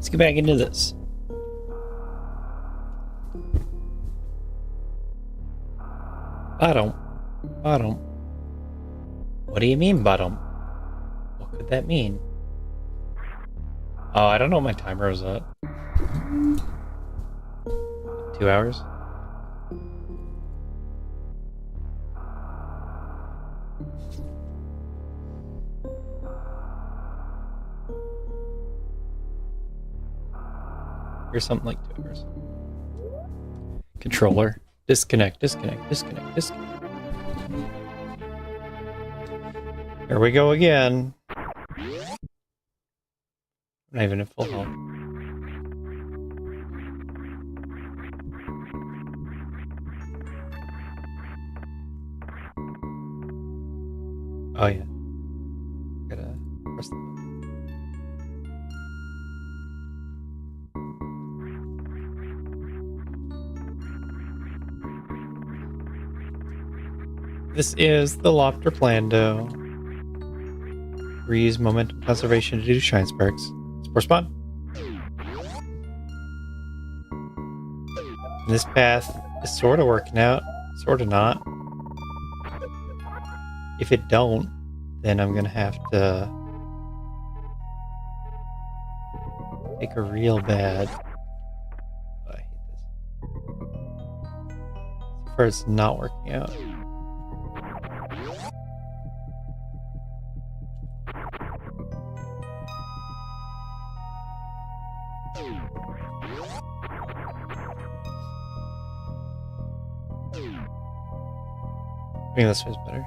Let's get back into this. Bottom. Bottom. What do you mean, bottom? What could that mean? Oh, I don't know what my timer is at. 2 hours? Or something like 2 hours. Controller. Disconnect, disconnect, disconnect, disconnect. Here we go again. Not even at full health. Oh yeah. Gotta press the button. This is the Loptr Plando. Reuse momentum conservation to do shine sparks. Spore spawn. This path is sort of working out, sort of not. If it don't, then I'm gonna have to take a real bad. Oh, I hate this. So far, it's not working out. I think this way's better.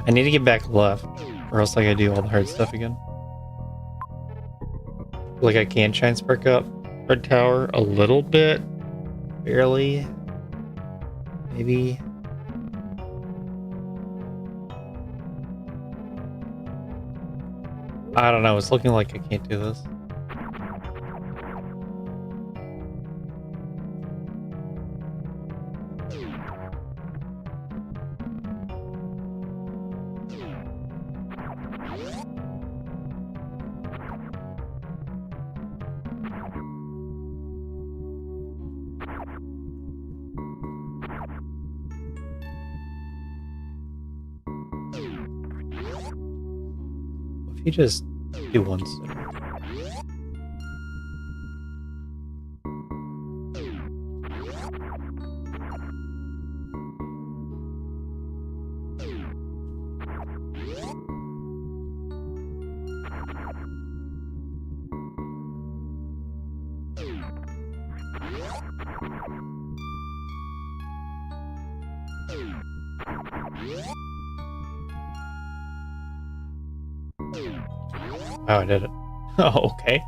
I need to get back left, or else I gotta do all the hard stuff again. Like I can shine spark up red tower a little bit, barely, maybe. I don't know. It's looking like I can't do this. You just do one step. Oh, I did it. Oh, okay.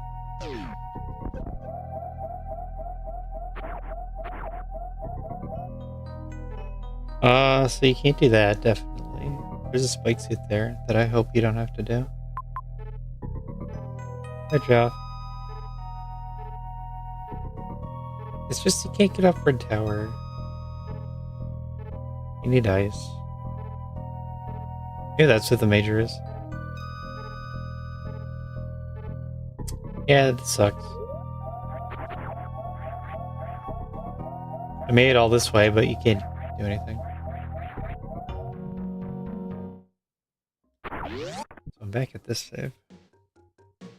So you can't do that, definitely. There's a spike suit there that I hope you don't have to do. Good job. It's just you can't get up Red Tower. You need ice. Yeah, that's what the major is. Yeah, that sucks. I made it all this way, but you can't do anything. So I'm back at this save.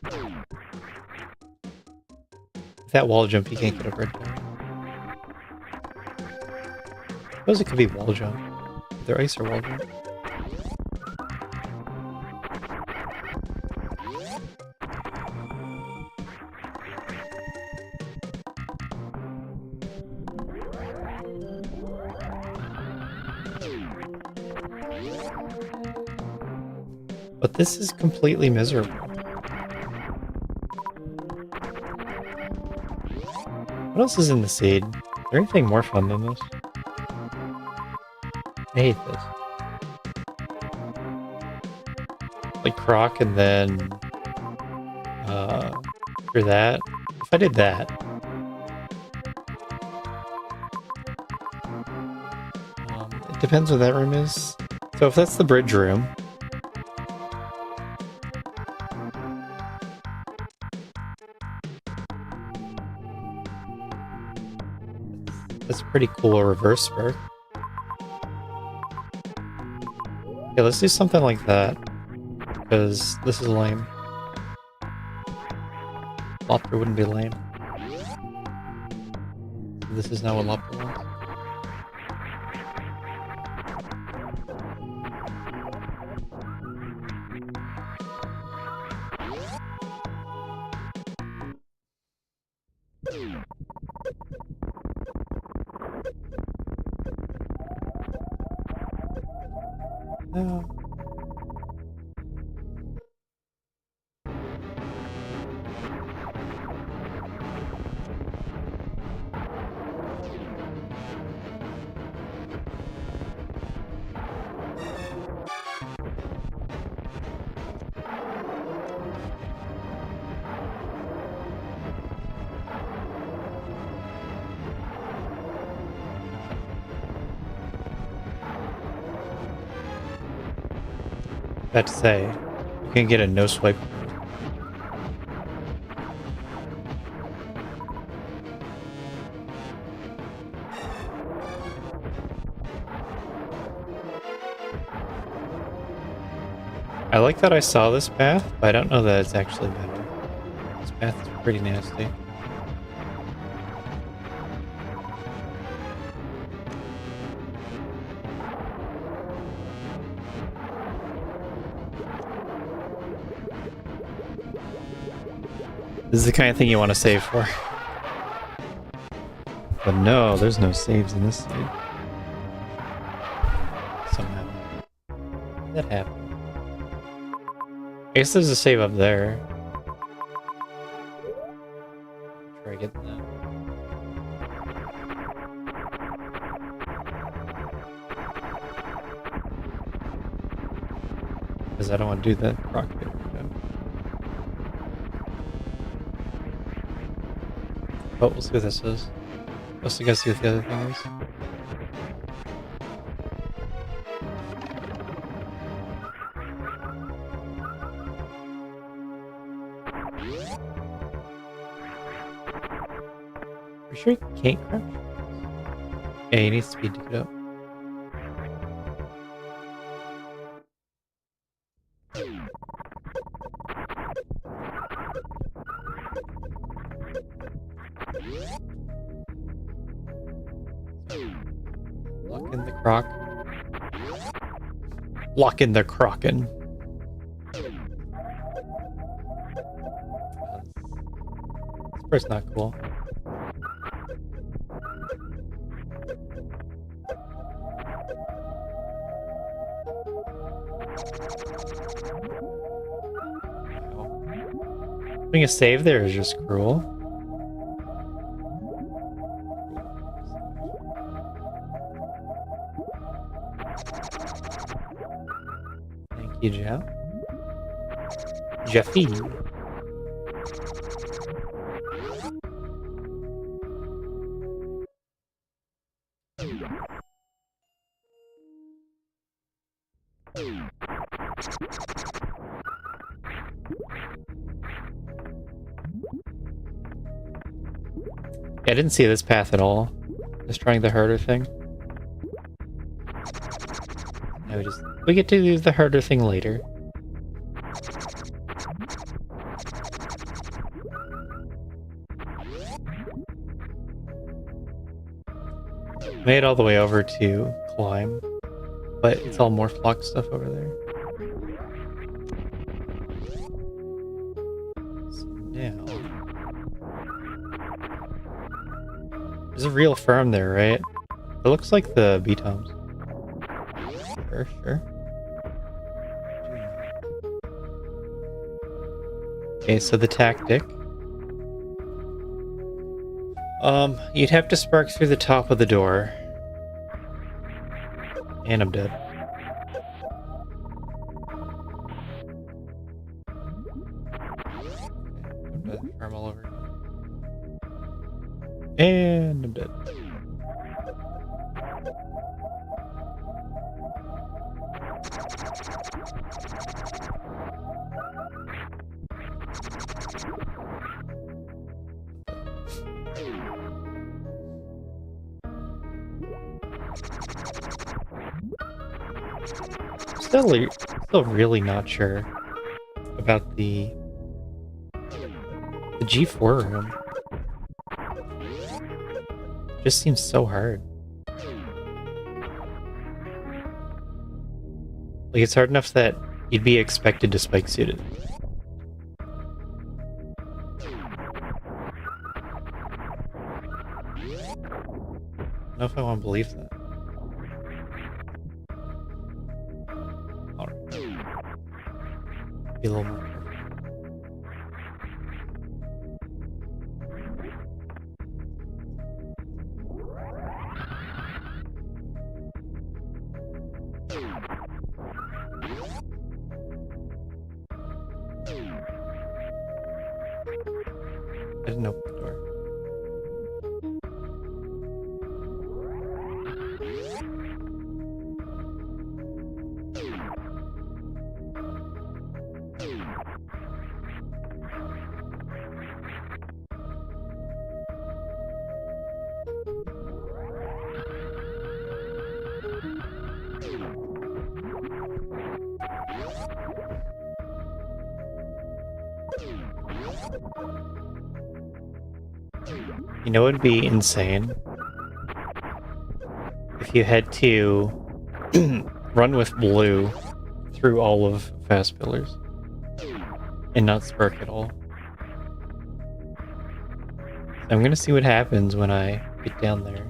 With that wall jump, you can't get up right there. I suppose it could be wall jump. Either ice or wall jump. But this is completely miserable. What else is in the seed? Is there anything more fun than this? I hate this. Like Croc and then for that. If I did that. depends what that room is. So if that's the bridge room... That's a pretty cool reverse spark. Yeah, let's do something like that. Because this is lame. Loptr wouldn't be lame. This is not what Loptr wants. No. About to say, you can get a no swipe. I like that I saw this path, but I don't know that it's actually better. This path is pretty nasty. This is the kind of thing you want to save for. But no, there's no saves in this side. Somehow. That happened. I guess there's a save up there. Try getting that. Because I don't want to do that rocket. But we'll see what this is. Let's go see what the other thing is. Are you sure you can't crouch? Yeah, he needs to be duked up. Lock in the croc. Lock in the Kraken. This part's not cool. Putting a save there is just cruel. Thank you, Jeff. Jeffy. I didn't see this path at all. Just trying the herder thing. No, we get to do the herder thing later. Made it all the way over to climb, but it's all more flock stuff over there. So now there's a real farm there, right? It looks like the B-toms. Sure. Okay, so the tactic. You'd have to spark through the top of the door. And I'm dead. I'm dead. Farm all over. And I'm dead. Still really not sure about the G4 room. Just seems so hard. Like, it's hard enough that you'd be expected to spike suit it. I don't know if I want to believe that. Alright. Be a little more careful. I didn't open the door. You know what would be insane? If you had to run with blue through all of fast pillars and not spark at all. I'm gonna see what happens when I get down there.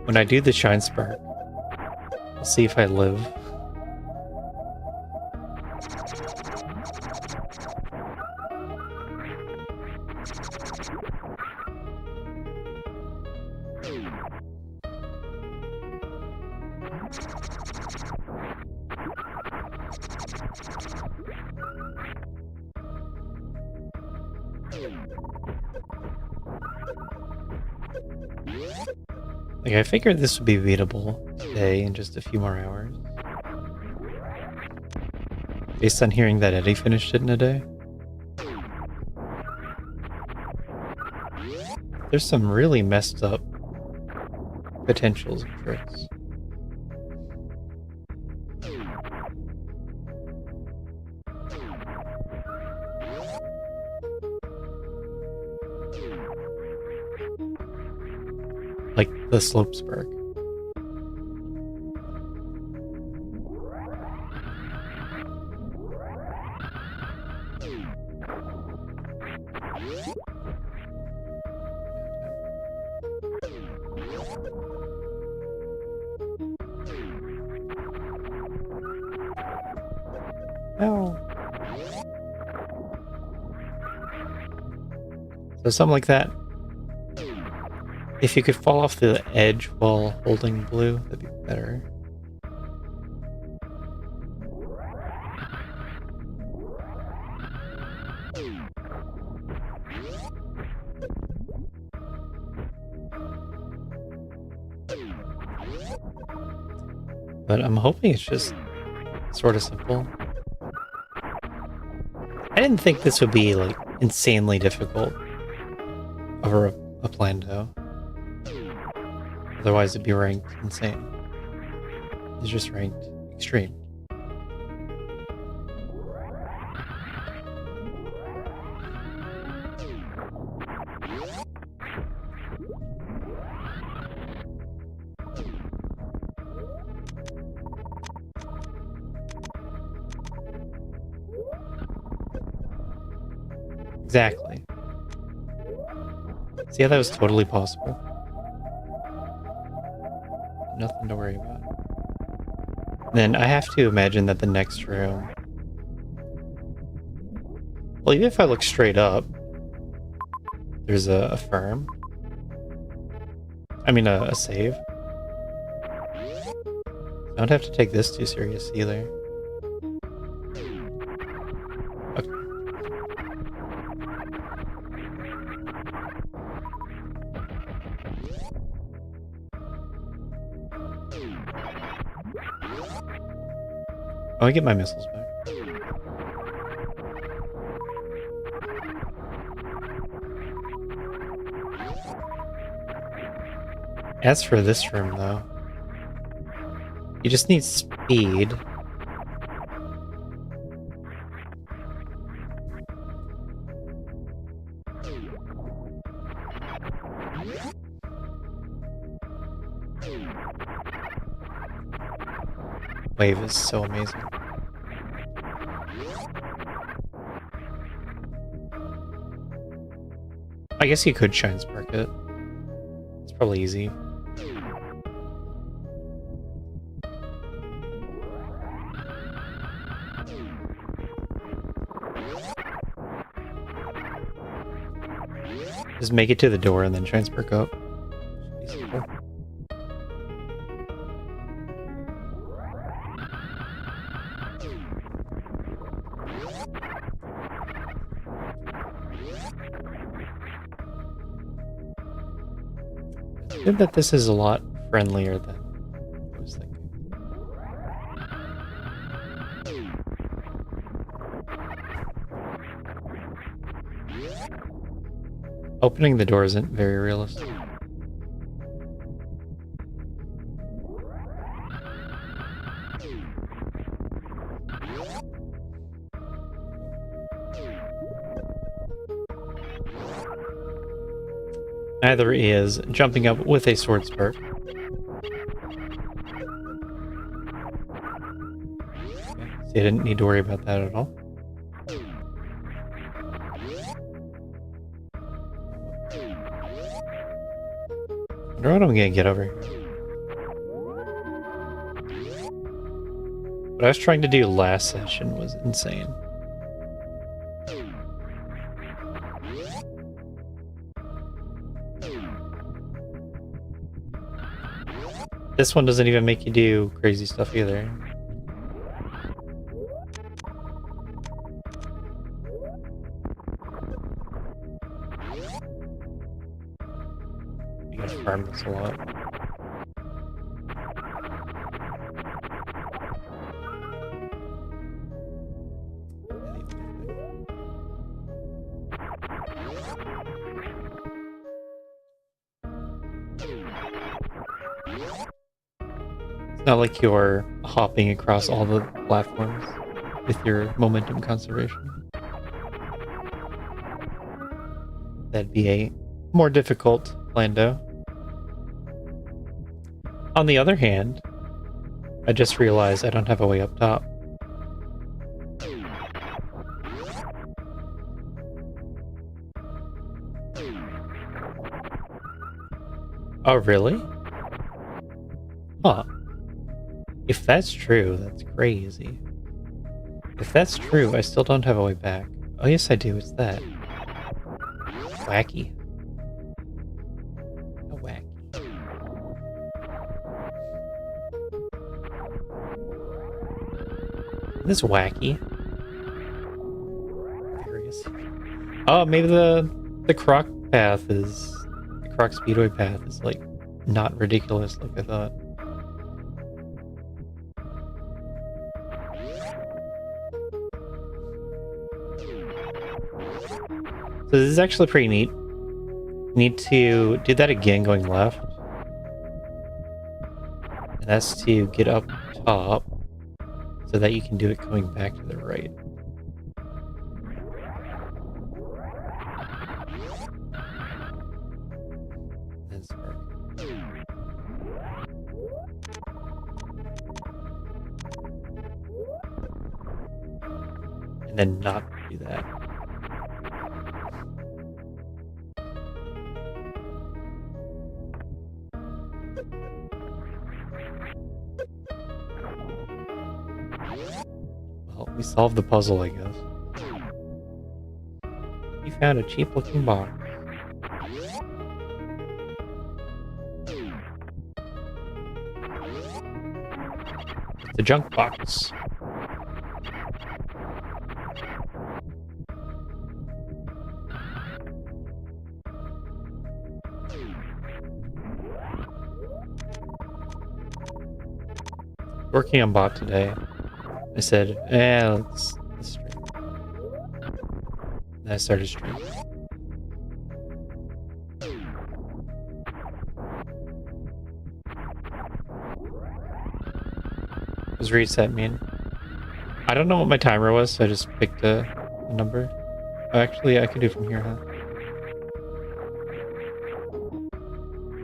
When I do the shine spark, I'll see if I live. Like, I figured this would be beatable today in just a few more hours. Based on hearing that Eddie finished it in a day. There's some really messed up potentials of tricks. Like the slope spark. No. So something like that. If you could fall off the edge while holding blue, that'd be better. But I'm hoping it's just sort of simple. I didn't think this would be, like, insanely difficult over a Plando. Otherwise it'd be ranked insane. It's just ranked extreme. Exactly. See how that was totally possible? Nothing to worry about. Then I have to imagine that the next room... Well, even if I look straight up, there's a firm. I mean, a save. I don't have to take this too serious either. Okay. Oh, I get my missiles back. As for this room, though, you just need speed. Wave is so amazing. I guess you could shine spark it. It's probably easy. Just make it to the door and then shine spark up. Should be simple. It's good that this is a lot friendlier than I was thinking. Opening the door isn't very realistic. Neither is jumping up with a sword spark. Okay, so you didn't need to worry about that at all. I wonder what I'm gonna get over here. What I was trying to do last session was insane. This one doesn't even make you do crazy stuff either. You gotta farm this a lot. It's not like you're hopping across all the platforms with your momentum conservation. That'd be a more difficult Plando. On the other hand, I just realized I don't have a way up top. Oh, really? Huh. If that's true, that's crazy. If that's true, I still don't have a way back. Oh, yes, I do. It's that. Wacky. How wacky. This is wacky. Various. Oh, maybe the Croc path is... The Croc Speedway path is, like, not ridiculous like I thought. So this is actually pretty neat. You need to do that again going left. And that's to get up top so that you can do it going back to the right. And spark. And then not do that. We solved the puzzle, I guess. You found a cheap-looking box. It's a junk box. Working on bot today. I said, let's stream. And I started streaming. What does reset mean? I don't know what my timer was, so I just picked a number. Oh, actually, I could do from here, huh?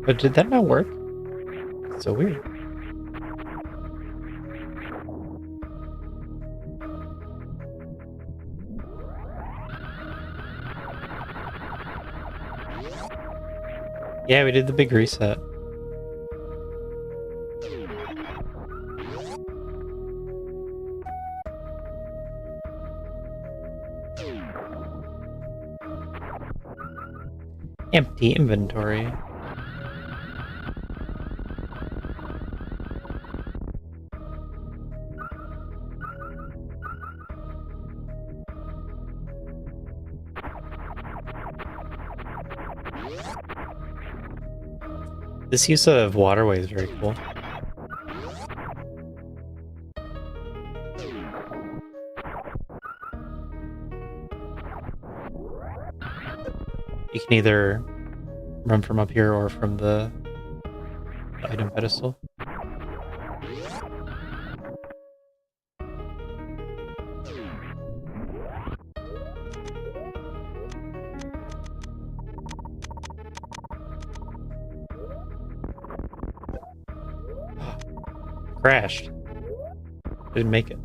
But did that not work? It's so weird. Yeah, we did the big reset. Empty inventory. This use of waterway is very cool. You can either run from up here or from the item pedestal. Crashed. Didn't make it.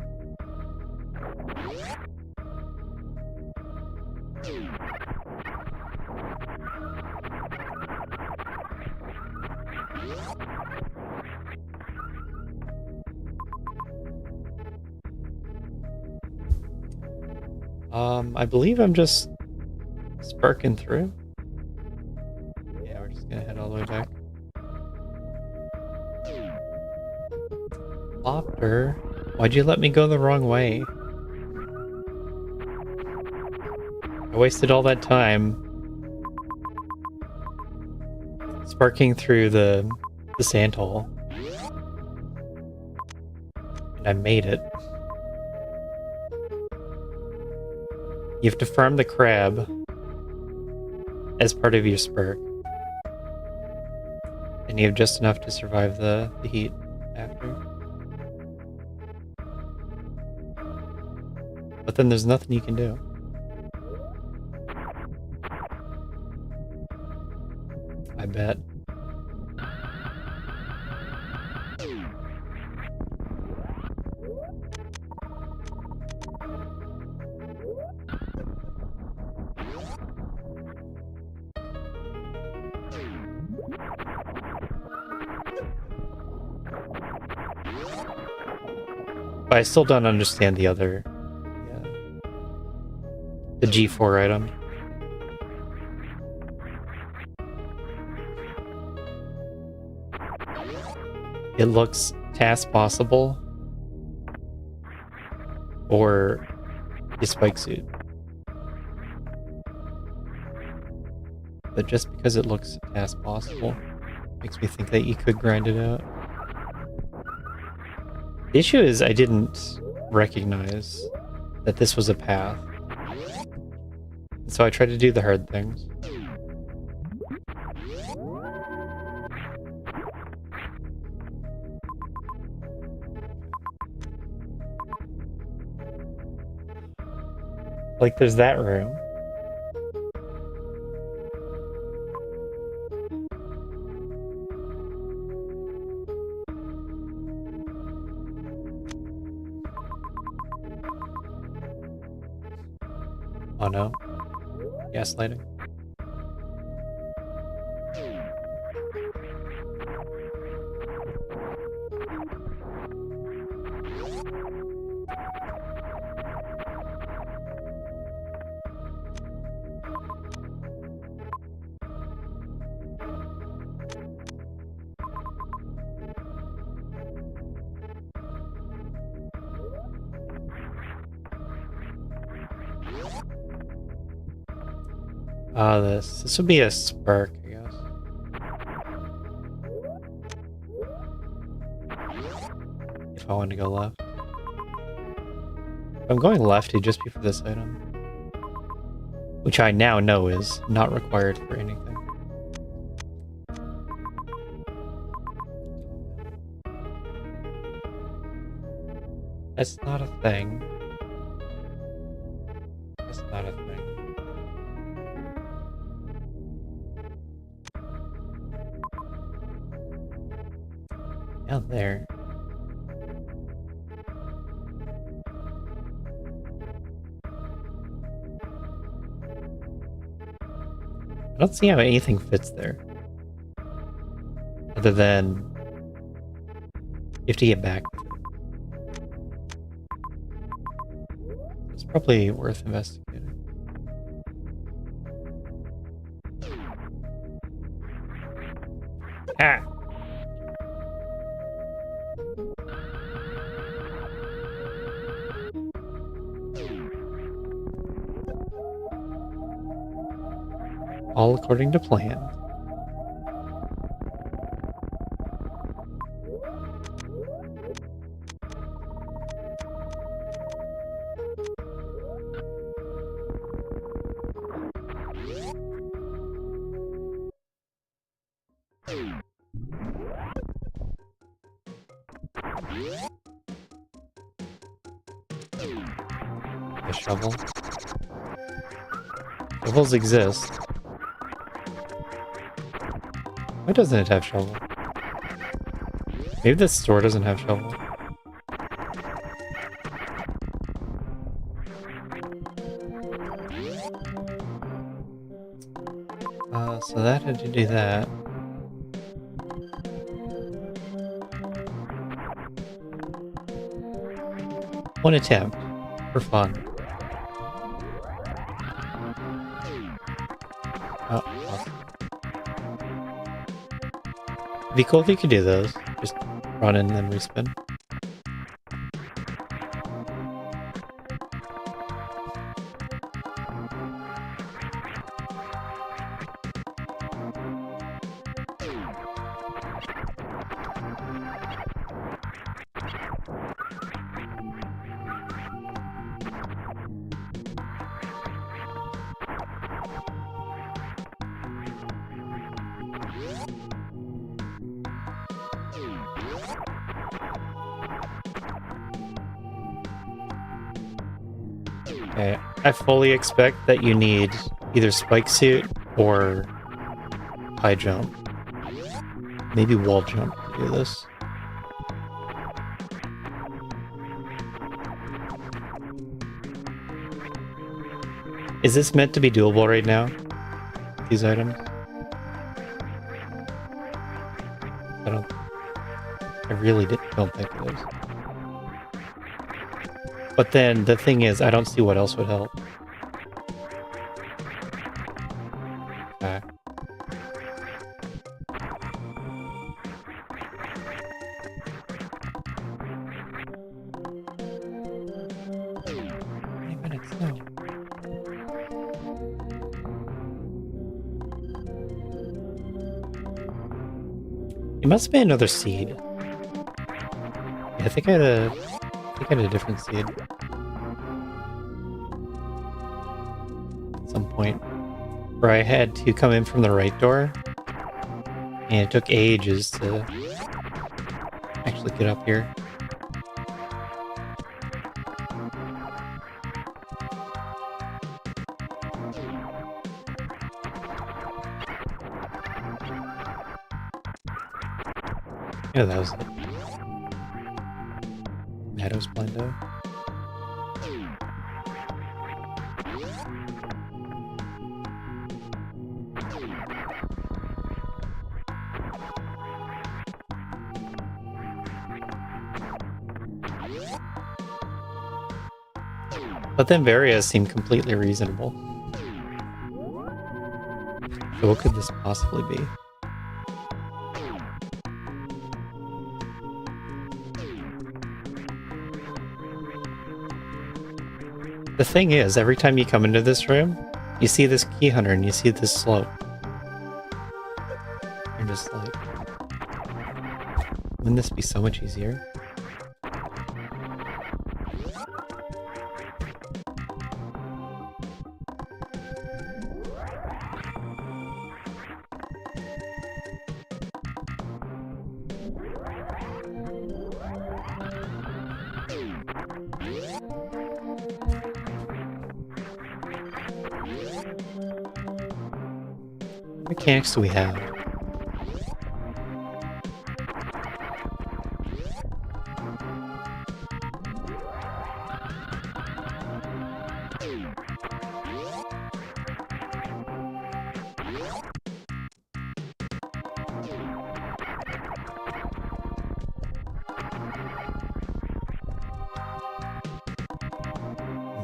I believe I'm just sparking through. Yeah, we're just gonna head all the way back. Loptr, why'd you let me go the wrong way? I wasted all that time sparking through the sand hole. And I made it. You have to farm the crab as part of your spurt. And you have just enough to survive the heat after. But then there's nothing you can do. I bet. But I still don't understand the other... the G4 item. It looks task possible or a spike suit. But just because it looks task possible makes me think that you could grind it out. The issue is I didn't recognize that this was a path. So I tried to do the hard things. Like, there's that room. Oh no. Gaslighting. This would be a spark, I guess. If I want to go left. If I'm going left, it'd just be for this item. Which I now know is not required for anything. That's not a thing. That's not a thing. Down there. I don't see how anything fits there. Other than you have to get back. It's probably worth investigating. Ah! All according to plan. A shovel. Shovels exist. Why doesn't it have shovel? Maybe this store doesn't have shovel. So that had to do that. One attempt. For fun. Oh, awesome. It'd be cool if you could do those. Just run in and then respin. Okay, I fully expect that you need either spike suit or high jump. Maybe wall jump to do this. Is this meant to be doable right now? These items? I really don't think it is. But then the thing is, I don't see what else would help. Okay. It must be another seed. Yeah, I think I had a different seed. At some point. Where I had to come in from the right door. And it took ages to actually get up here. Yeah, that was it. Meadows Plando. But then Varias seem completely reasonable. So what could this possibly be? The thing is, every time you come into this room, you see this key hunter and you see this slope. You're just like, wouldn't this be so much easier? What mechanics do we have?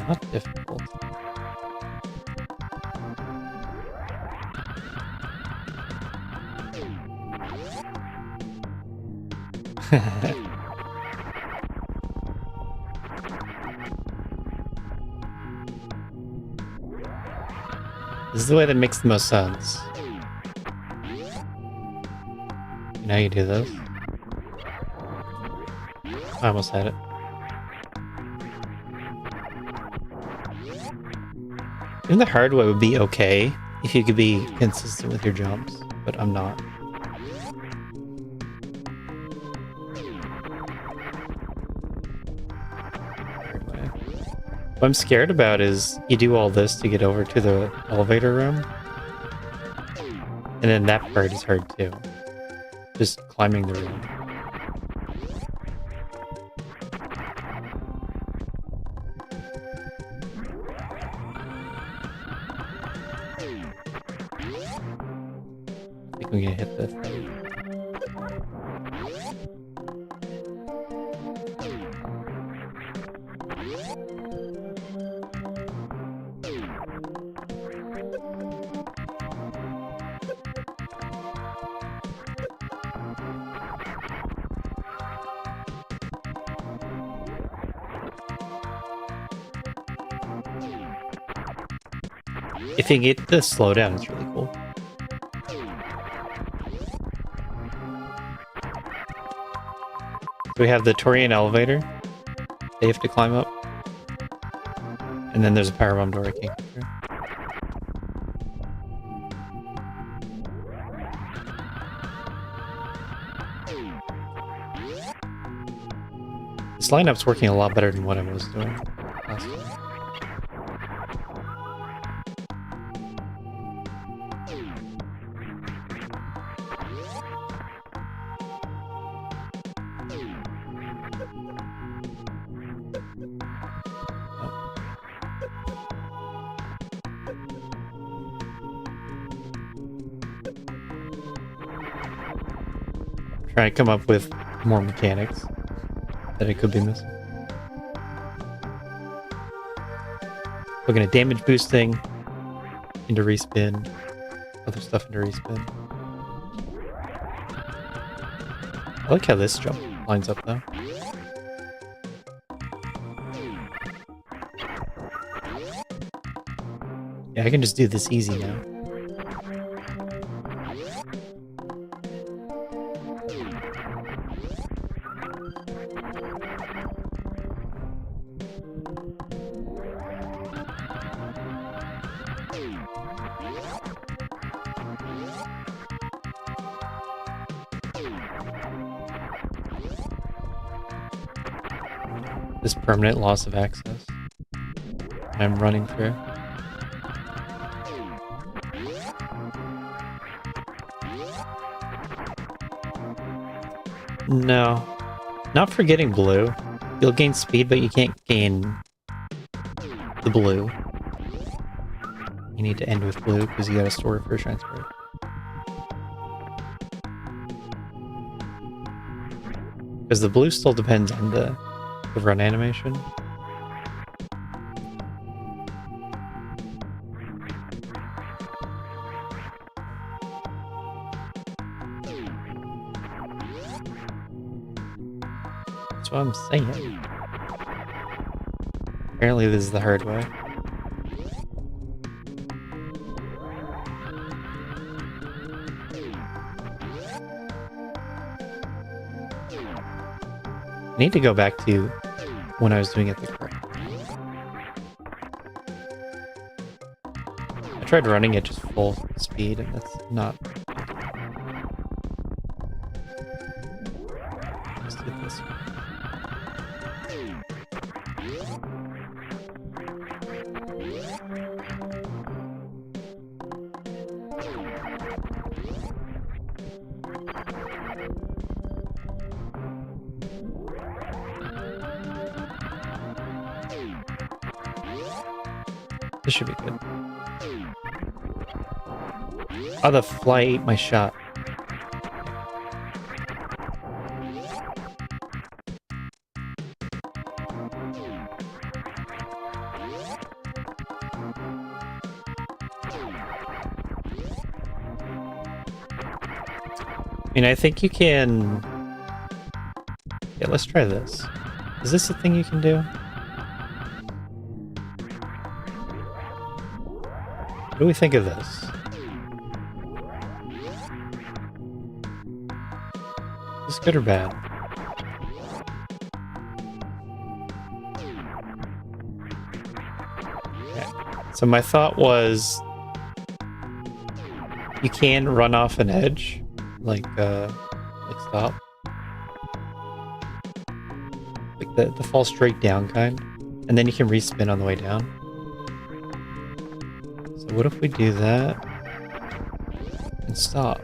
Not difficult. This is the way that makes the most sense. You know how you do this? I almost had it. Even the hard way would be okay if you could be consistent with your jumps, but I'm not. Hard way. What I'm scared about is you do all this to get over to the elevator room, and then that part is hard too. Just climbing the room. I think we can hit this. If you get the slowdown, it's really cool. So we have the Torian elevator they have to climb up. And then there's a powerbomb door I can't get through. This lineup's working a lot better than what I was doing last time. Trying to come up with more mechanics that it could be missing. Looking at damage boosting into respin, other stuff into respin. I like how this jump lines up though. Yeah, I can just do this easy now. This permanent loss of access I'm running through. No, not for getting blue. You'll gain speed, but you can't gain the blue. You need to end with blue because you gotta store it for a shine spray. Because the blue still depends on the run animation. That's what I'm saying. Apparently this is the hard way. I need to go back to when I was doing it the correct way. I tried running it just full speed and that's not... Let's do it this way. This should be good. Oh, the fly ate my shot. I mean, I think you can... Yeah, let's try this. Is this a thing you can do? What do we think of this? Is this good or bad? Okay. So my thought was... You can run off an edge, like stop. Like the fall straight down kind. And then you can respin on the way down. So what if we do that and stop?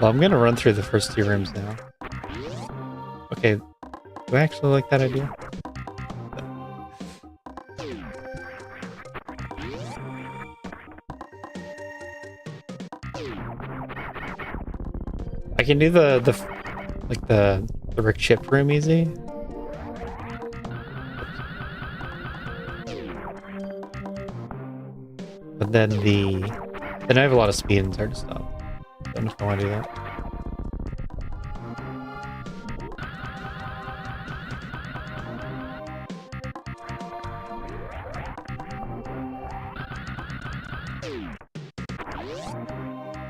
Well, I'm gonna run through the first 2 rooms now. Okay, do I actually like that idea? I can do the Rick Chip room easy. But then I have a lot of speed and it's hard to stop. Don't know if I want to do that.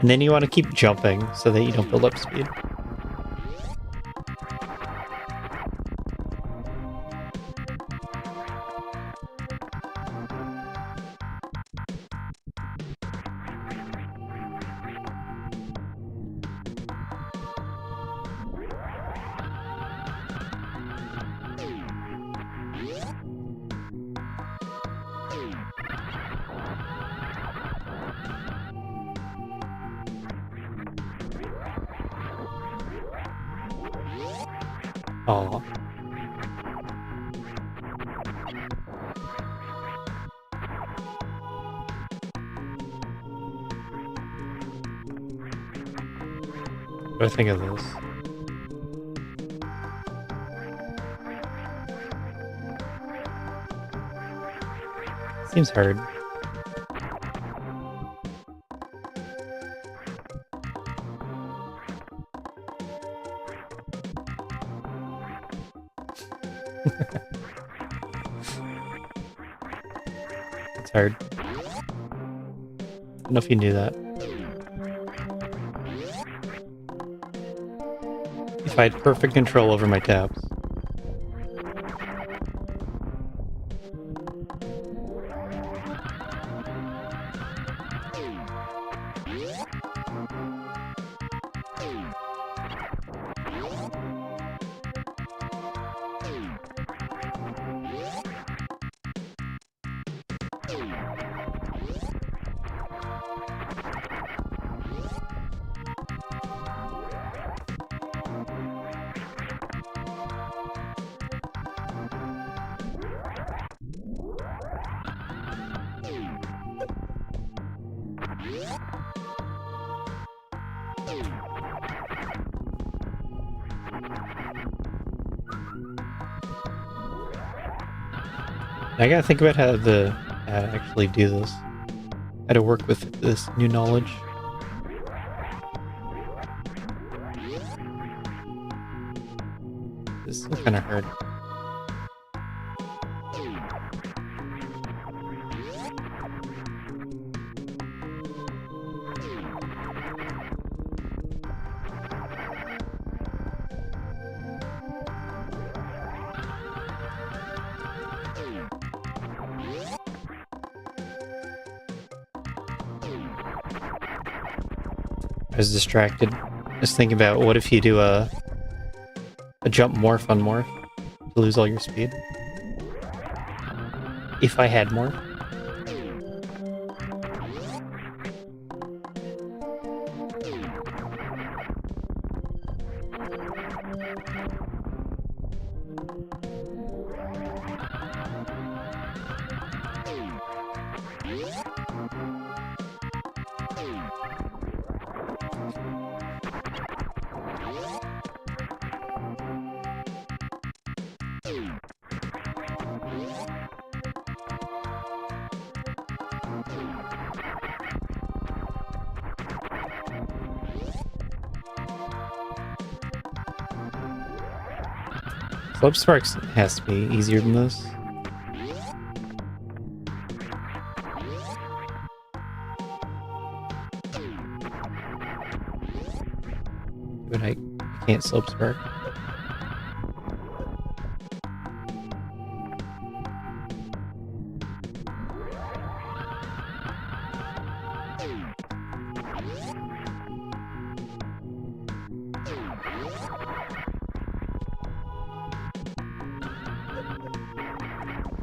And then you want to keep jumping so that you don't build up speed. Oh. What do I think of this? Seems hard. It's hard. I don't know if you knew that. If I had perfect control over my tabs. I gotta think about how to actually do this. How to work with this new knowledge. This is kind of hard. I was distracted. Just thinking about what if you do a jump morph on morph to lose all your speed? If I had morph. Slope Sparks has to be easier than this. But I can't Slope Spark.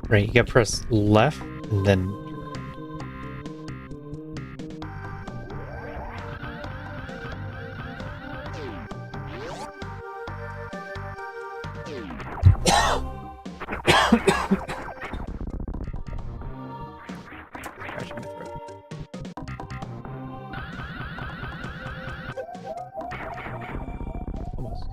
Right, you gotta press left and then scratching my throat. Almost.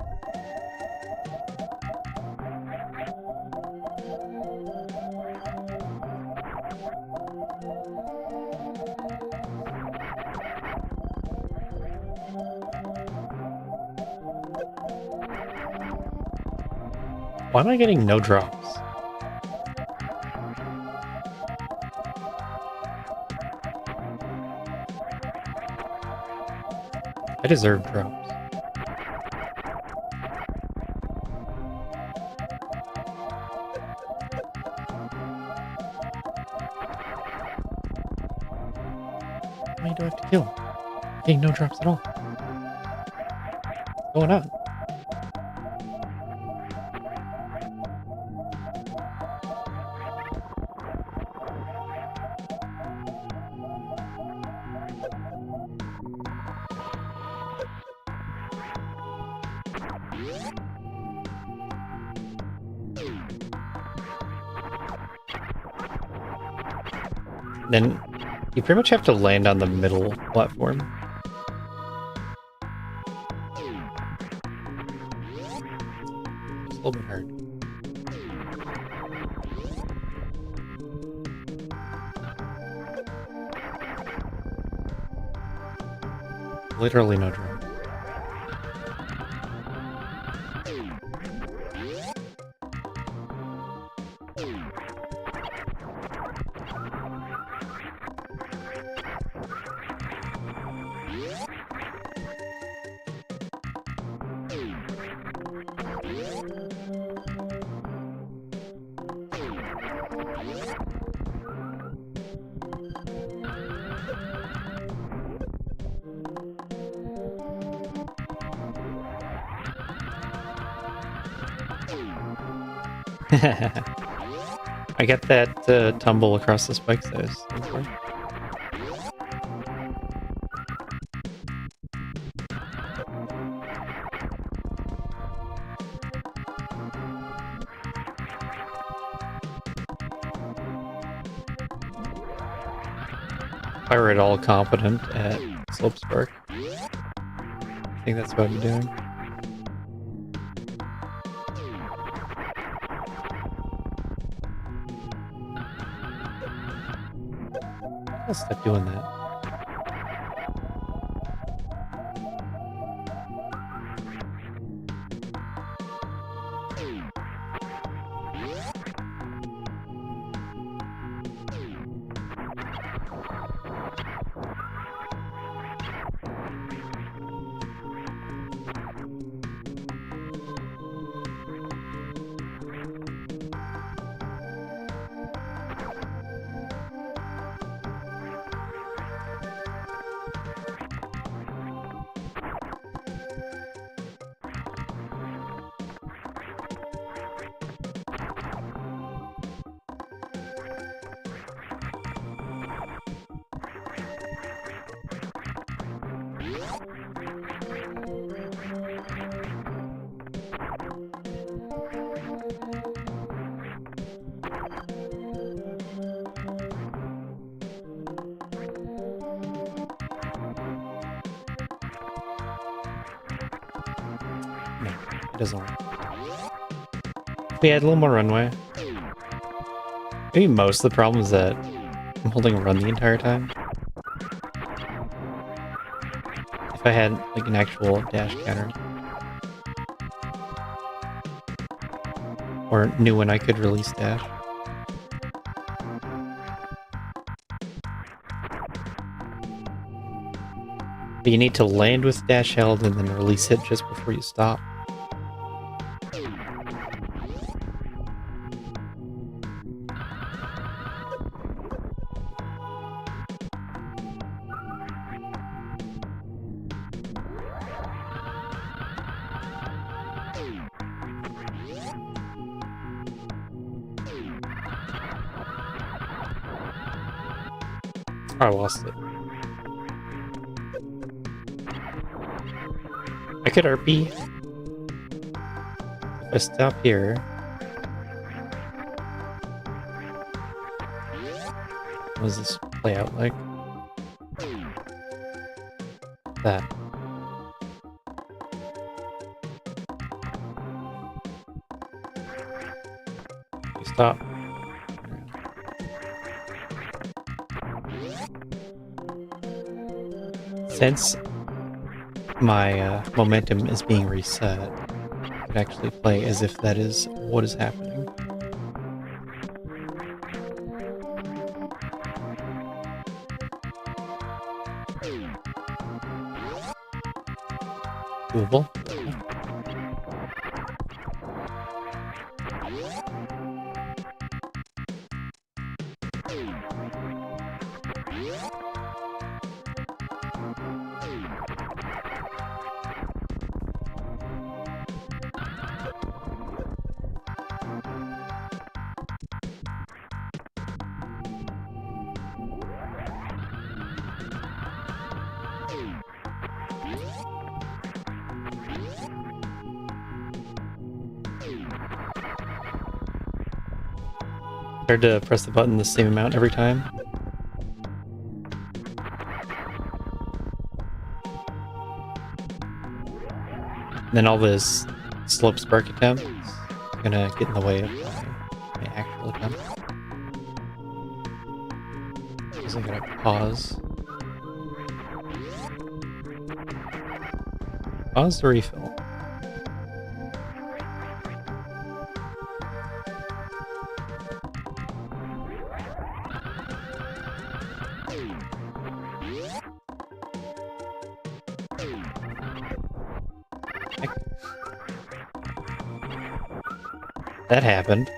Why am I getting no drops? I deserve drops. How many do I have to kill? I'm getting no drops at all. What's going on? Then you pretty much have to land on the middle platform. It's a little bit hard. Literally no drop. I got that tumble across the spikes that I was looking for. If I were at all competent at Slope Spark, I think that's what I'm doing. I'll stop doing that. No, it doesn't work. If we had a little more runway. Maybe most of the problem is that I'm holding a run the entire time. If I had like an actual dash counter. Or knew when I could release dash. But you need to land with dash held and then release it just before you stop. I lost it. I could RP. If I stop here. What does this play out like? That. You stop. Since my momentum is being reset, I could actually play as if that is what is happening. Doable. Hard to press the button the same amount every time. And then all this slope spark attempt is gonna get in the way of my actual attempt. Because I gotta pause. Pause the refill. That happened.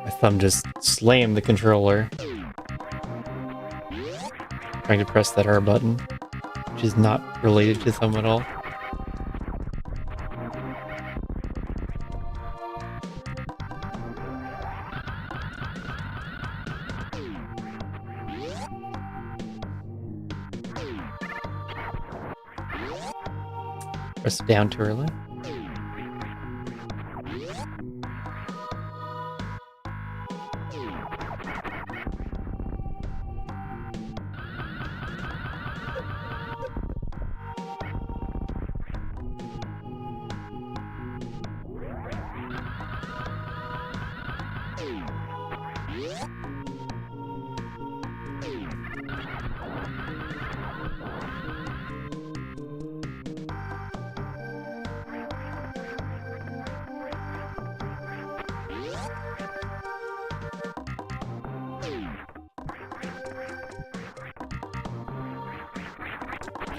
My thumb just slammed the controller. Trying to press that R button, which is not related to thumb at all. Press down too early.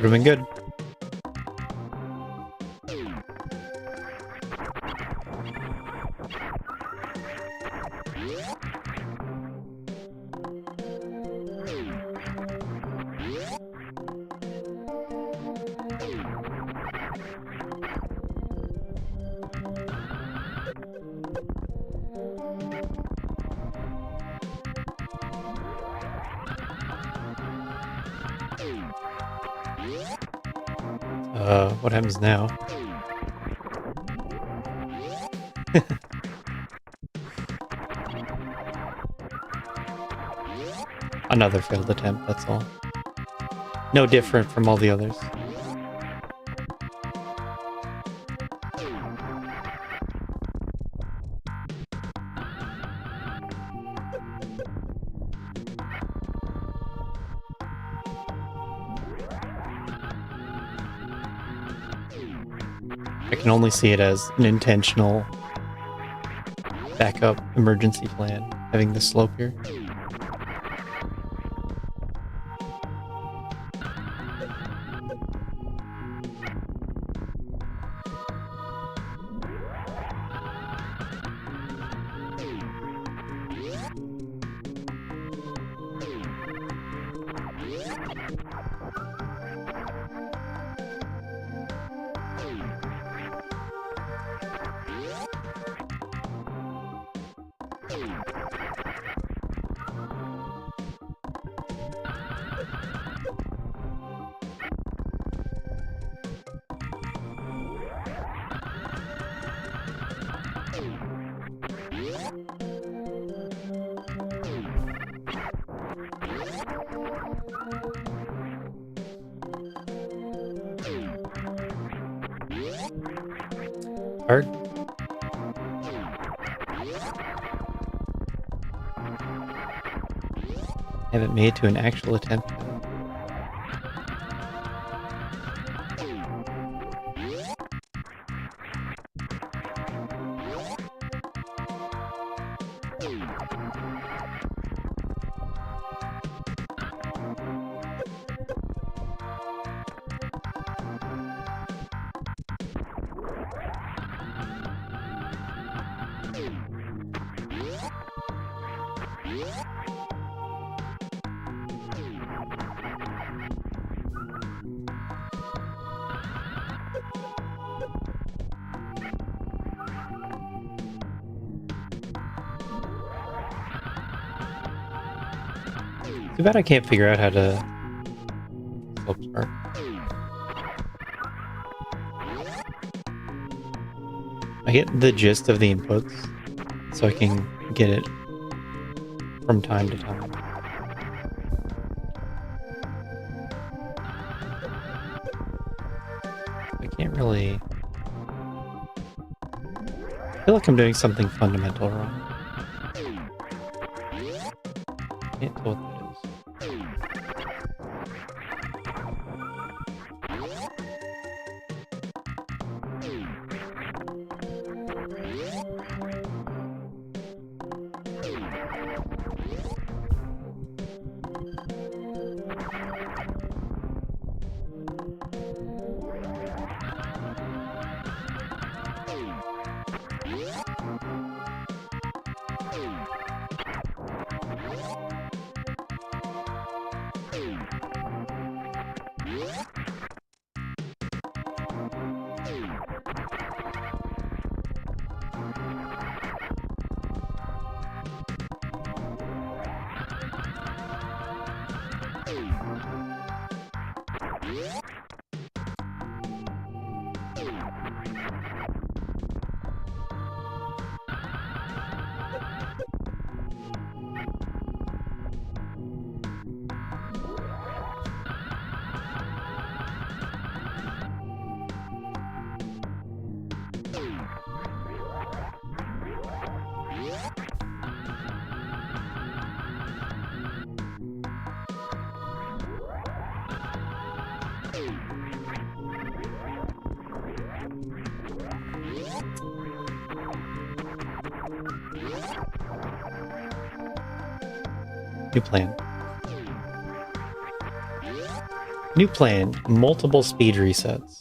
Would have been good. What happens now? Another failed attempt, that's all. No different from all the others. I can only see it as an intentional backup emergency plan, having this slope here. Hard. Haven't made to an actual attempt yet. Too bad I can't figure out how to slope start. I get the gist of the inputs, so I can get it from time to time. I can't really... I feel like I'm doing something fundamental wrong. Can't tell what that is. New plan. New plan, multiple speed resets.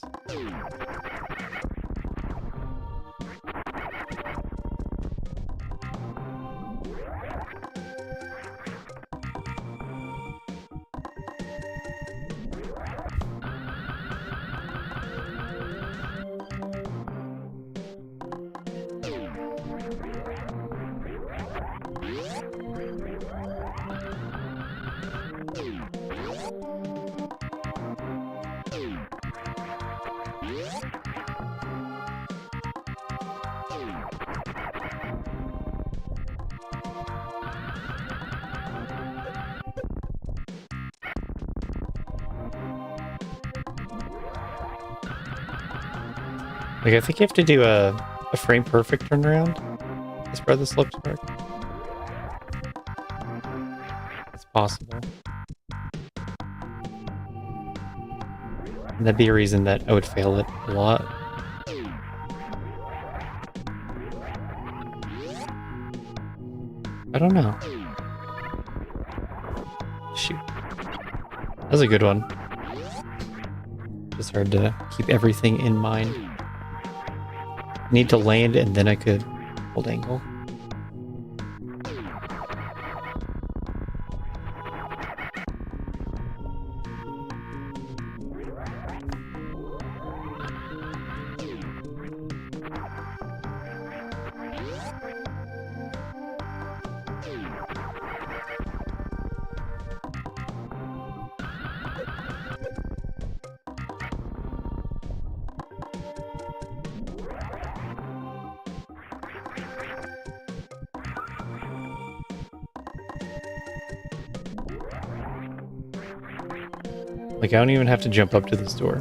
Like, I think you have to do a frame perfect turnaround as part of the sloped arc. It's possible. And that'd be a reason that I would fail it a lot. I don't know. Shoot. That was a good one. Just hard to keep everything in mind. I need to land and then I could hold angle. Like, I don't even have to jump up to this door.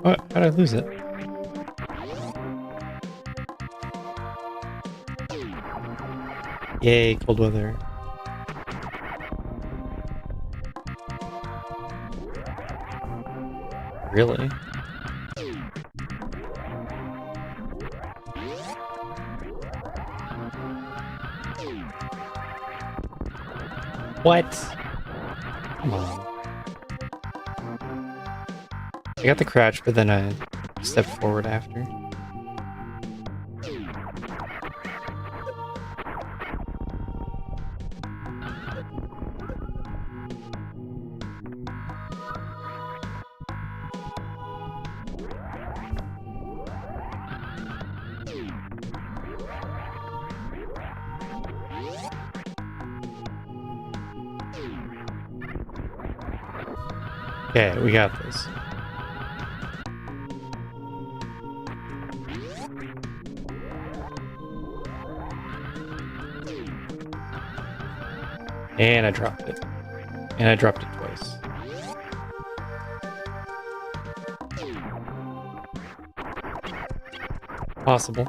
What? How'd I lose it? Yay, cold weather. Really? What? Come on. I got the crouch, but then I stepped forward after. Okay, we got this. And I dropped it. And I dropped it twice. Possible.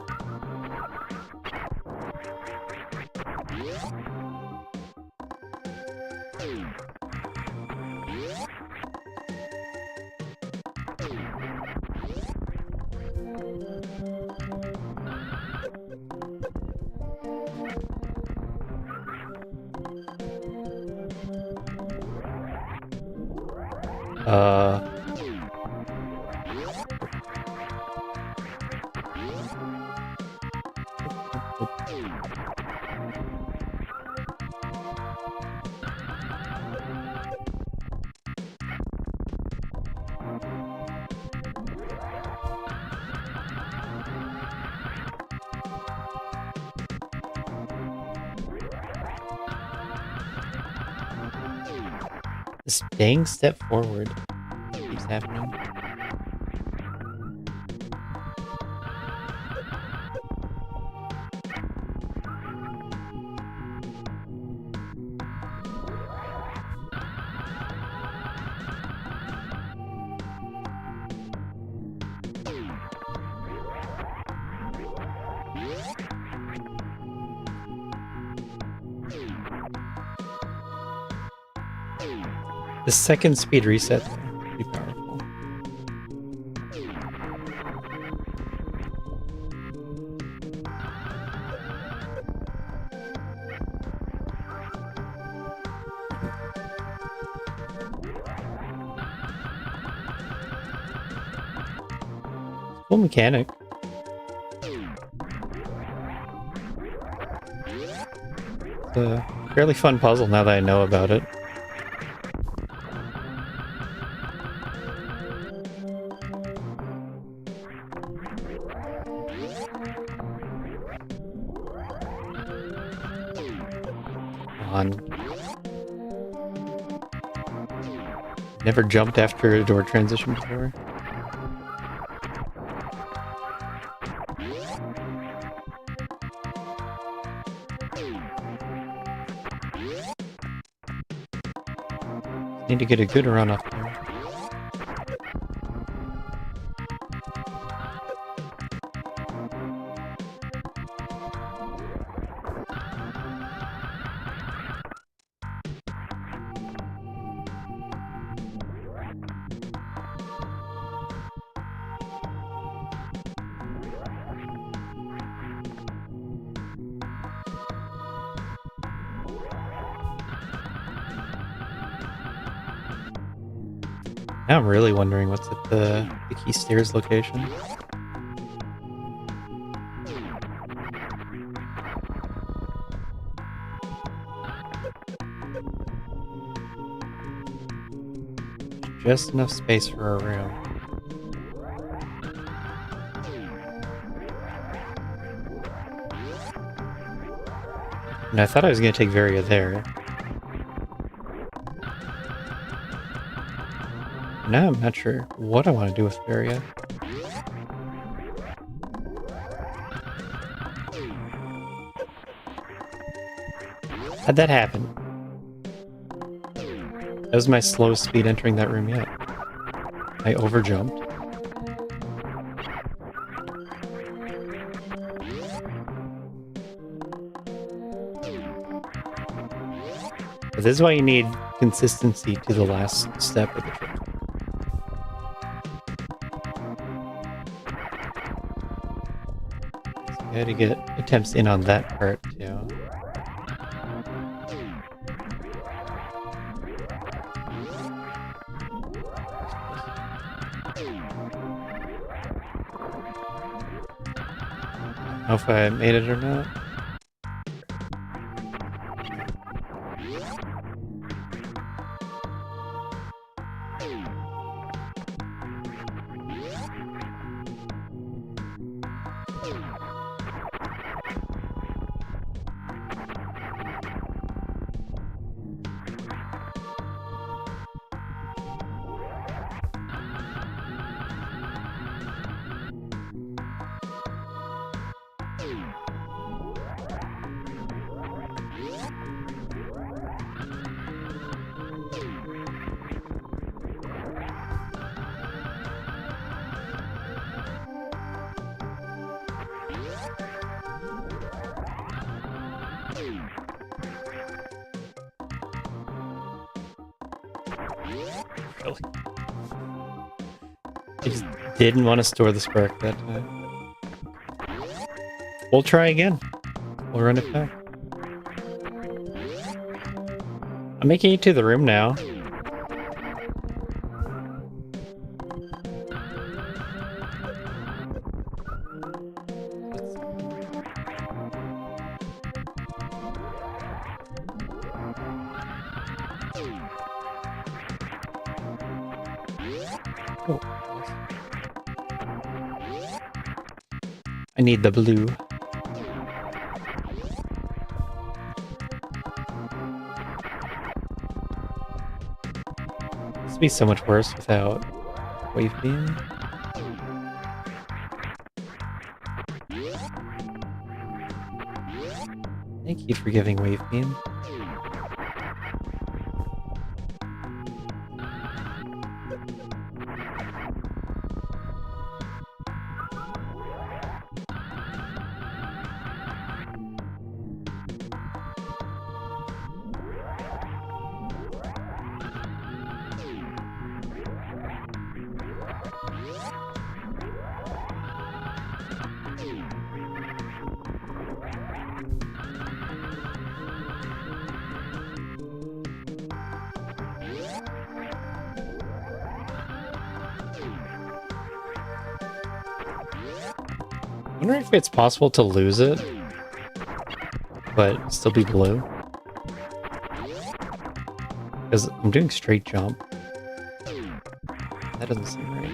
This dang step forward keeps happening. The second speed reset there would be powerful. Cool mechanic. It's a fairly fun puzzle now that I know about it. Never jumped after a door transition before. Need to get a good run up there. Now I'm really wondering what's at the key stairs location. Just enough space for a room. And I thought I was going to take Varia there. Now I'm not sure what I want to do with Varia. How'd that happen? That was my slowest speed entering that room yet. I overjumped. But this is why you need consistency to the last step of the trick. So you gotta get attempts in on that part too. I don't know if I made it or not. Really? I just didn't want to store the spark that time. We'll try again. We'll run it back. I'm making it to the room now. Oh. I need the blue. This would be so much worse without wave beam. Thank you for giving wave beam. I wonder if it's possible to lose it, but still be blue. Because I'm doing straight jump. That doesn't seem right.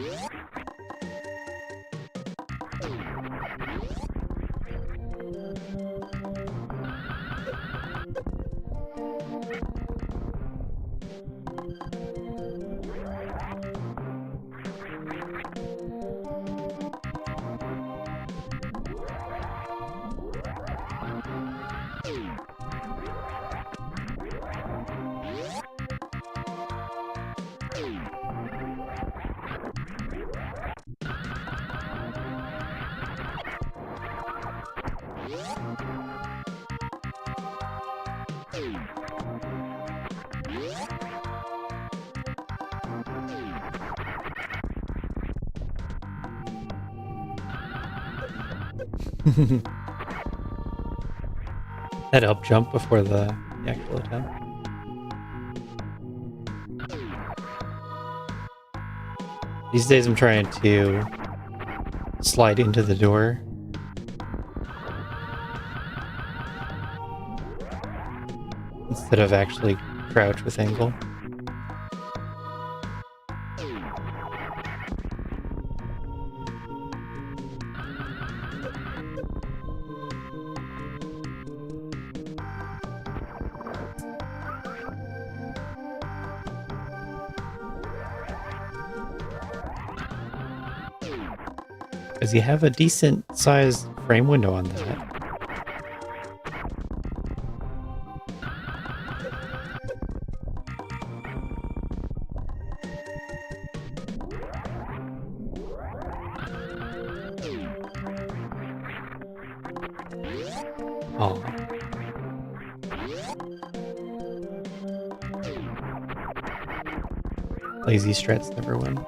That up jump before the actual attempt. These days I'm trying to slide into the door. Instead of actually crouch with angle. Because you have a decent sized frame window on that. Oh. Lazy strats never win.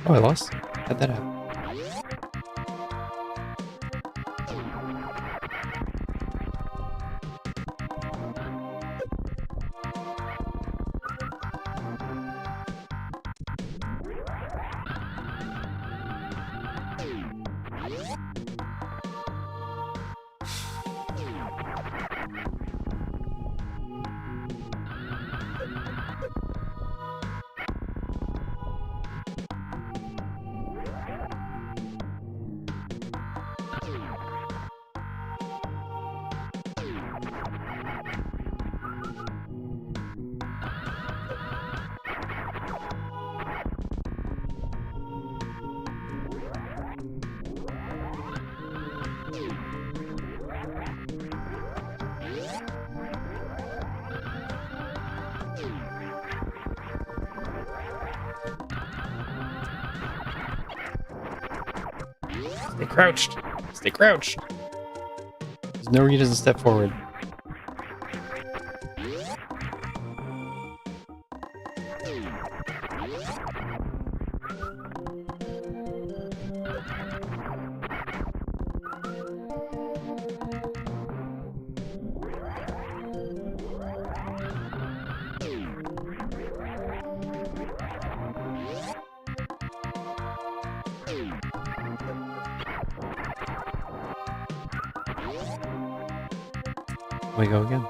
Oh, I lost. Cut that out. Stay crouched. Stay crouched. There's no reason to step forward. We go again.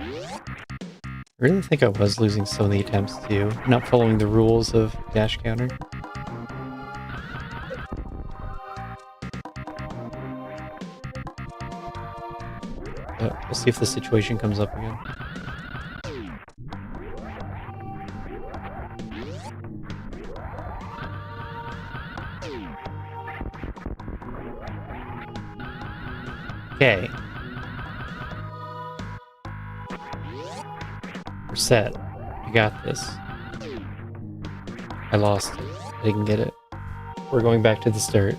I really think I was losing some of the attempts too, not following the rules of dash counter. But we'll see if the situation comes up again. Okay. We're set. You got this. I lost it. I didn't get it. We're going back to the start.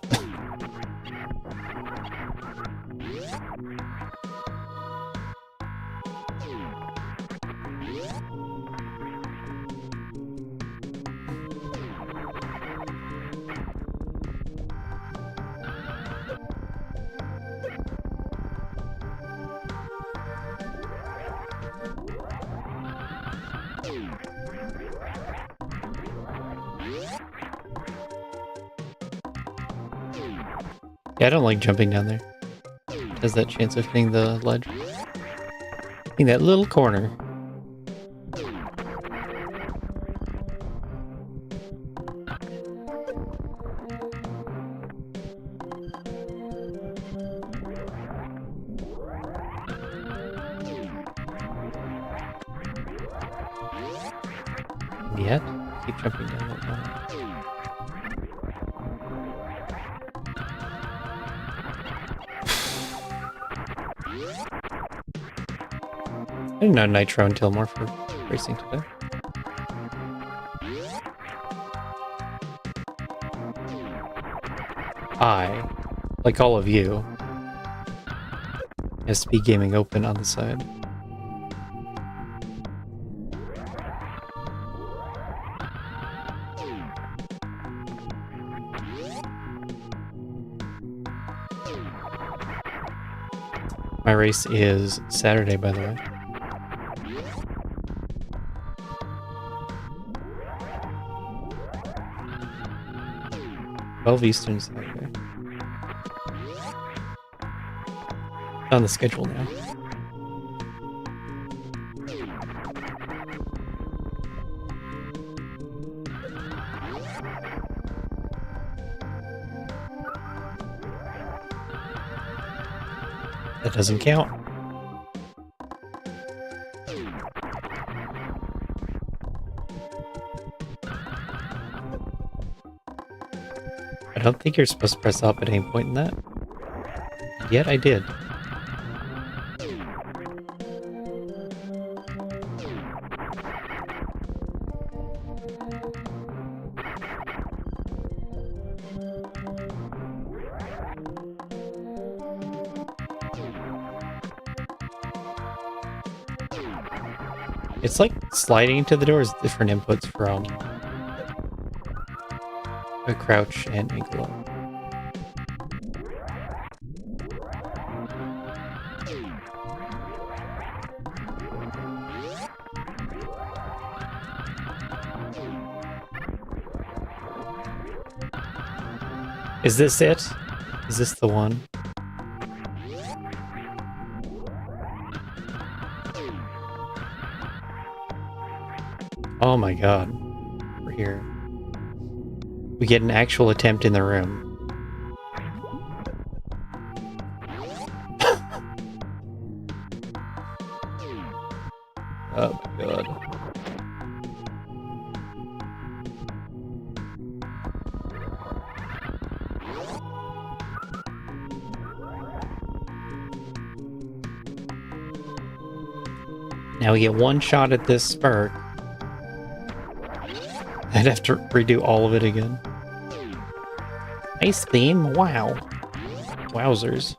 Yeah, I don't like jumping down there. It has that chance of hitting the ledge. In that little corner. Yet, keep jumping down that ledge. I didn't know Nitro and Tilmore for racing today. I, like all of you, have Speed Gaming open on the side. My race is Saturday, by the way. Eastern Saturday. On the schedule now. That doesn't count. I don't think you're supposed to press up at any point in that. Yet I did. It's like sliding into the doors, different inputs from a crouch and ankle up. Is this it? Is this the one? Oh my god. We're here. We get an actual attempt in the room. Oh my god. Now we get one shot at this spark. I'd have to redo all of it again. Ice beam? Wow. Wowzers.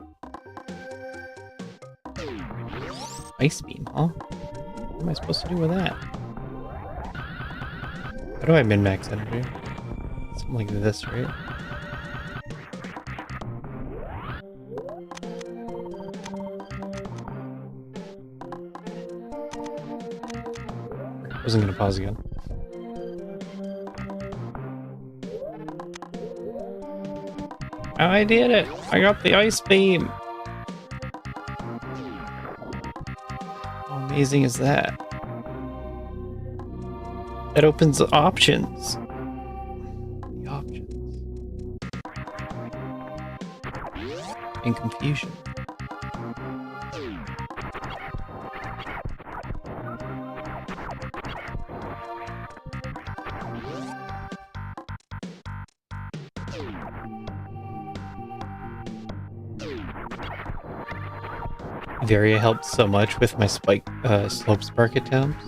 Ice beam, huh? What am I supposed to do with that? How do I min-max energy? Something like this, right? I wasn't gonna pause again. I did it! I got the ice beam! How amazing is that? That opens the options. The options. And confusion. Varia helped so much with my spike slope spark attempts.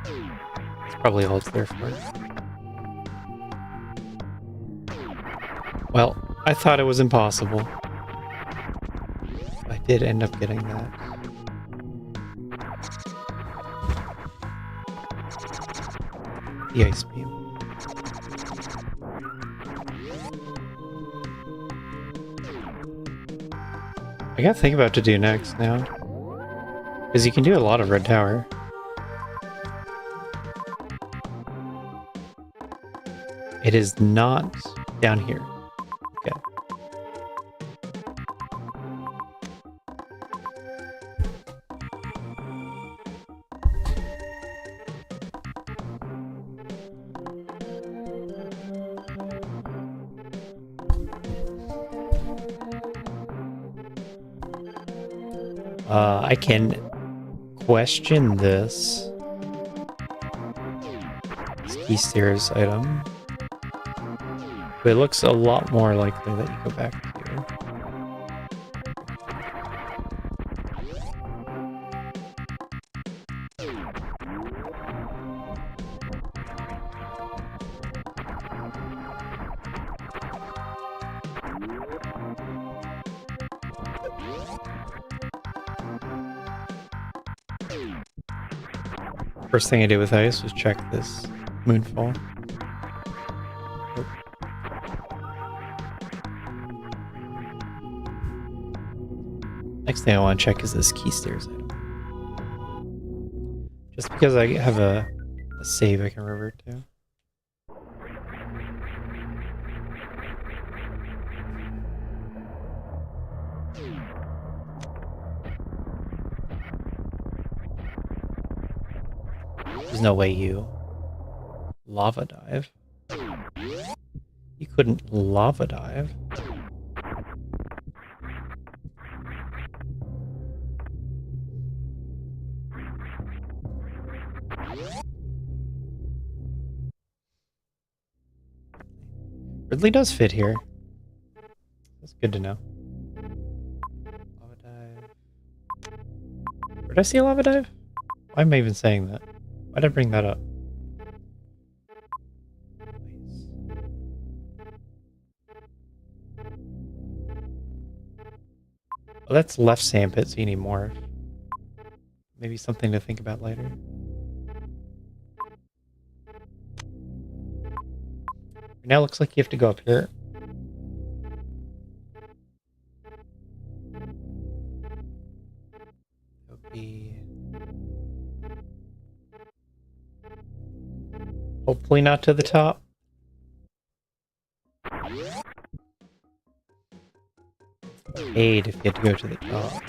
That's probably all it's there for. Well, I thought it was impossible. I did end up getting that. The ice beam. I gotta think about what to do next now. Because you can do a lot of Red Tower. It is not down here. Okay. I can question this ski stairs item, but it looks a lot more likely that you go back to here. First thing I did with ice was check this moonfall. Oh. Next thing I want to check is this key stairs item. Just because I have a save I can revert to. There's no way you lava dive. You couldn't lava dive. Ridley does fit here. That's good to know. Lava dive. Where did I see a lava dive? Why am I even saying that? Why did I bring that up? Well, that's left sandpit, so you need more. Maybe something to think about later. Now it looks like you have to go up here. That would be... hopefully not to the top. Aid if you had to go to the top.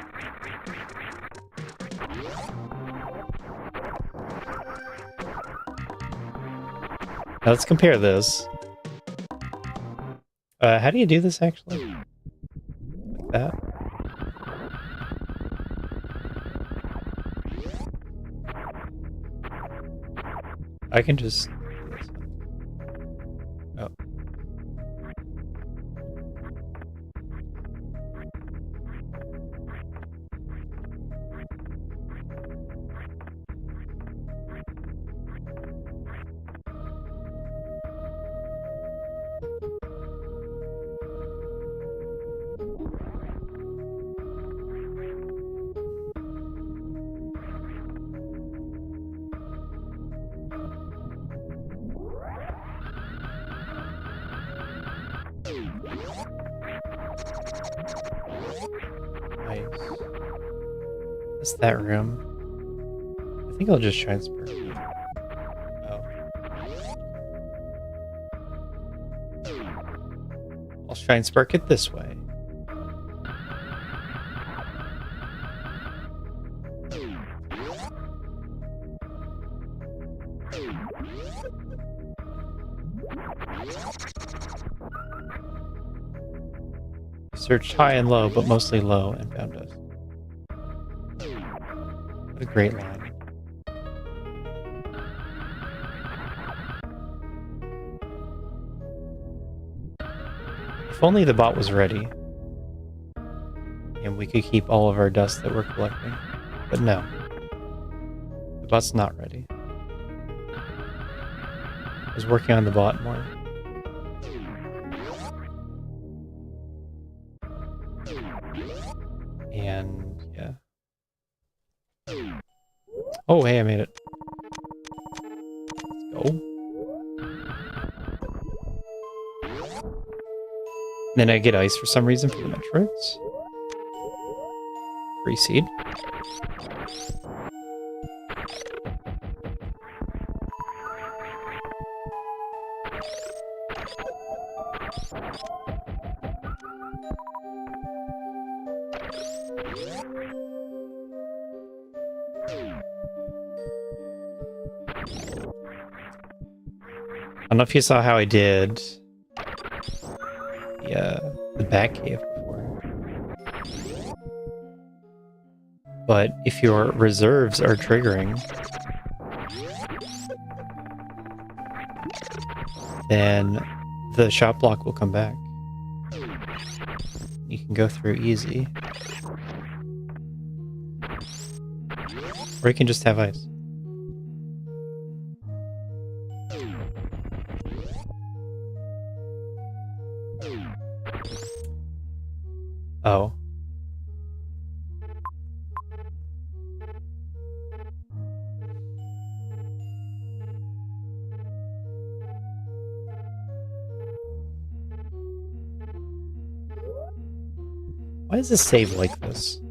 Now let's compare this. How do you do this actually? Like that? I can just... oh. Nice. That's that room. I think I'll just transfer. Oh. I'll try and spark it this way. Searched high and low, but mostly low, and found us. What a great line. If only the bot was ready. And we could keep all of our dust that we're collecting. But no. The bot's not ready. I was working on the bot more. And yeah. Oh, hey, I made it. Let's go. Then I get ice for some reason for the metroids. Free seed. I don't know if you saw how I did the back cave before. But if your reserves are triggering, then the shop block will come back. You can go through easy. Or you can just have ice. Oh. Why does this save like this?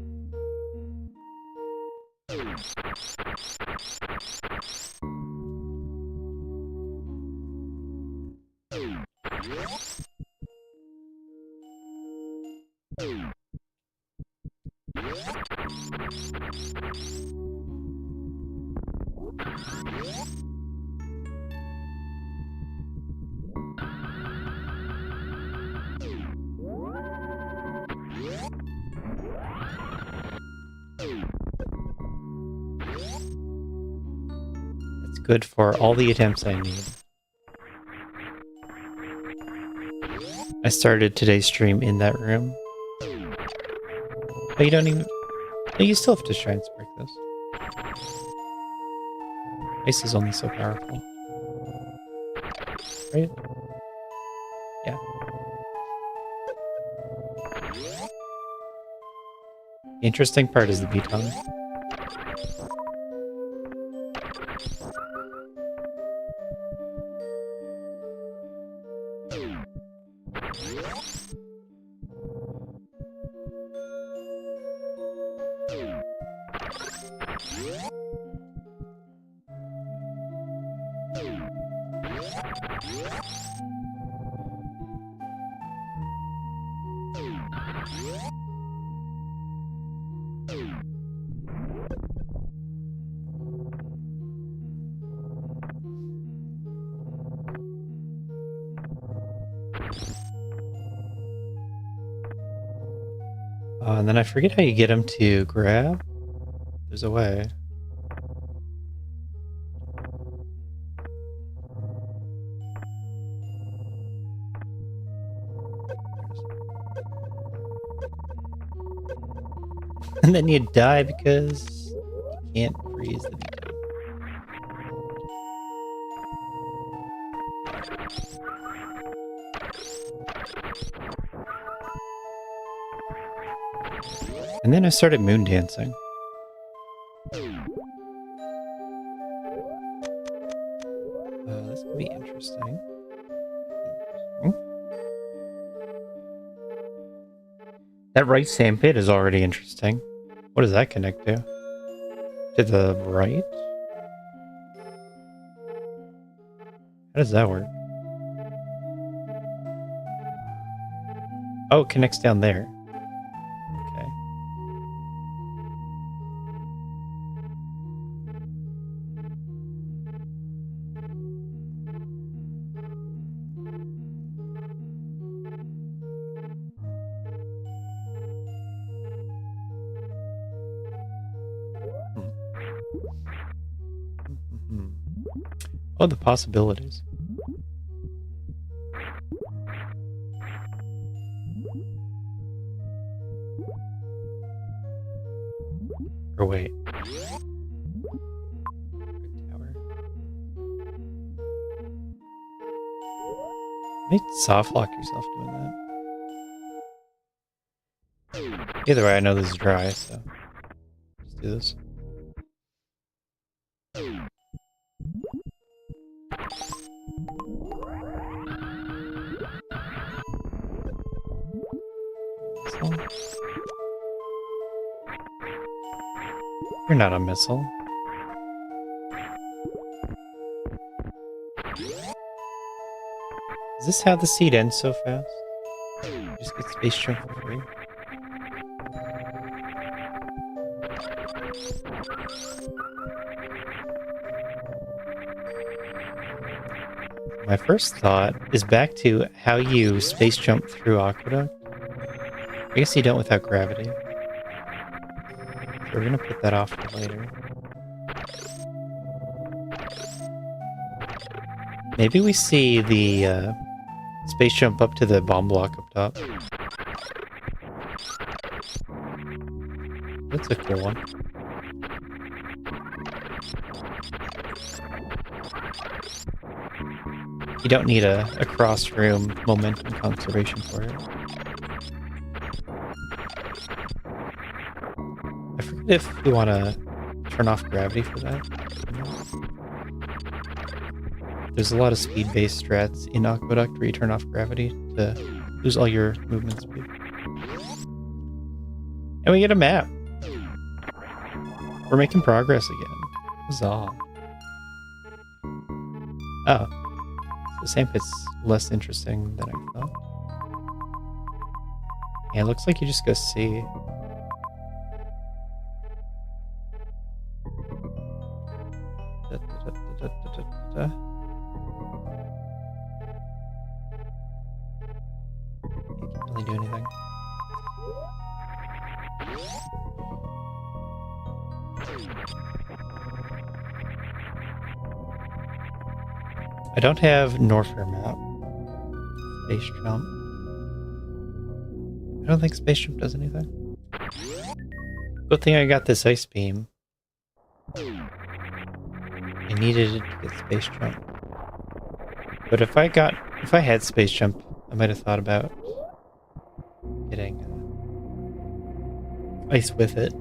That's good for all the attempts I need. I started today's stream in that room. But you don't even... No, you still have to try and spark this. Ice is only so powerful. Right? Yeah. The interesting part is the beat on it. And then I forget how you get him to grab. There's a way. And then you die because you can't freeze the beat. And then I started moon dancing. This could be interesting. That right sandpit is already interesting. What does that connect to? To the right? How does that work? Oh, it connects down there. Okay. Oh, the possibilities. Or wait. Tower. Make soft lock yourself doing that. Either way, I know this is dry, so let's do this. You're not a missile. Is this how the seed ends so fast? You just get space jump for free? My first thought is back to how you space jump through Aqueduct. I guess you don't without gravity. We're gonna put that off for later. Maybe we see the space jump up to the bomb block up top. That's a cool one. You don't need a cross-room momentum conservation for it. I forget if we want to turn off gravity for that. There's a lot of speed-based strats in Aqueduct where you turn off gravity to lose all your movement speed. And we get a map. We're making progress again. Huzzah. Oh. The sandpit's less interesting than I thought. Yeah, it looks like you just go see. You can't really do anything. I don't have Norfair map. Space jump. I don't think space jump does anything. Good thing I got this ice beam. I needed it to get space jump. But if I had space jump, I might have thought about getting ice with it.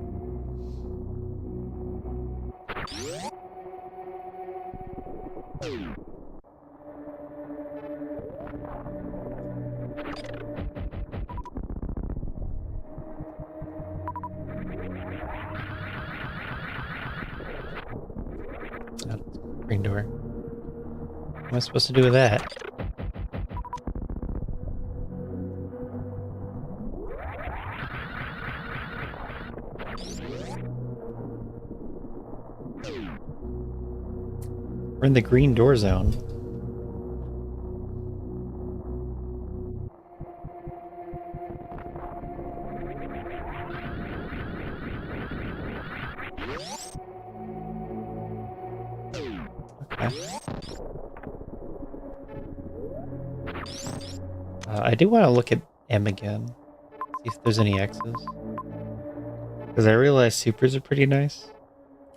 Green door. What am I supposed to do with that? We're in the green door zone. I do want to look at M again, see if there's any X's. Because I realize supers are pretty nice,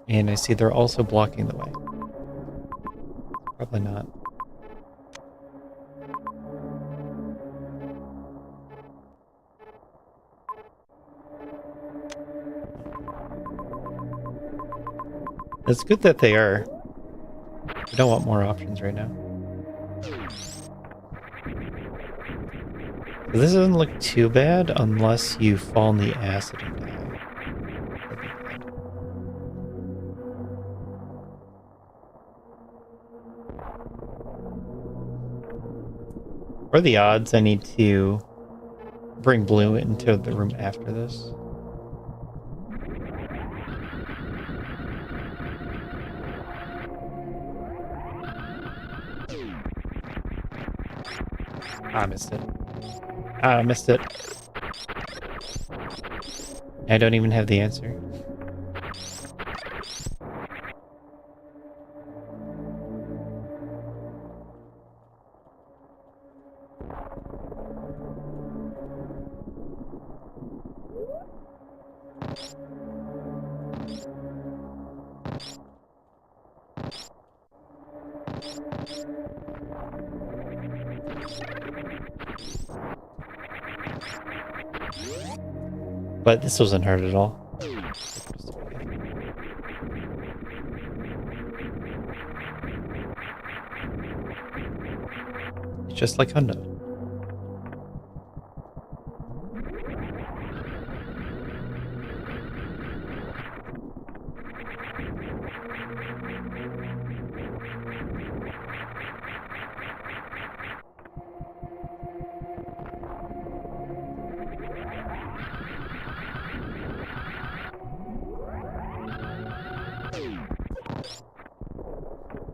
and I see they're also blocking the way. Probably not. It's good that they are. We don't want more options right now. This doesn't look too bad unless you fall in the acid and die. What are the odds I need to bring blue into the room after this? I missed it. I missed it. I don't even have the answer. But this wasn't hard at all. It's just like Rando.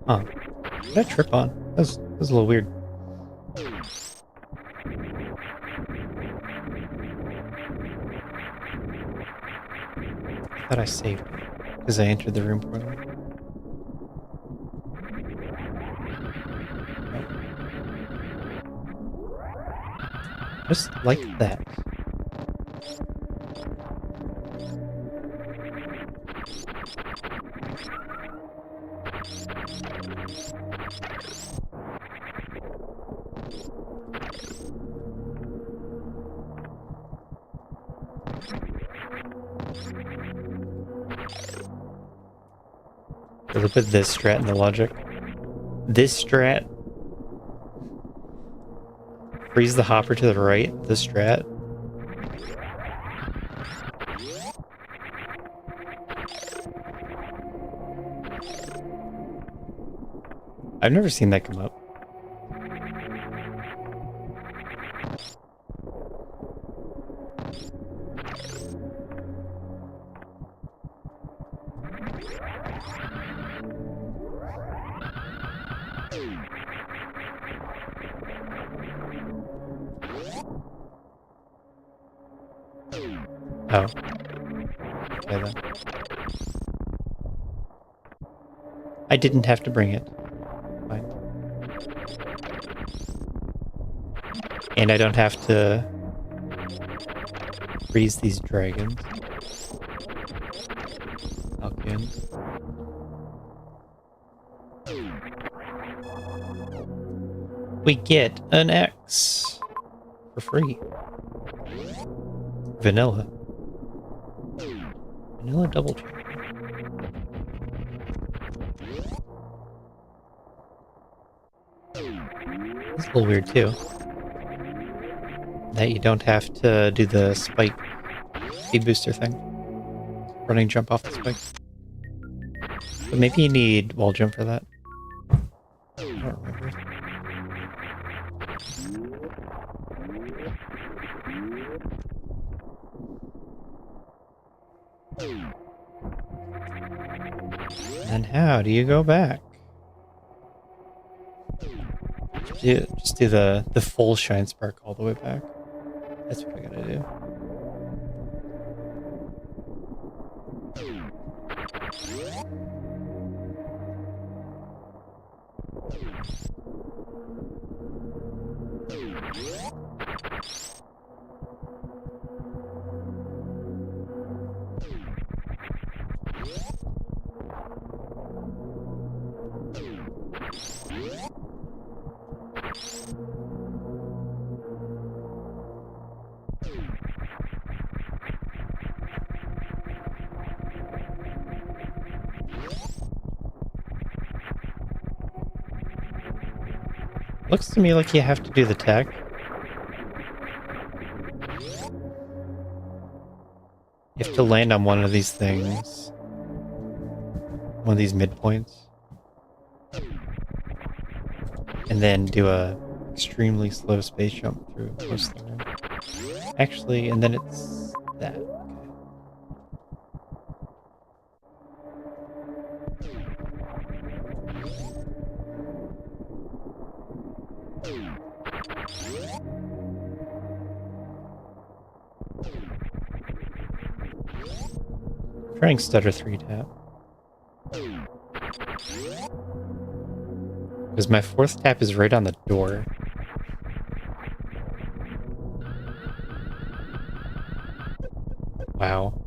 Huh. What did I trip on? That was a little weird. I thought I saved it because I entered the room portal. Just like that. Really put this strat in the logic. This strat. Freeze the hopper to the right. This strat. I've never seen that come up. Oh. Okay then. I didn't have to bring it. Fine. And I don't have to freeze these dragons. Falcon. We get an X for free. Vanilla. Vanilla double check. It's a little weird too. That you don't have to do the spike speed booster thing. Running jump off the spike. But maybe you need wall jump for that. I don't remember. And how do you go back? Just do the full shine spark all the way back. That's what I gotta do. Looks to me like you have to do the tech. You have to land on one of these things. One of these midpoints. And then do a extremely slow space jump through most of the room. Actually, and then it's that. Trying stutter 3-tap. Because my 4th tap is right on the door. Wow.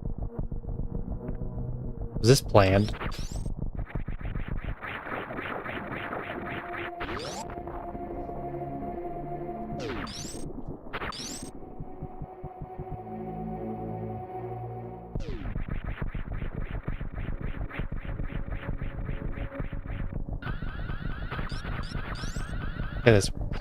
Was this planned? Okay, this works.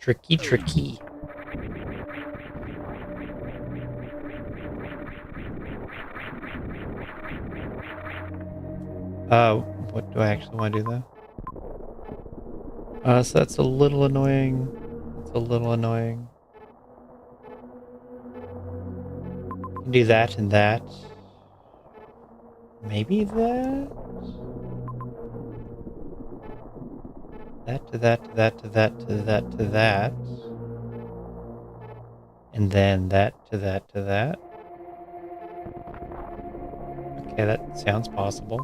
Tricky, tricky. What do I actually want to do though? So that's a little annoying. It's a little annoying. You can do that and that. Maybe that? That to that to that to that to that to that. And then that to that to that. Okay, that sounds possible.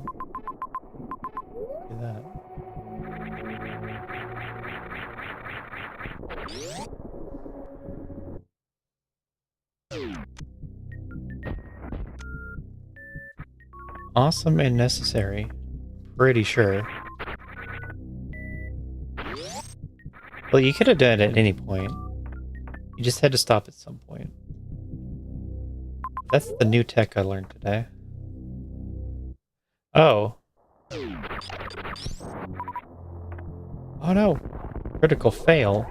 Do that. awesome and necessary. Pretty sure. Well, you could have done it at any point. You just had to stop at some point. That's the new tech I learned today. Oh. Oh no. Critical fail.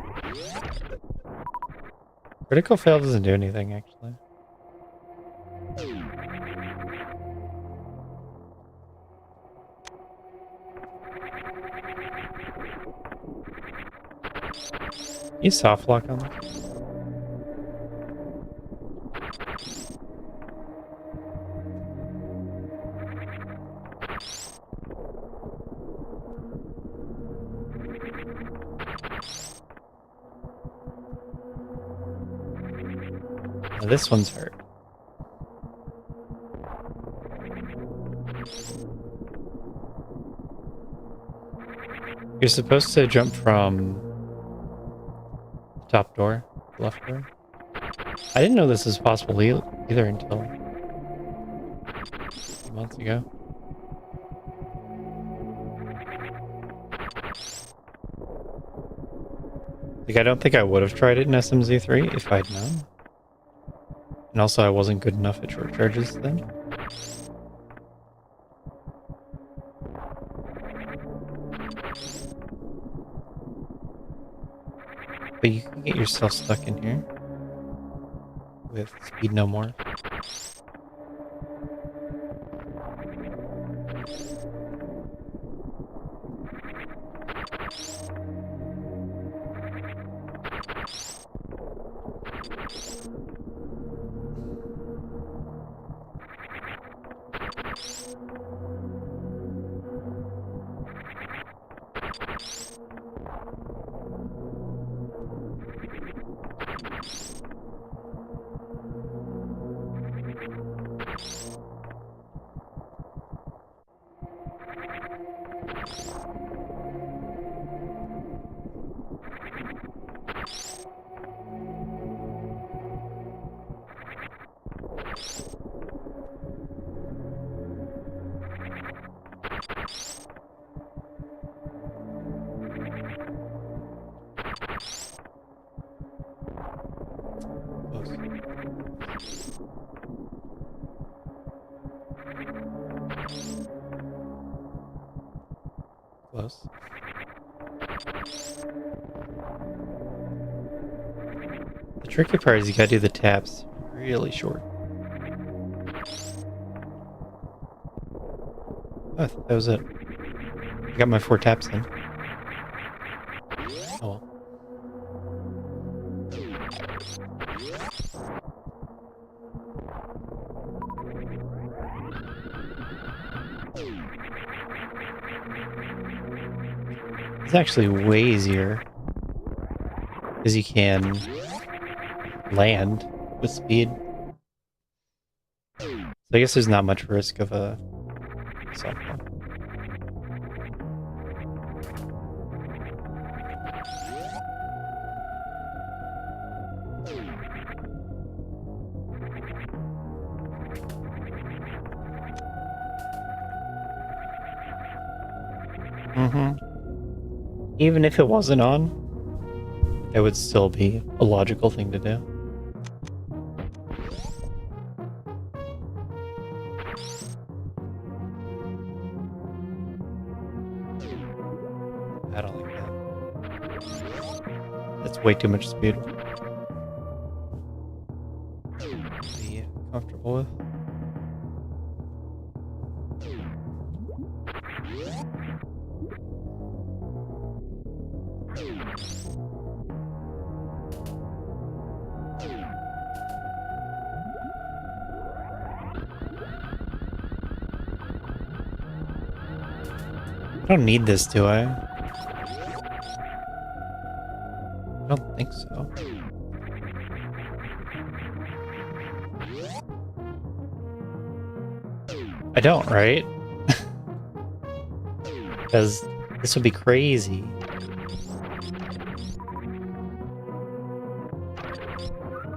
Critical fail doesn't do anything, actually. You soft lock on this? Now this one's hurt. You're supposed to jump from the top door, left door. I didn't know this was possible either until a few months ago. Like, I don't think I would have tried it in SMZ3 if I'd known. And also, I wasn't good enough at short charges then. But you can get yourself stuck in here with speed no more. Close. The tricky part is you gotta do the taps really short. Oh, I thought that was it. I got my 4 taps in. Oh well. It's actually way easier because you can land with speed. So I guess there's not much risk of a softball. Even if it wasn't on, it would still be a logical thing to do. I don't like that. That's way too much speed. Be comfortable with. I don't need this, do I? I don't think so. I don't, right? Because this would be crazy.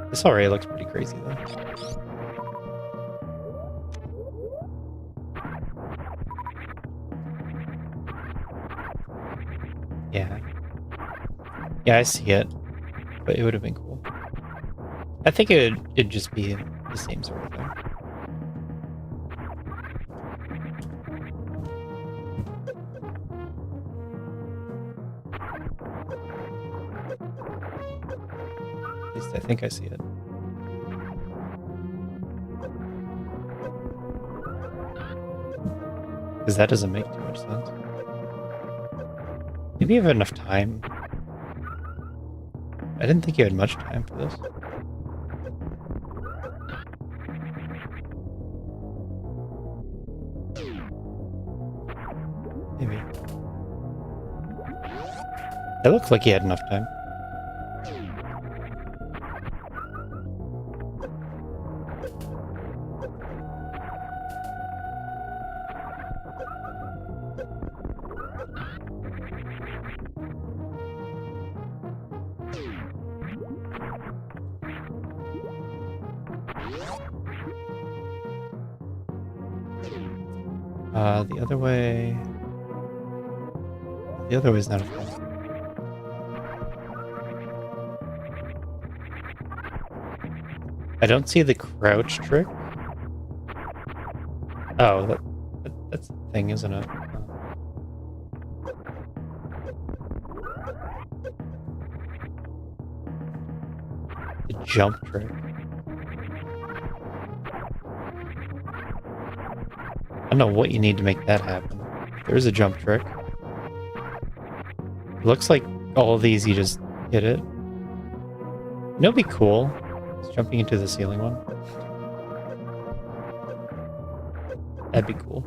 This already looks pretty crazy, though. Yeah. Yeah, I see it. But it would have been cool. I think it'd just be the same sort of thing. At least I think I see it. Because that doesn't make too much sense. Maybe you have enough time. I didn't think you had much time for this. Maybe. It looked like you had enough time. The other way... The other way is not a thing. I don't see the crouch trick. Oh, that's the thing, isn't it? The jump trick. I don't know what you need to make that happen. There's a jump trick. It looks like all of these you just hit it. You know, it'd be cool. It's jumping into the ceiling one. That'd be cool.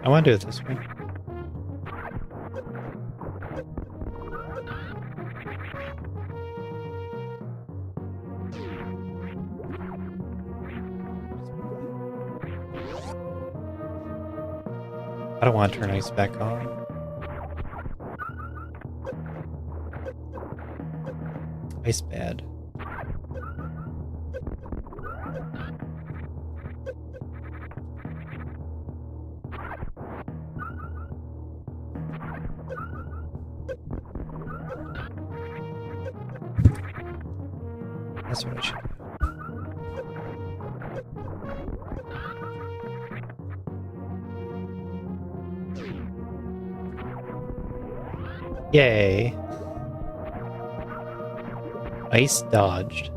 I want to do it this way. I don't want to turn ice back on. Ice bad. That's what I should do. Yay. Ice dodged.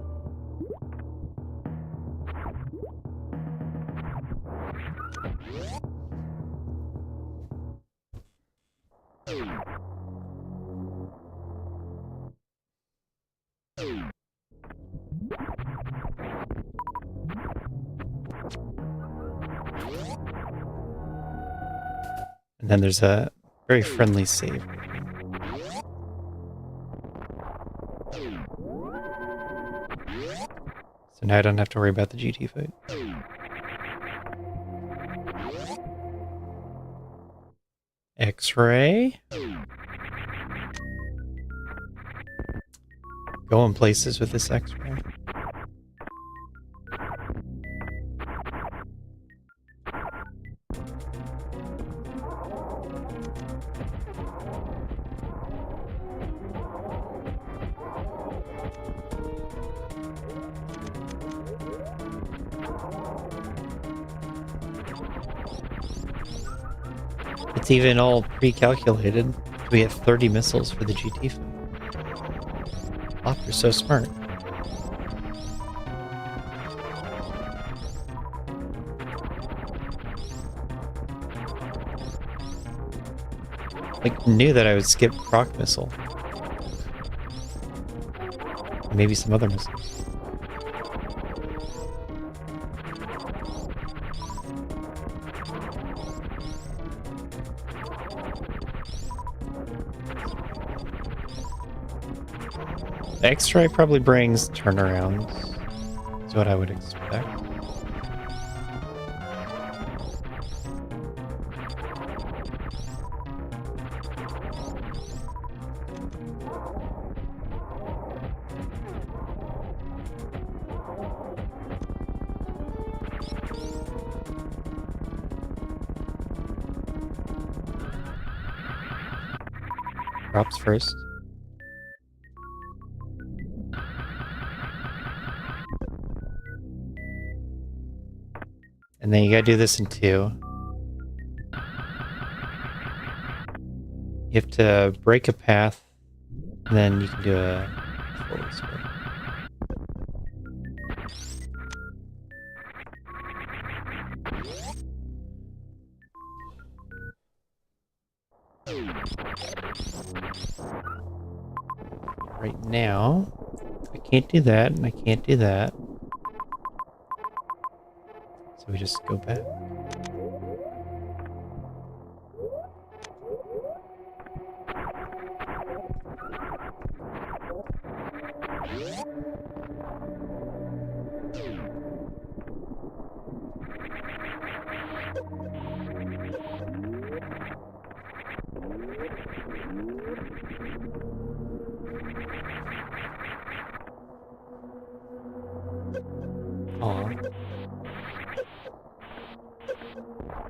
And then there's a very friendly save. So now I don't have to worry about the GT fight. X-ray. Going places with this X-ray. It's even all pre-calculated. We have 30 missiles for the GT fight. Loptr's so smart. Like, knew that I would skip proc missile. Maybe some other missiles. X-ray probably brings turnarounds. That's what I would expect. Drops first. And then you gotta do this in 2. You have to break a path, and then you can do a forward square. Right now, I can't do that, and I can't do that. So we just go back. Aw. I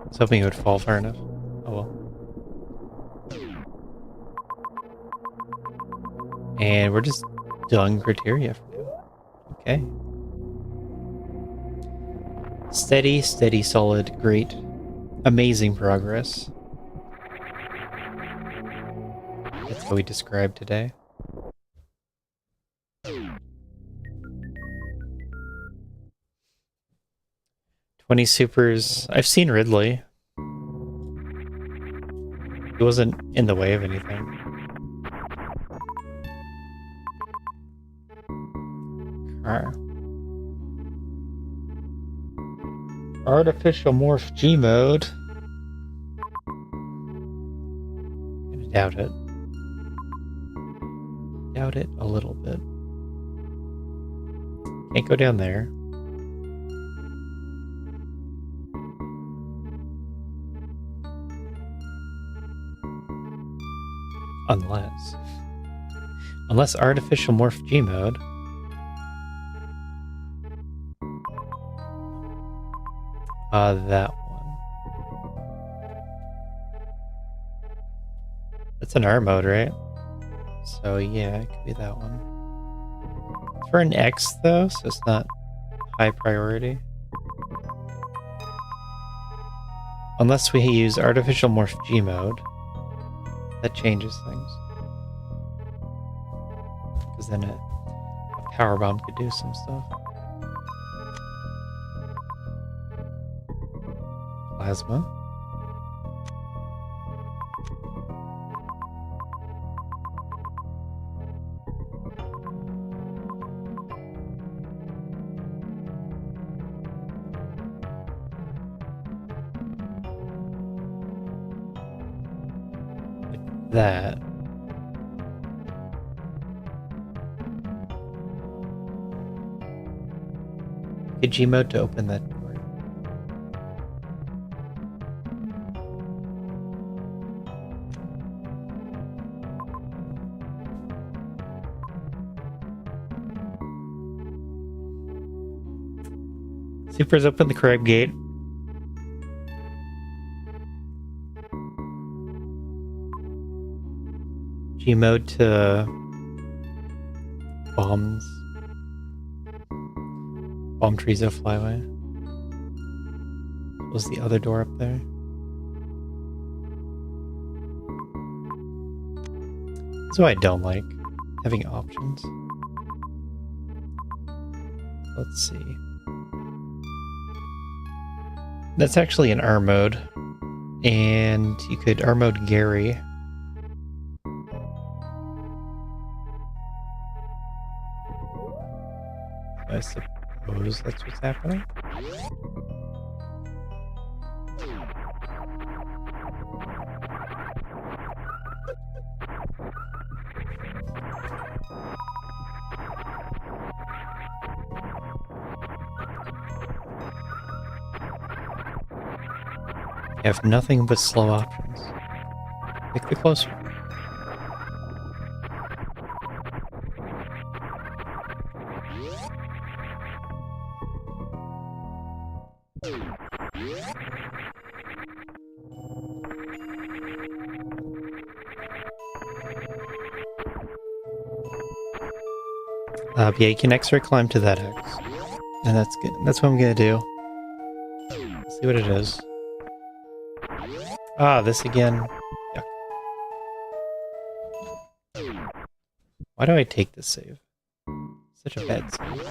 was hoping it would fall far enough. Oh well. And we're just done criteria for now. Okay. Steady, steady, solid, great, amazing progress. That's how we describe today. "20 supers." I've seen Ridley. He wasn't in the way of anything. Car. Artificial morph G mode. Gonna doubt it. Doubt it a little bit. Can't go down there. Unless artificial morph G mode. That one. That's an R mode, right? So yeah, it could be that one. It's for an X though, so it's not high priority. Unless we use artificial morph G mode. That changes things. Because then a power bomb could do some stuff. Plasma. Like that. Get G mode to open that door. Supers open the crab gate. G mode to bombs. Bomb Treeso flyway. Was the other door up there? That's what I don't like, having options. Let's see. That's actually an R mode. And you could R mode Gary. I suppose that's what's happening. You have nothing but slow options. Pick the closer one. But yeah, you can X-ray climb to that X. And that's good. That's what I'm gonna do. Let's see what it is. Ah, this again. Yuck. Why do I take this save? Such a bad save.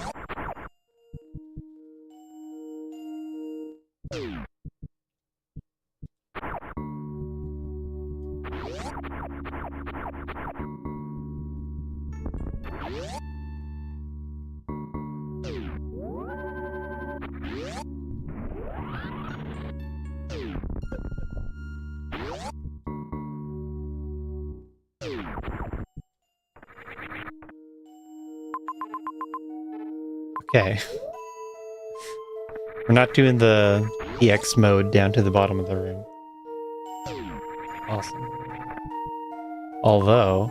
Okay. We're not doing the EX mode down to the bottom of the room. Awesome. Although...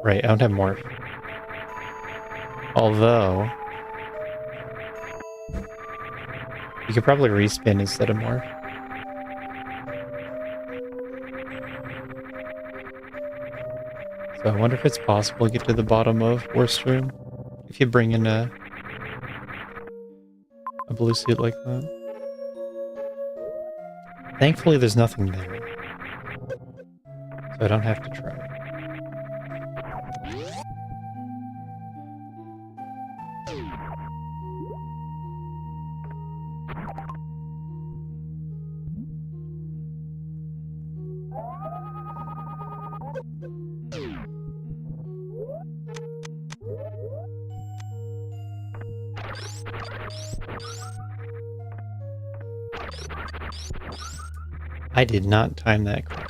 Right, I don't have morph. Although... You could probably respin instead of morph. So I wonder if it's possible to get to the bottom of worst room if you bring in a blue suit like that. Thankfully there's nothing there, so I don't have to try. I did not time that correctly.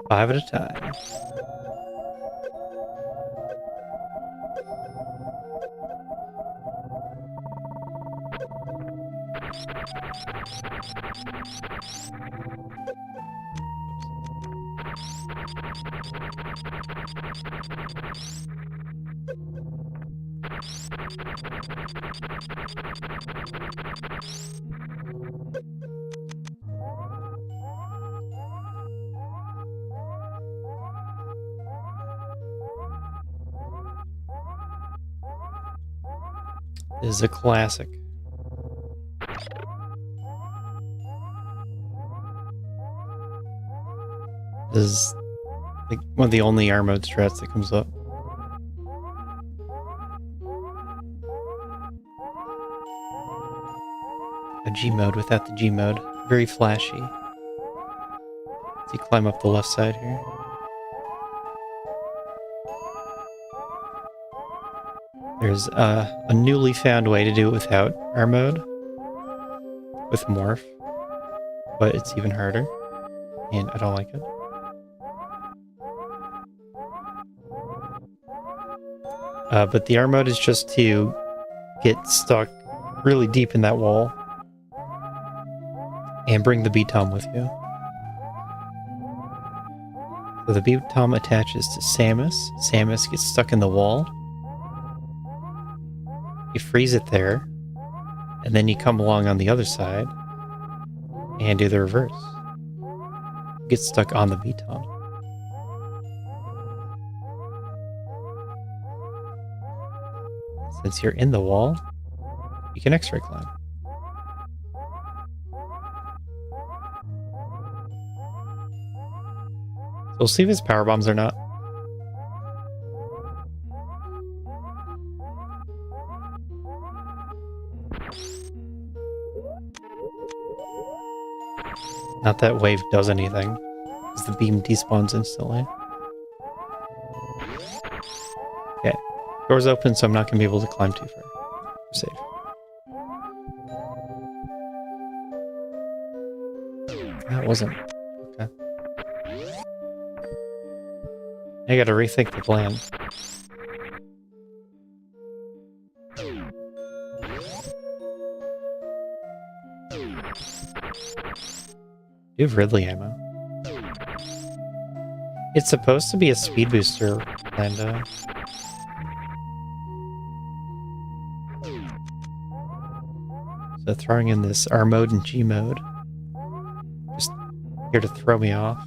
Five at a time. This is a classic. This is like one of the only R mode strats that comes up. A G mode without the G mode. Very flashy. So you climb up the left side here. There's a newly found way to do it without R mode. With morph. But it's even harder. And I don't like it. But the R mode is just to get stuck really deep in that wall. And bring the B-Tom with you. So the B-Tom attaches to Samus. Samus gets stuck in the wall. You freeze it there. And then you come along on the other side. And do the reverse. Get stuck on the B-Tom. Since you're in the wall, you can X-ray climb. we'll see if it's power bombs or not. Not that wave does anything, because the beam despawns instantly. Okay, door's open, so I'm not going to be able to climb too far. We're safe. That wasn't. Okay. I gotta rethink the plan. You have Ridley ammo. It's supposed to be a speed booster, Plando. So throwing in this R mode and G mode. Just here to throw me off.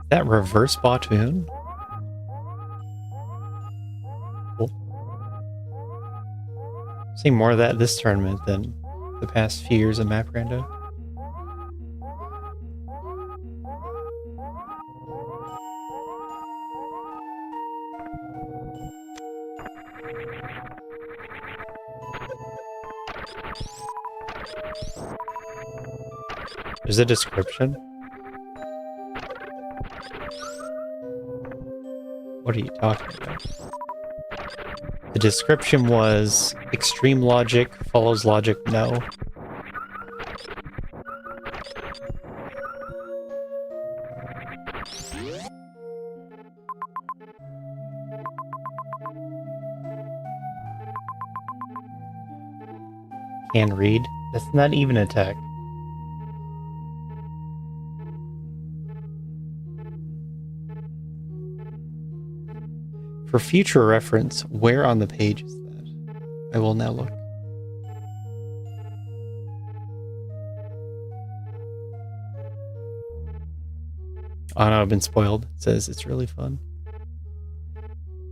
That reverse Batoon? Cool. Seeing more of that this tournament than the past few years of Map Rando. There's a description. What are you talking about? The description was extreme logic follows logic no. Can read? That's not even a tech. For future reference, where on the page is that? I will now look. Oh no, I've been spoiled. It says it's really fun.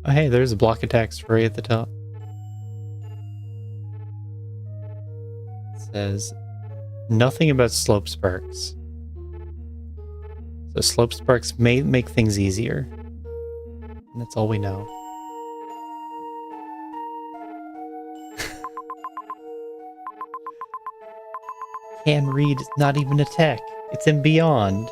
Oh hey, there's a block of text right at the top. It says nothing about slope sparks. So slope sparks may make things easier. And that's all we know. Can read is not even a tech. It's in Beyond.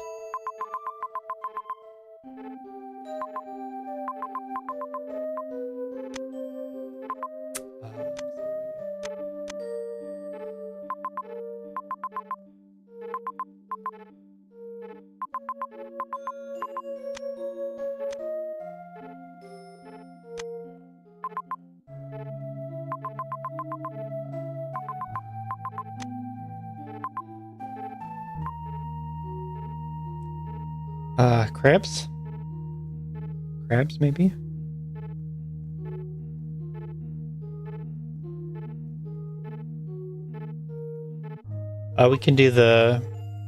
Crabs? Crabs, maybe? We can do the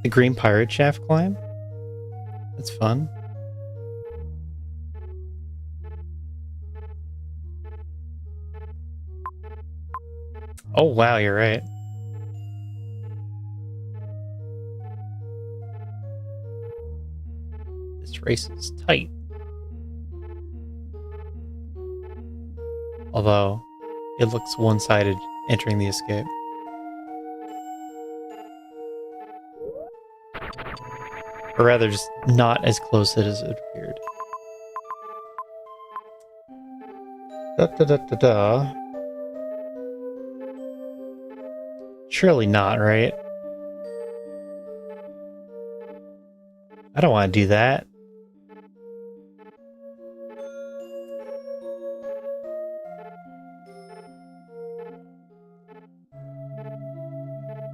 green pirate shaft climb. That's fun. Oh wow, you're right. This race is tight. Although, it looks one-sided entering the escape. Or rather, just not as close as it appeared. Da-da-da-da-da. Surely not, right? I don't want to do that.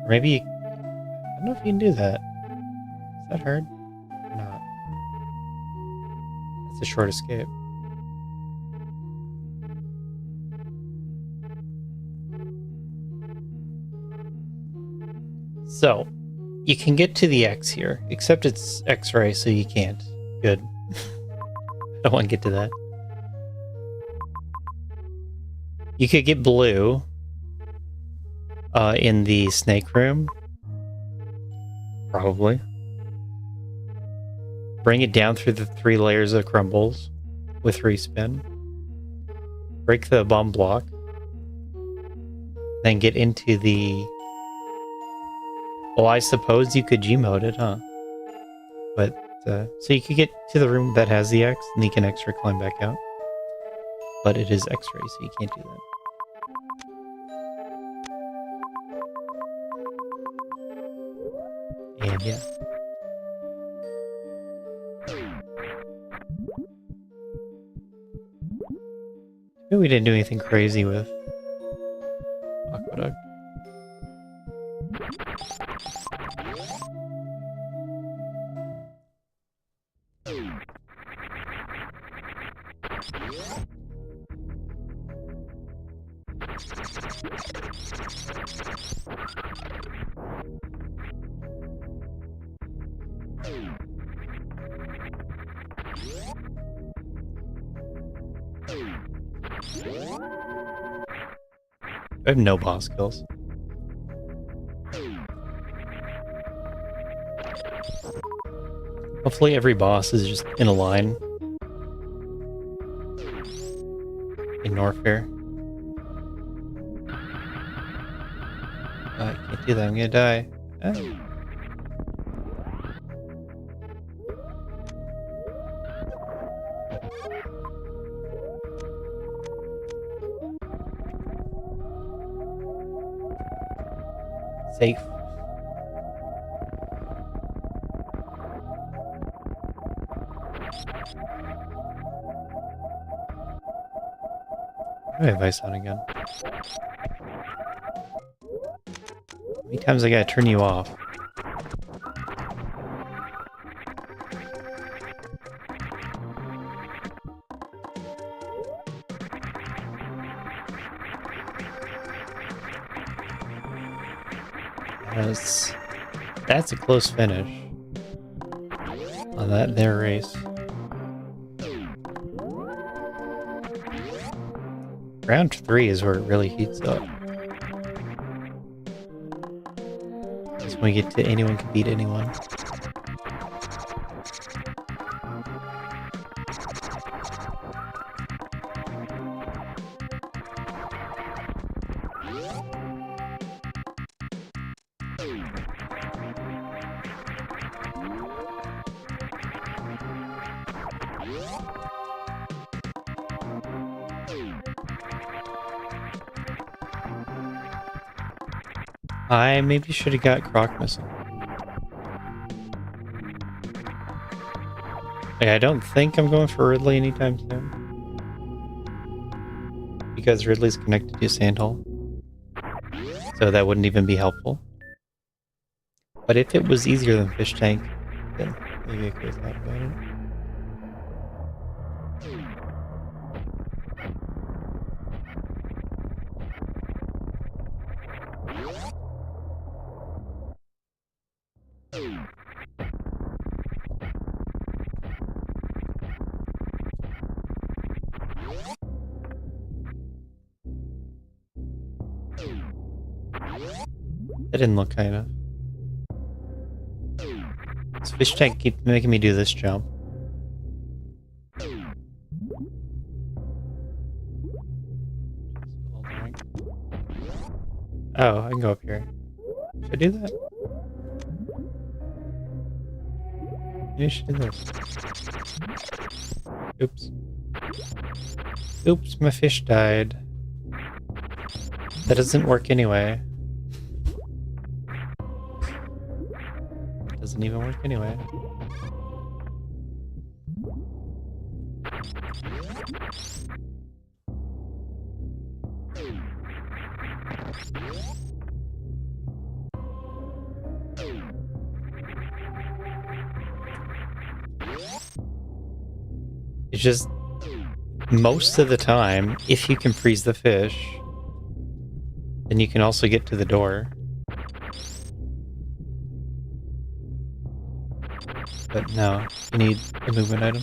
Or maybe you, I don't know if you can do that. Is that hard? Or not? It's a short escape. So, you can get to the X here, except it's X-ray, so you can't. Good. I don't want to get to that. You could get blue in the snake room. Probably. Bring it down through the 3 layers of crumbles with respin. Break the bomb block. Then get into the... Well, I suppose you could Gmode it, huh? But, so you could get to the room that has the X, and you can X-ray climb back out. But it is X-ray, so you can't do that. And yeah. Maybe we didn't do anything crazy with Aqueduct. I have no boss kills. Hopefully every boss is just in a line. In Norfair. I can't do that, I'm gonna die. Oh. Safe. How do I have ice on again? How many times I gotta turn you off? That's a close finish on that there race. Round 3 is where it really heats up. That's when we get to anyone can beat anyone. I maybe should have got Croc Missile. Like, I don't think I'm going for Ridley anytime soon. Because Ridley's connected to Sandhole. So that wouldn't even be helpful. But if it was easier than Fish Tank, then maybe I could have thought about it. That didn't look kind of. This fish tank keeps making me do this jump. Oh, I can go up here. Should I do that? Maybe I should do this. Oops. Oops, my fish died. That doesn't work anyway. Doesn't even work anyway. It's just most of the time, if you can freeze the fish, then you can also get to the door. But no, you need a movement item.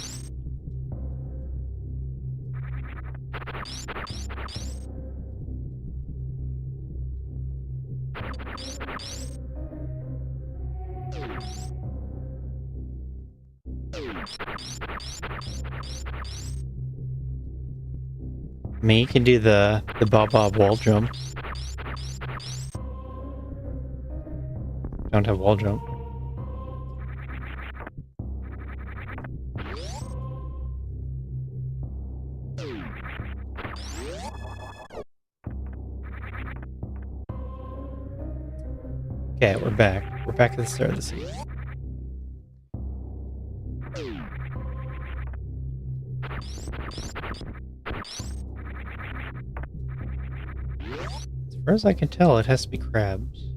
I mean, you can do the bob wall jump. Don't have wall jump. Okay, we're back. We're back at the start of the scene. As far as I can tell, it has to be crabs.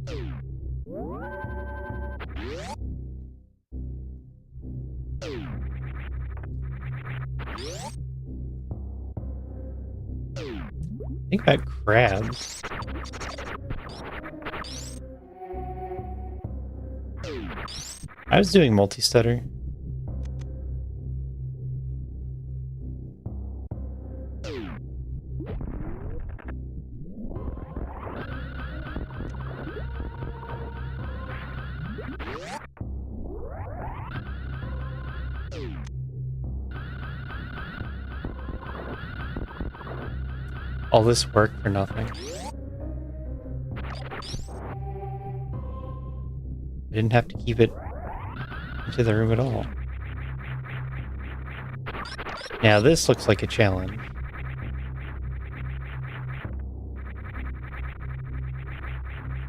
Think about crabs. I was doing multi-stutter. All this work for nothing. I didn't have to keep it into the room at all. Now this looks like a challenge.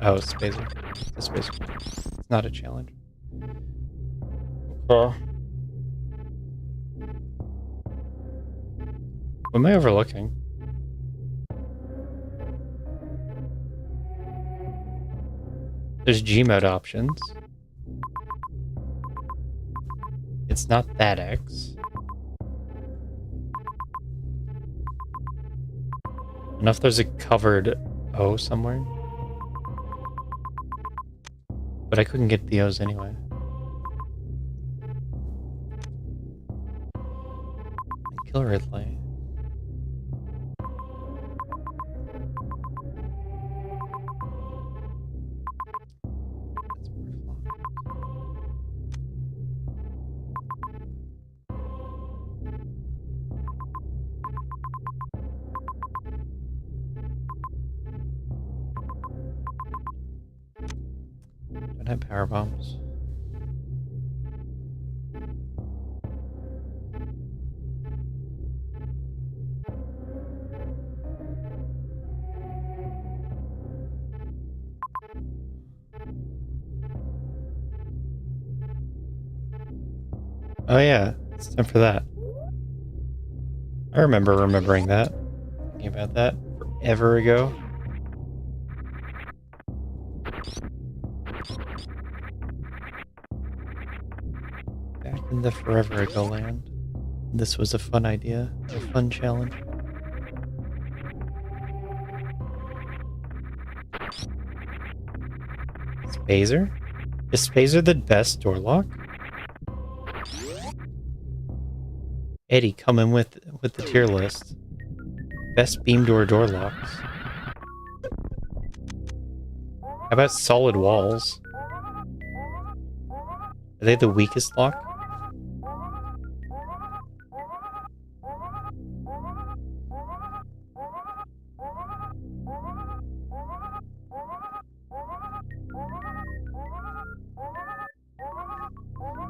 Oh, it's spacer. It's a spacer. It's not a challenge. Okay. What am I overlooking? There's Gmod options. It's not that X. I don't know if there's a covered O somewhere. But I couldn't get the O's anyway. Kill Ridley. Don't have power bombs. Oh yeah, it's time for that. I remember remembering that. Thinking about that forever ago. Back in the forever ago land. This was a fun idea, a fun challenge. Spazer? Is Spazer the best door lock? Eddie, come in with the tier list. Best beam door locks. How about solid walls? Are they the weakest lock?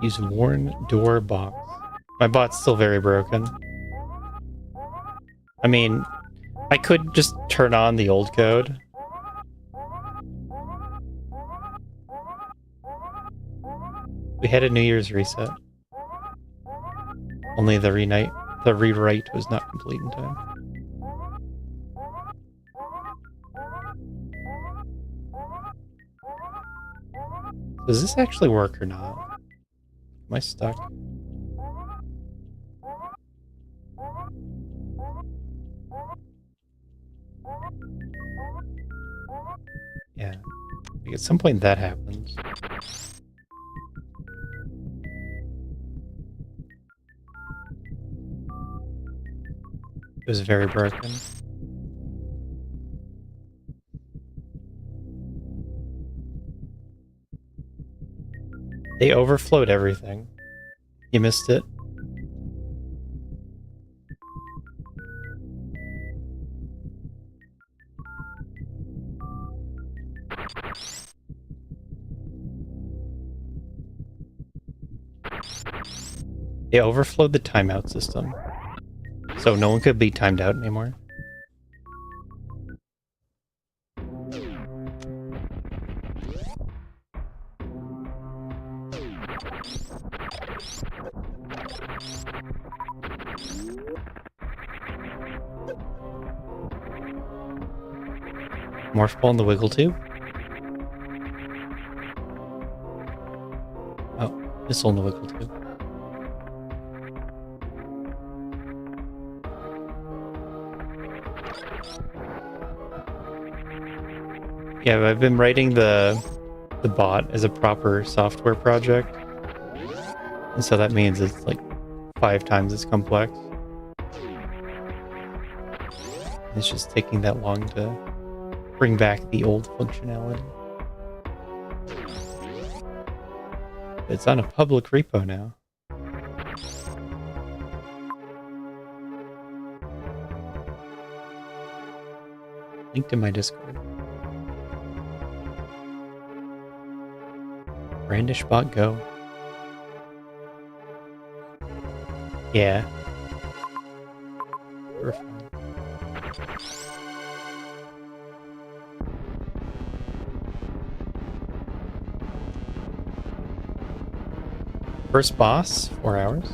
Use worn door box. My bot's still very broken. I mean, I could just turn on the old code. We had a New Year's reset. Only the rewrite was not complete in time. Does this actually work or not? Am I stuck? Yeah. Like at some point that happens. It was very broken. They overflowed everything. You missed it. They overflowed the timeout system. So no one could be timed out anymore. Morph ball in the wiggle tube. Oh, missile in the wiggle tube. Yeah, I've been writing the bot as a proper software project. And so that means it's like 5 times as complex. It's just taking that long to bring back the old functionality. It's on a public repo now. Link to my Discord. Brandish bot go. Yeah. We're fine. First boss, 4 hours.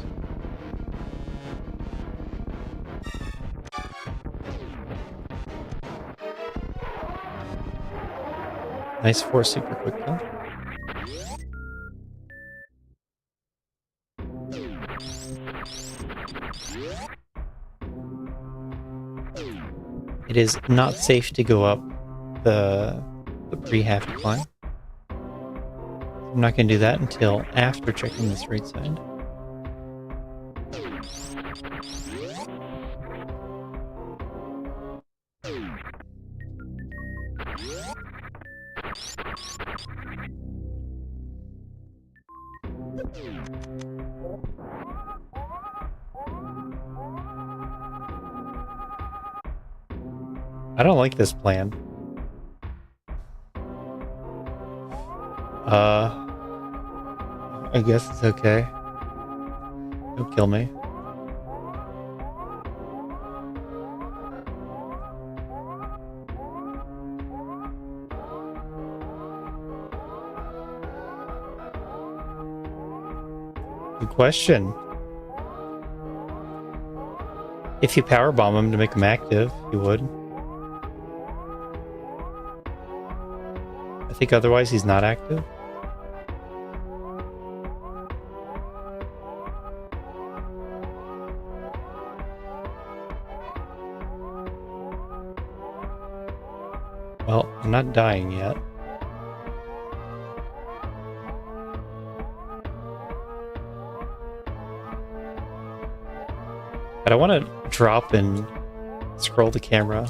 Nice 4 super quick kill. It is not safe to go up the pre-half climb. I'm not going to do that until after checking this right side. I don't like this plan. I guess it's okay. Don't kill me. Good question. If you powerbomb him to make him active, you would. I think otherwise he's not active. Well, I'm not dying yet. But I want to drop and scroll the camera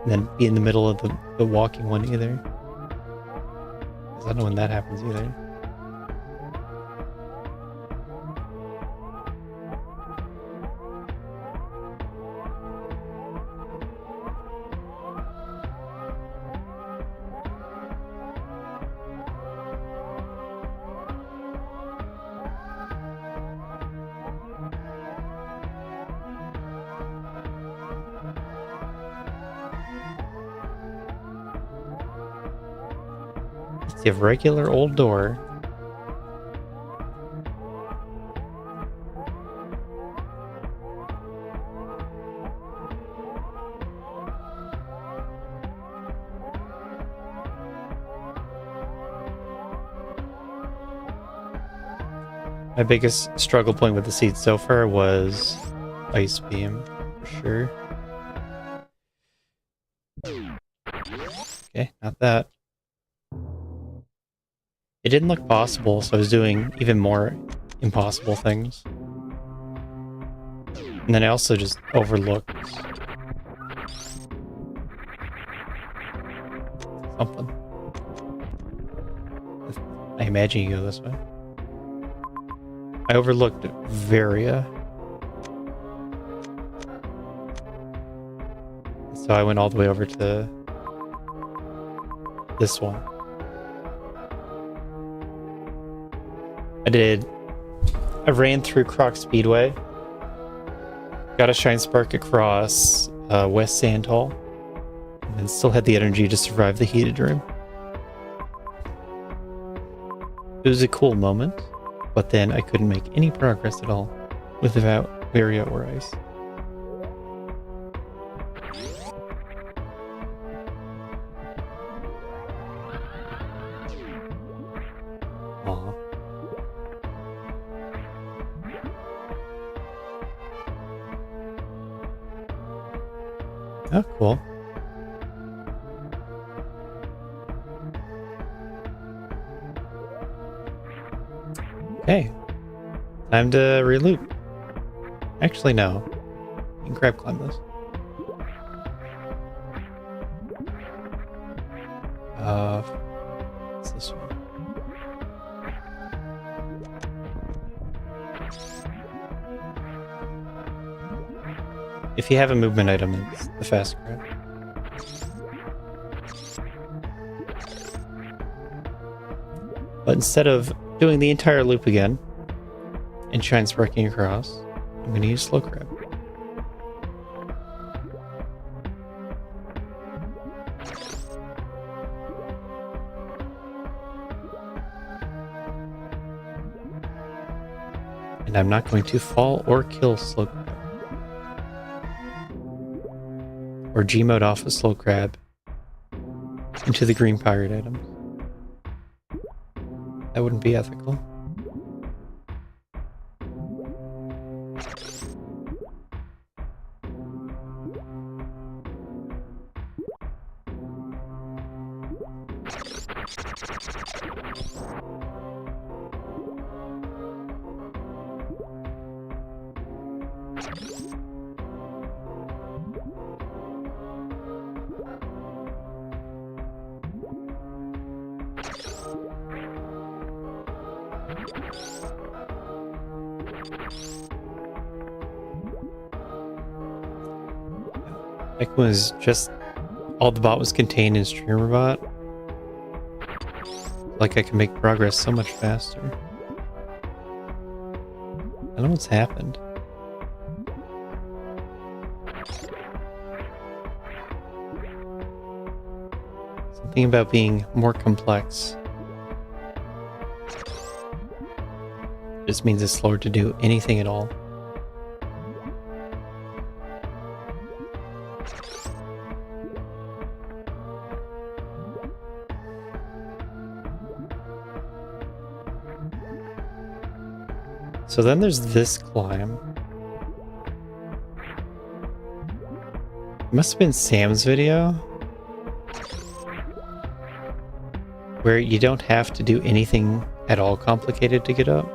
and then be in the middle of the walking one either. Because I don't know when that happens either. You have regular old door. My biggest struggle point with the seed so far was Ice Beam, for sure. Okay, not that. It didn't look possible, so I was doing even more impossible things. And then I also just overlooked Something. I imagine you go this way. I overlooked Varia. So I went all the way over to this one. I ran through Croc Speedway. Got a Shine Spark across West Sandhall. And still had the energy to survive the heated room. It was a cool moment, but then I couldn't make any progress at all without Varia or Ice. Aw. Oh, cool. Okay. Time to reloop. Actually, no. You can crab climb this. What's this one? If you have a movement item, it's the fast crab. But instead of doing the entire loop again and Shine Sparking across, I'm going to use Slow Crab. And I'm not going to fall or kill Slow Crab. Or Gmode off a Slow Crab into the green pirate items. That wouldn't be ethical. Like was just all the bot was contained in streamer bot. Like I can make progress so much faster. I don't know what's happened. Something about being more complex. Just means it's slower to do anything at all. So then there's this climb. It must have been Sam's video, where you don't have to do anything at all complicated to get up.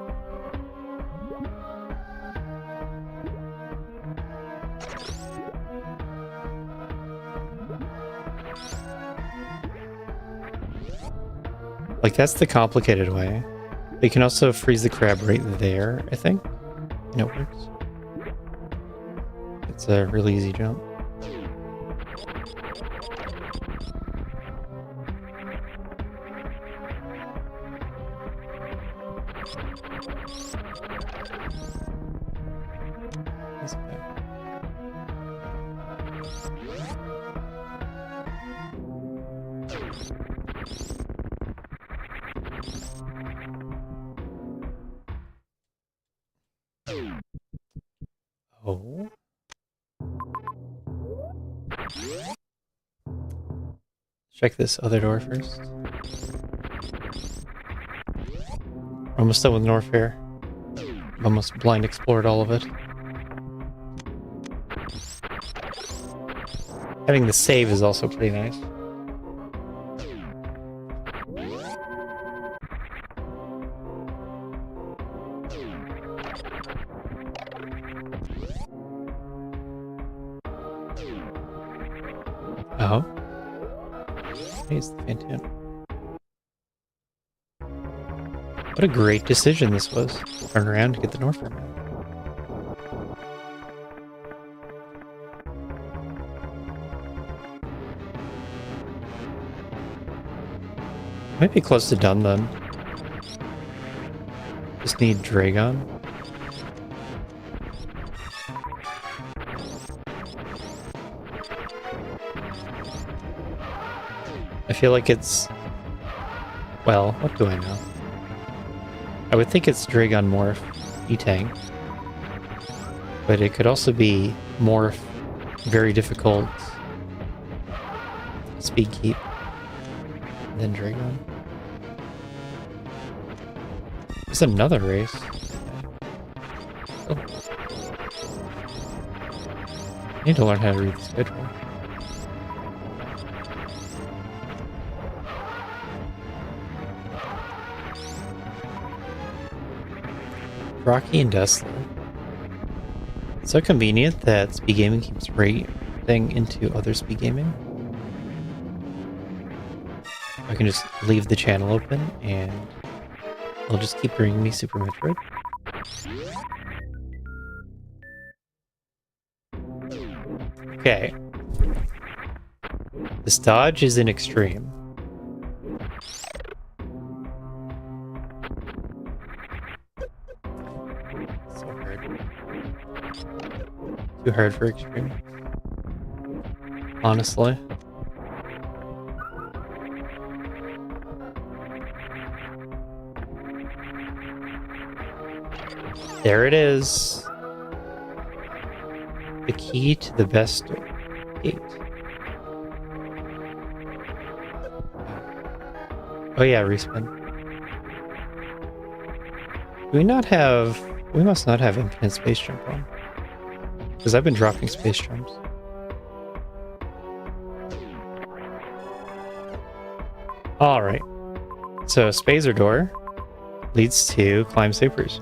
Like that's the complicated way. But you can also freeze the crab right there, I think. And it works. It's a really easy jump. That's okay. Oh. Check this other door first. We're almost done with Norfair. Almost blind explored all of it. Having the save is also pretty nice. Oh. He's the Fantan. What a great decision this was. Turn around to get the Northern map. Might be close to done then. Just need Dragon. I feel like it's... Well, what do I know? I would think it's Dragon Morph, E-Tank. But it could also be Morph, very difficult, Speed Keep, and then Dragon. There's another race. Oh. I need to learn how to read the schedule. Rocky and Destler. It's so convenient that speed gaming keeps rating into other speed gaming. I can just leave the channel open and it'll just keep bringing me Super Metroid. Okay. This dodge is in extreme. So hard. Too hard for extreme. Honestly. There it is. The key to the best gate. Oh yeah, respawn. Do we not have... We must not have infinite space jump on. Because I've been dropping space jumps. Alright. So, Spazer Door leads to Climb Supers,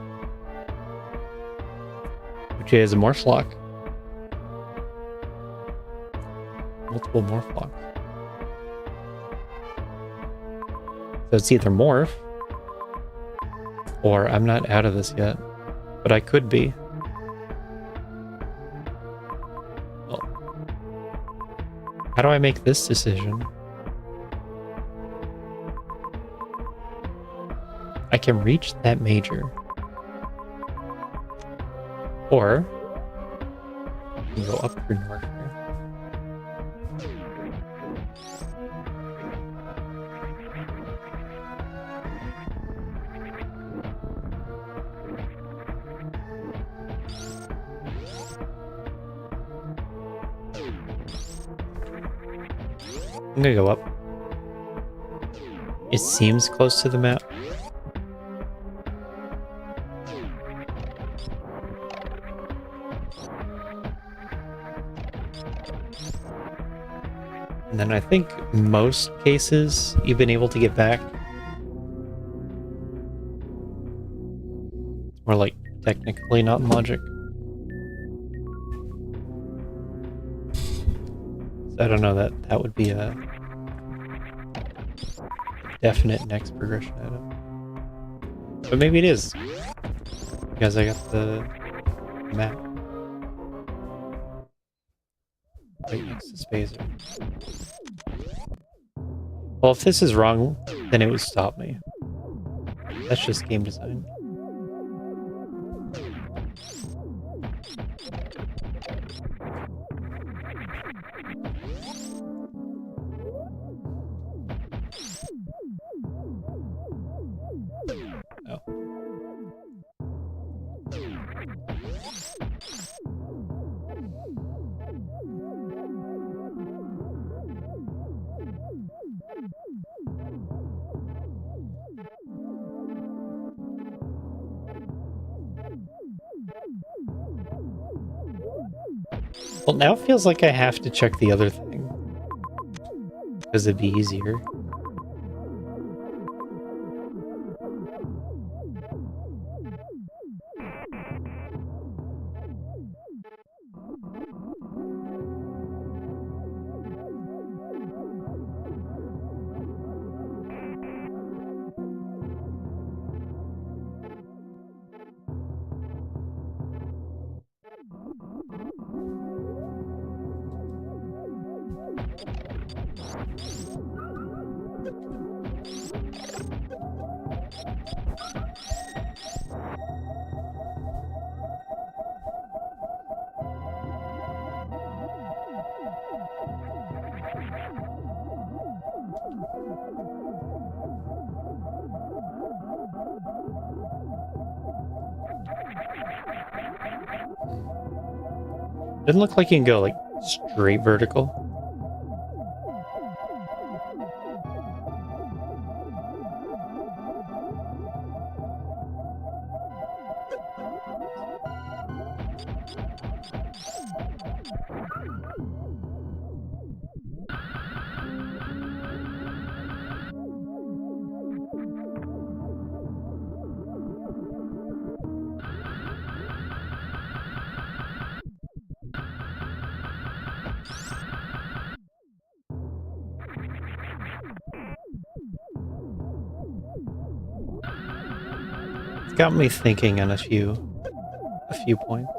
which is a Morph Lock. Multiple Morph Locks. So it's either Morph, or I'm not out of this yet, but I could be. Well, how do I make this decision? I can reach that major. Or I can go up through North here. I'm gonna go up. It seems close to the map. And then I think most cases you've been able to get back. It's more like technically, not in logic. So I don't know, that would be a definite next progression item. But maybe it is. Because I got the map right next to Spazer. Well, if this is wrong, then it would stop me. That's just game design. Oh. Well, now it feels like I have to check the other thing. Because it'd be easier. Doesn't look like you can go like straight vertical. It's got me thinking on a few points.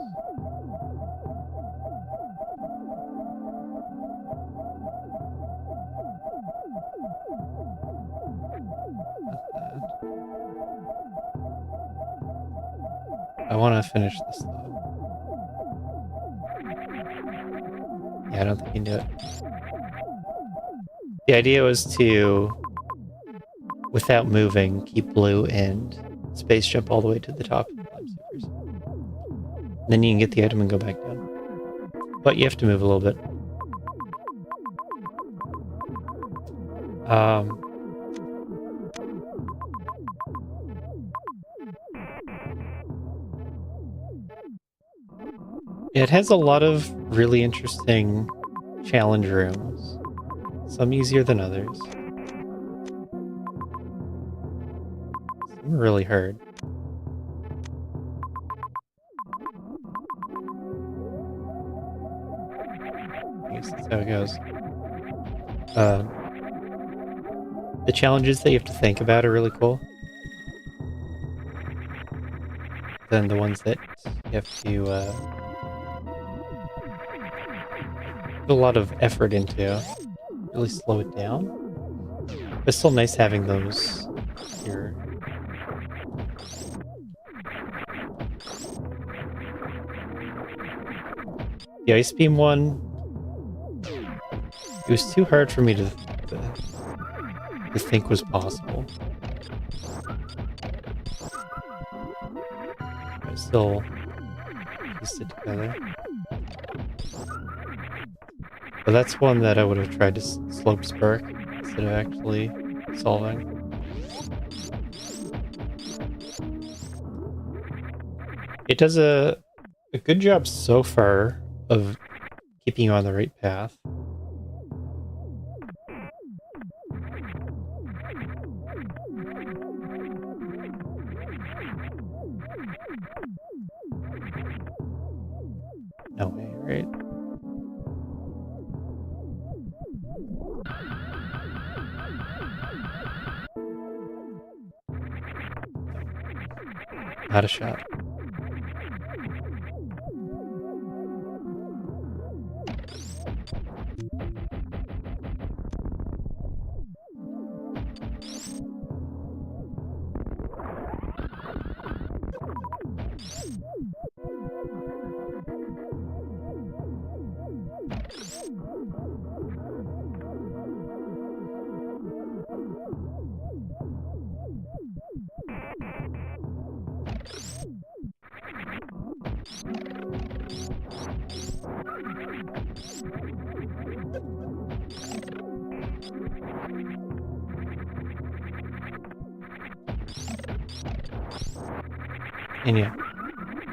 I want to finish this though. Yeah, I don't think you can do it. The idea was to, without moving, keep blue and space jump all the way to the top of the climb stickers. Then you can get the item and go back down. But you have to move a little bit. It has a lot of really interesting challenge rooms. Some easier than others. Some really hard. I guess that's how it goes. The challenges that you have to think about are really cool. Then the ones that you have to put a lot of effort into, really slow it down. But it's still nice having those here. The ice beam one, it was too hard for me to think was possible. I still pieced it together. But that's one that I would have tried to slope spark instead of actually solving. It does a good job so far of keeping you on the right path. No way, right? Not a shot. And yeah,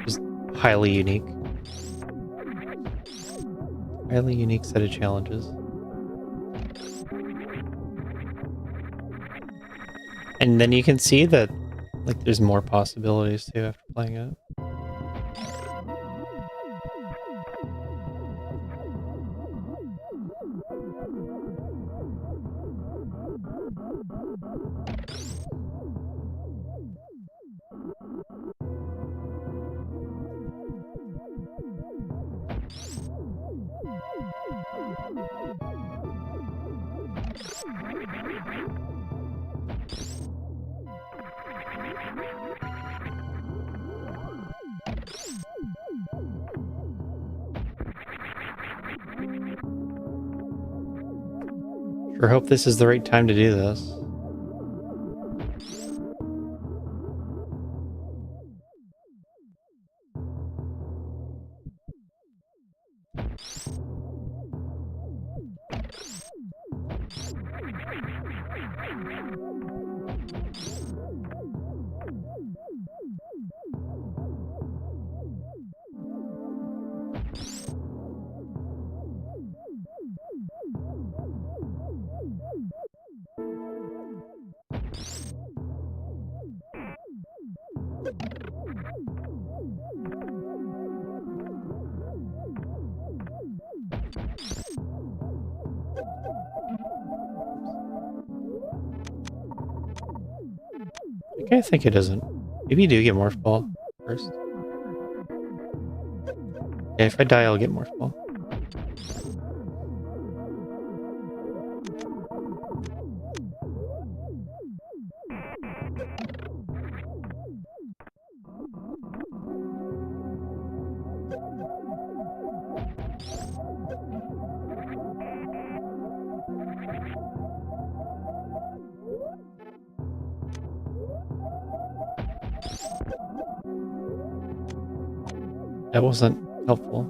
just highly unique. Highly unique set of challenges. And then you can see that like there's more possibilities too after playing it. Sure hope this is the right time to do this. Okay, I think it doesn't. Maybe you do get Morph Ball first. Yeah, if I die, I'll get Morph Ball. That wasn't helpful.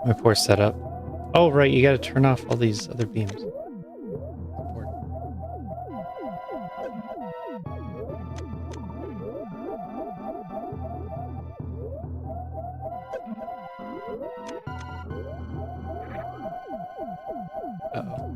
My poor setup. Oh, right, you gotta turn off all these other beams. Uh-oh.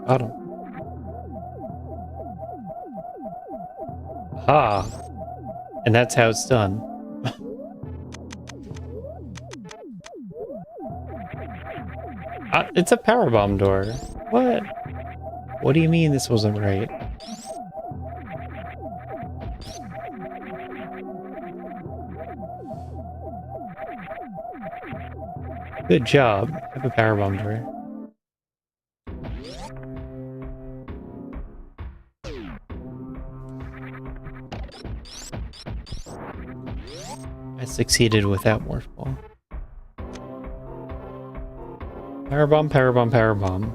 Got him. Ha! And that's how it's done. It's a powerbomb door. What? What do you mean this wasn't right? Good job. Have a powerbomb door. I succeeded without Morph Ball. Powerbomb, powerbomb, powerbomb.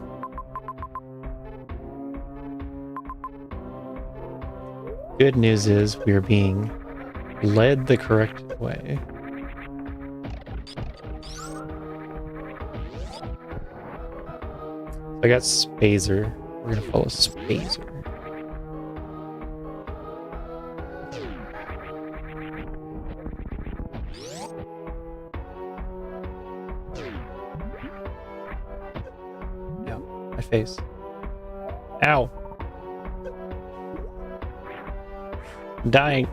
Good news is we are being led the correct way. I got Spazer. We're gonna follow Spazer. Ow, my face. Ow! I'm dying.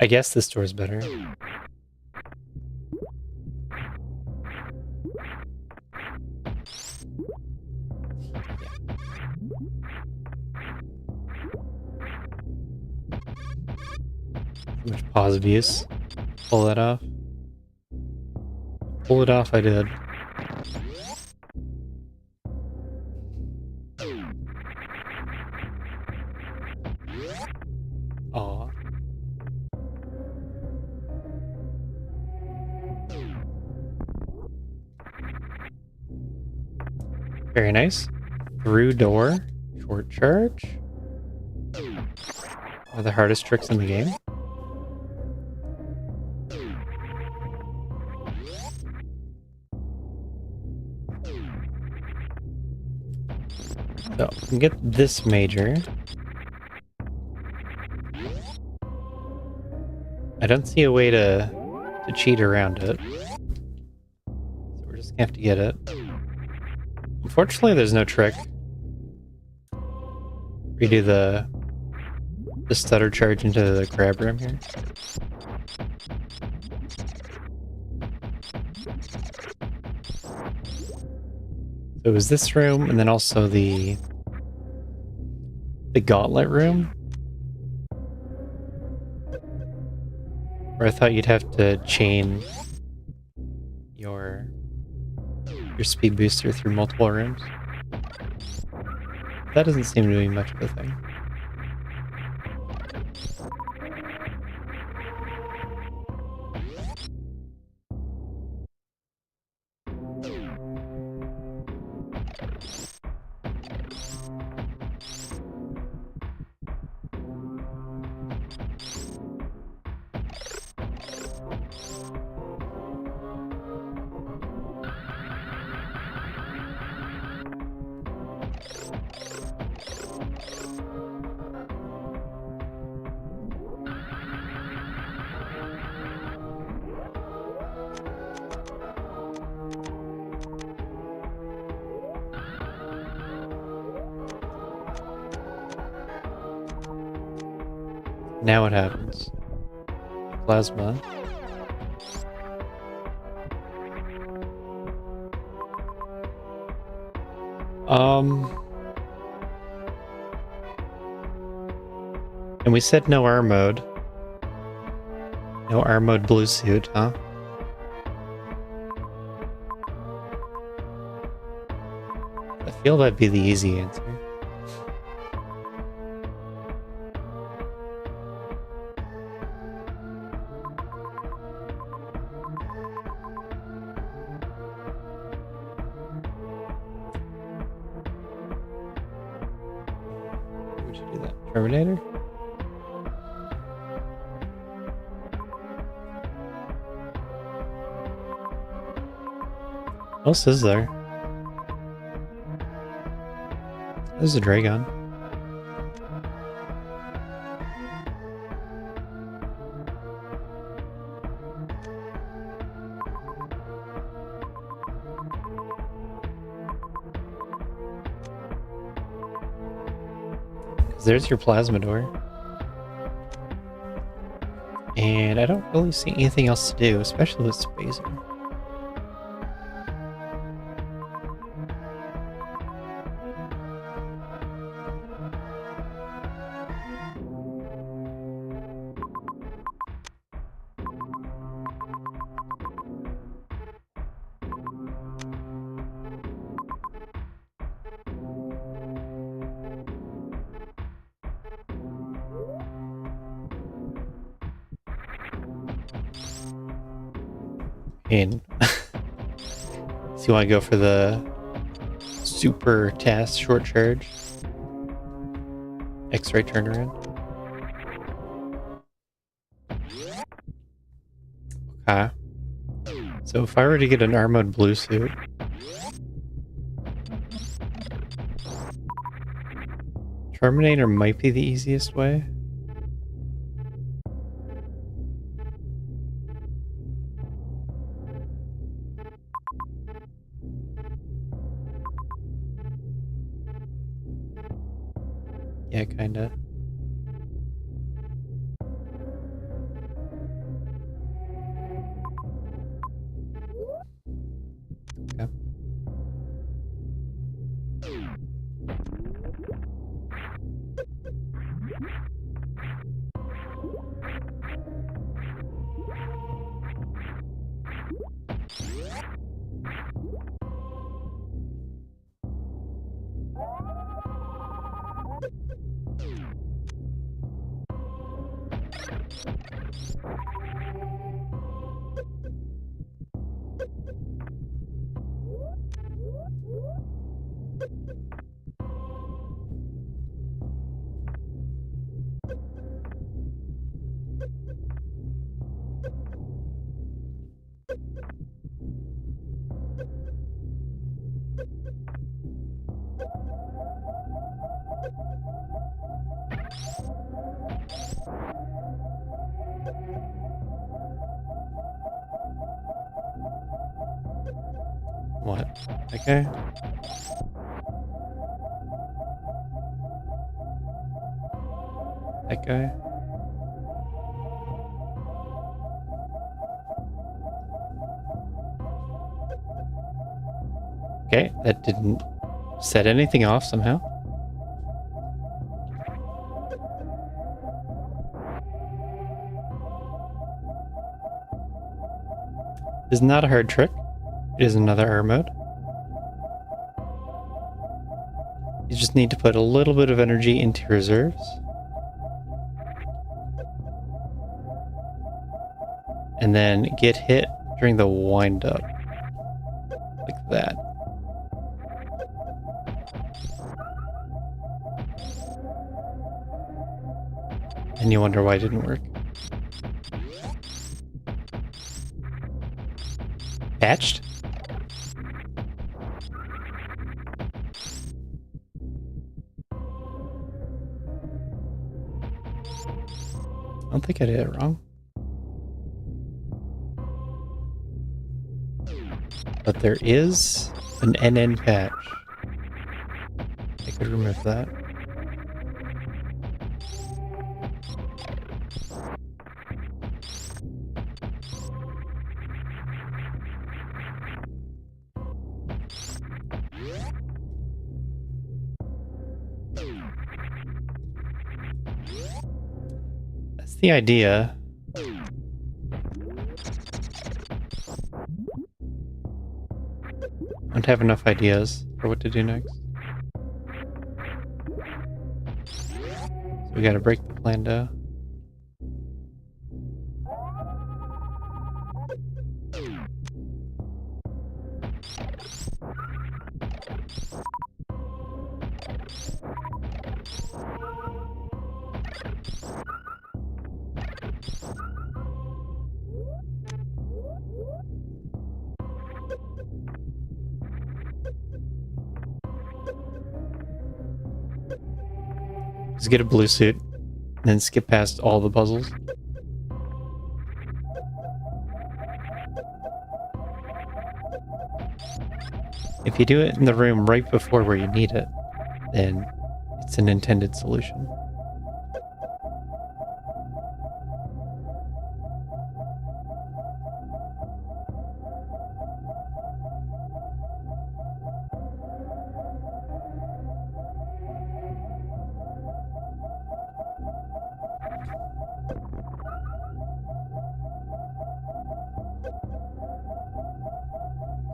I guess this door is better. Too much pause abuse. Pull that off. Pull it off, I did. Aw. Very nice. Through door. Short charge. One of the hardest tricks in the game. So, we can get this major. I don't see a way to cheat around it. So we're just gonna have to get it. Unfortunately, there's no trick. Redo the stutter charge into the crab room here. So it was this room, and then also the gauntlet room, where I thought you'd have to chain your speed booster through multiple rooms. That doesn't seem to be much of a thing. Now what happens? Plasma. And we said no R mode. No R mode blue suit, huh? I feel that'd be the easy answer. Would you do that? Terminator? What else is there? There's a Dragon. There's your plasma door. And I don't really see anything else to do, especially with Spacer. And so you want to go for the super task short charge? X-ray turnaround? Okay. So if I were to get an armored blue suit, Terminator might be the easiest way. Yeah, kinda. Okay. What? Okay. That guy. Okay, that didn't set anything off somehow. This is not a hard trick. It is another R mode. You just need to put a little bit of energy into reserves. And then get hit during the wind up. Like that. And you wonder why it didn't work. Patched? I don't think I did it wrong. But there is an NN patch. I could remove that. That's the idea. I don't have enough ideas for what to do next. So we gotta break the Plando. Just get a blue suit, and then skip past all the puzzles. If you do it in the room right before where you need it, then it's an intended solution.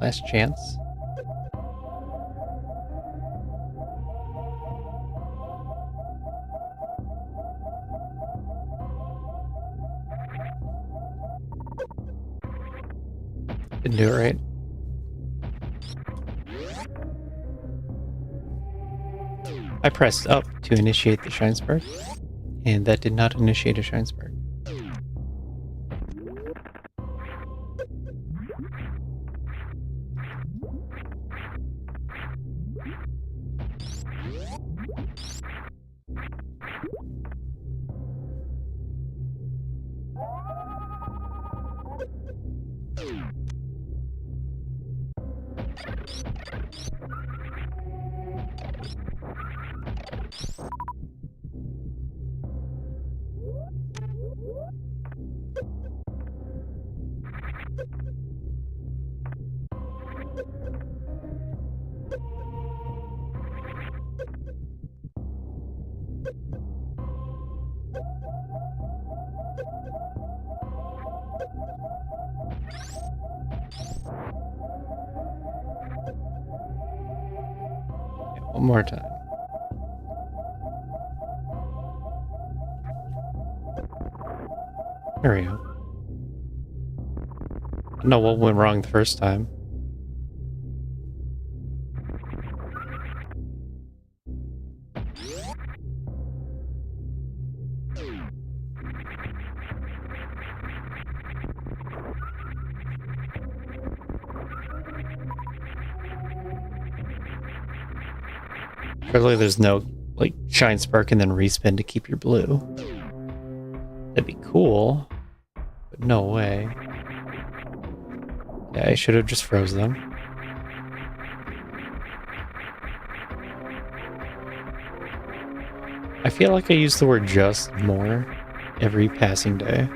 Last chance. Didn't do it right. I pressed up to initiate the Shine Spark, and that did not initiate a Shine Spark. One more time. There we go. I don't know what went wrong the first time. Surely there's no, like, Shine Spark and then respin to keep your blue. That'd be cool, but no way. Yeah, I should have just froze them. I feel like I use the word just more every passing day.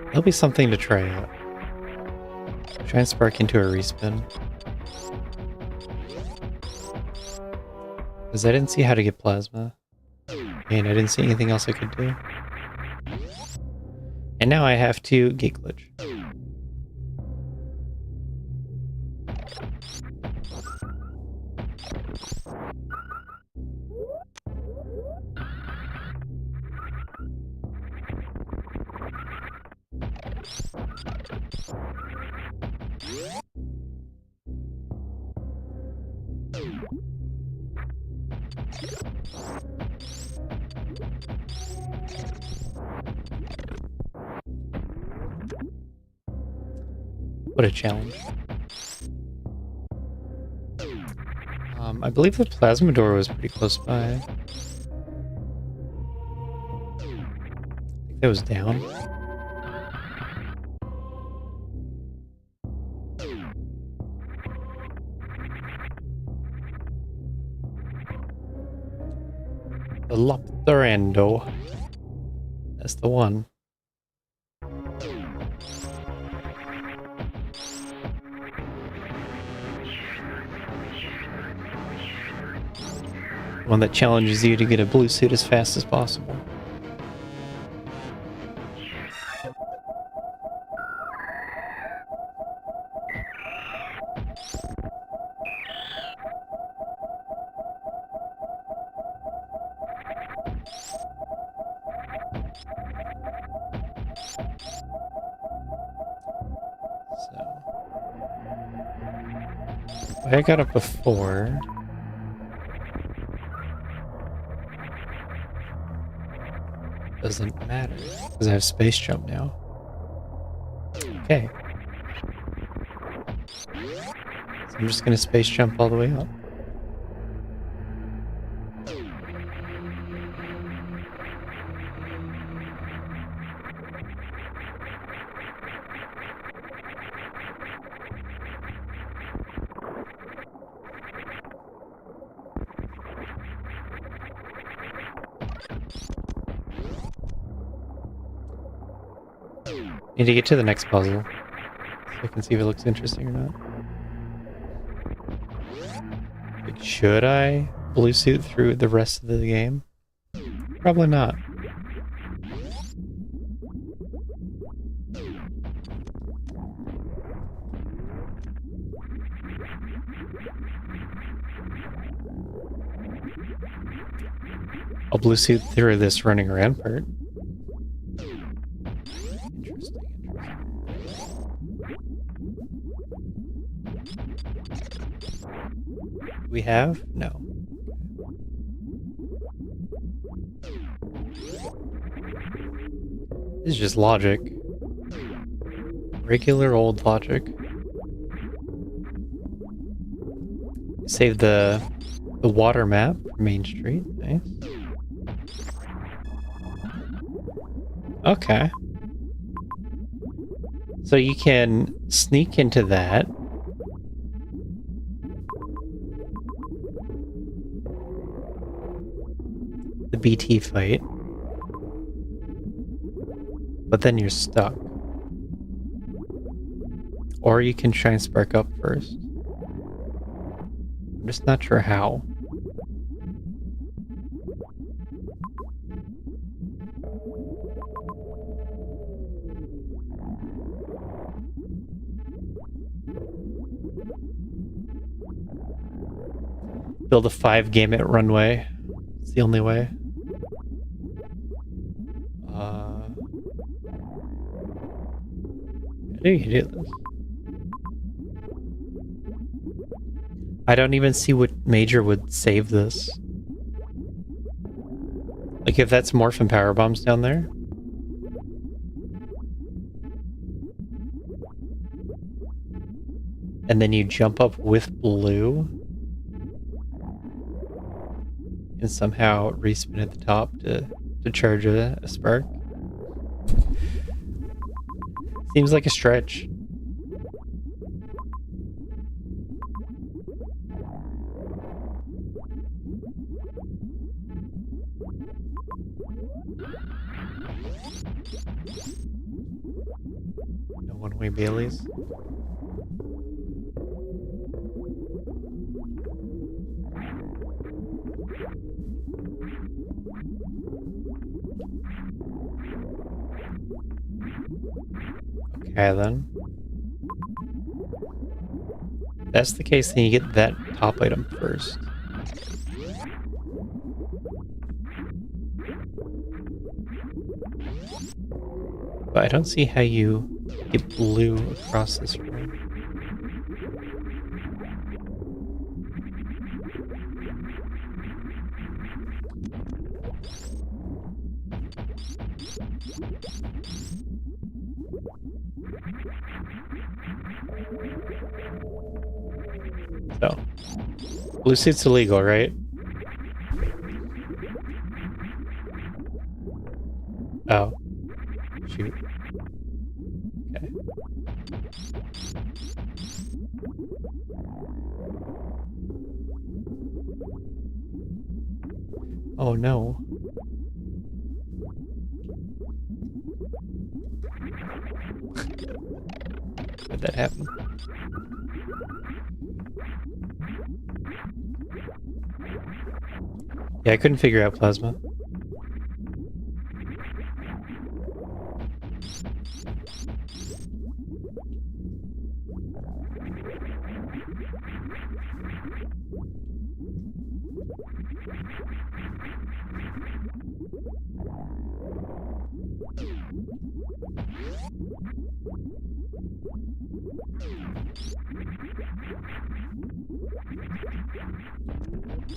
That'll be something to try out. Try and spark into a respin. Because I didn't see how to get plasma. And I didn't see anything else I could do. And now I have to gate glitch. What a challenge. I believe the plasma door was pretty close by. I think that was down. The Rando. That's the one. One that challenges you to get a blue suit as fast as possible. I got up before. Doesn't matter, because I have space jump now. Okay. So I'm just gonna space jump all the way up. Need to get to the next puzzle, so I can see if it looks interesting or not. Like, should I blue suit through the rest of the game? Probably not. I'll blue suit through this running around part. We have? No. This is just logic. Regular old logic. Save the water map for Main Street. Nice. Okay. So you can sneak into that. The BT fight. But then you're stuck. Or you can try and spark up first. I'm just not sure how. Build a 5-gamut runway. It's the only way. How do you do this? I don't even see what major would save this. Like, if that's Morphin Power Bombs down there? and then you jump up with blue and somehow respin at the top to charge a spark. Seems like a stretch. No one-way Baileys. Okay, then. If that's the case, then you get that top item first. But I don't see how you get blue across this room. So, blue suit's illegal, right? Oh. Shoot. Okay. Oh no. How'd that happen? Yeah, I couldn't figure out plasma.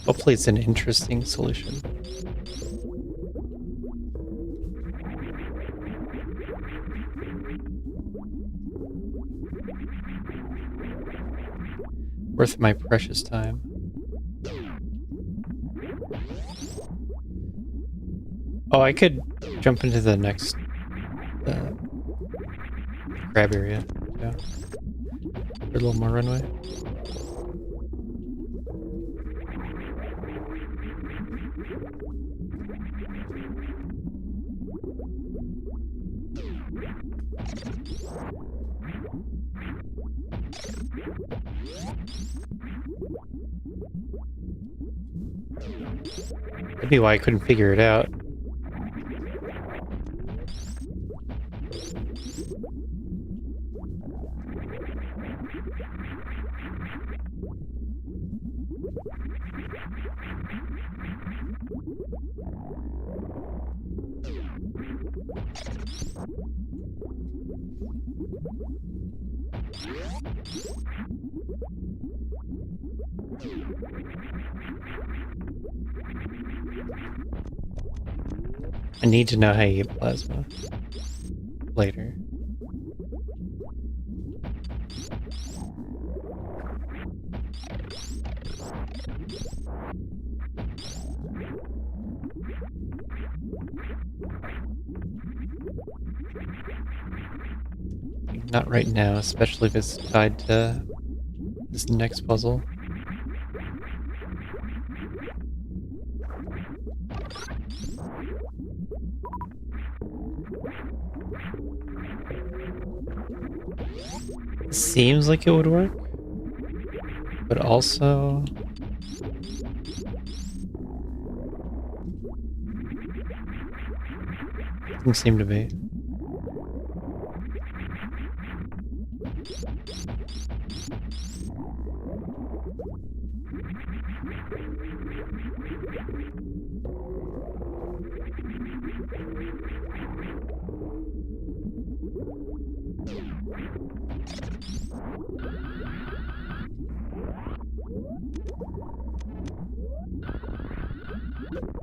Hopefully it's an interesting solution. Worth my precious time. Oh, I could jump into the next crab area. Yeah. For a little more runway. That'd be why I couldn't figure it out. I need to know how you get plasma later. Not right now, especially if it's tied to this next puzzle. Seems like it would work, but also doesn't seem to be.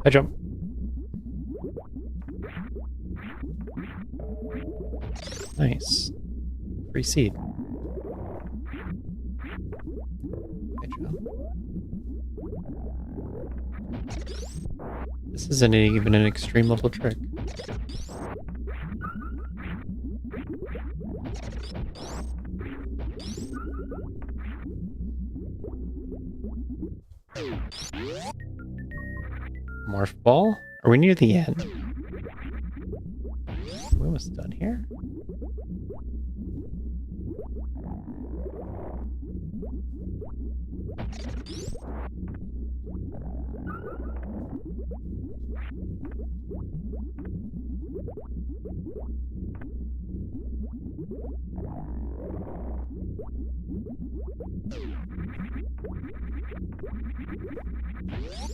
I jump. Nice. Free seed. Good job. This isn't even an extreme level trick. Morph ball? Are we near the end? We're almost done here.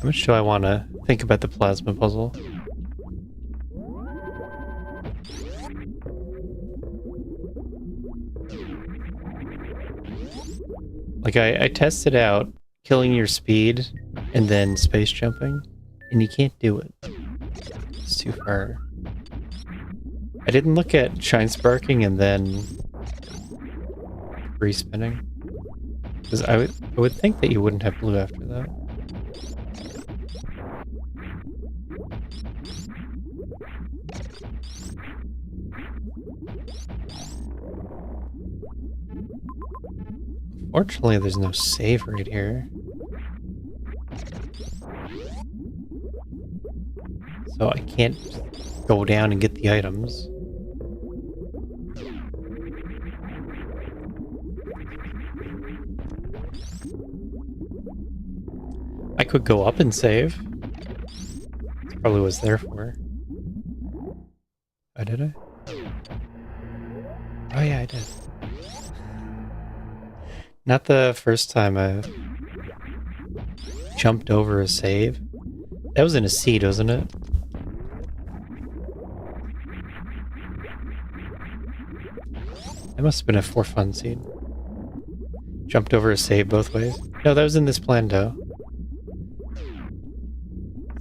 How much do I want to think about the plasma puzzle? Like, I tested out killing your speed and then space jumping, and you can't do it. It's too far. I didn't look at shine sparking and then respinning, because I would think that you wouldn't have blue after that. Fortunately, there's no save right here. So I can't go down and get the items. I could go up and save. That's probably what it's there for. Oh, did I? Oh yeah, I did. Not the first time I jumped over a save. That was in a seed, wasn't it? That must have been a for fun seed. Jumped over a save both ways. No, that was in this Plando.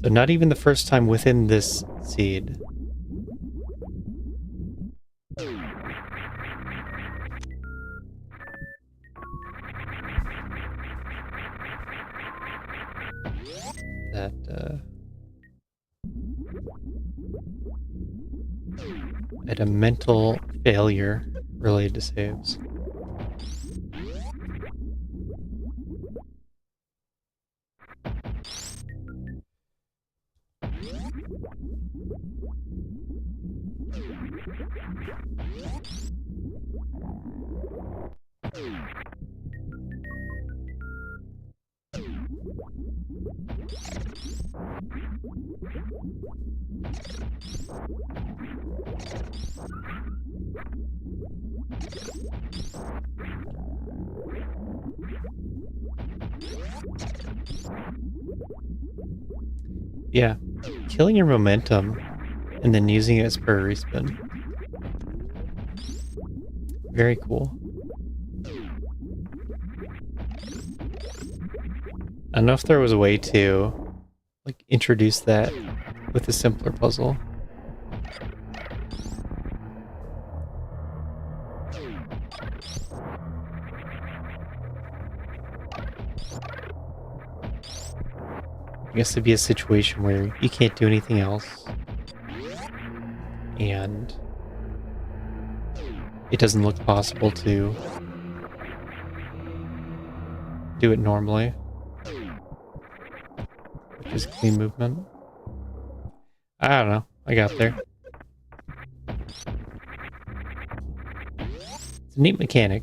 So not even the first time within this seed. That, I had a mental failure related to saves. Yeah, killing your momentum and then using it as per respin. Very cool. I don't know if there was a way to like introduce that with a simpler puzzle. I guess it'd be a situation where you can't do anything else, and it doesn't look possible to do it normally, which is clean movement. I don't know. I got there. It's a neat mechanic.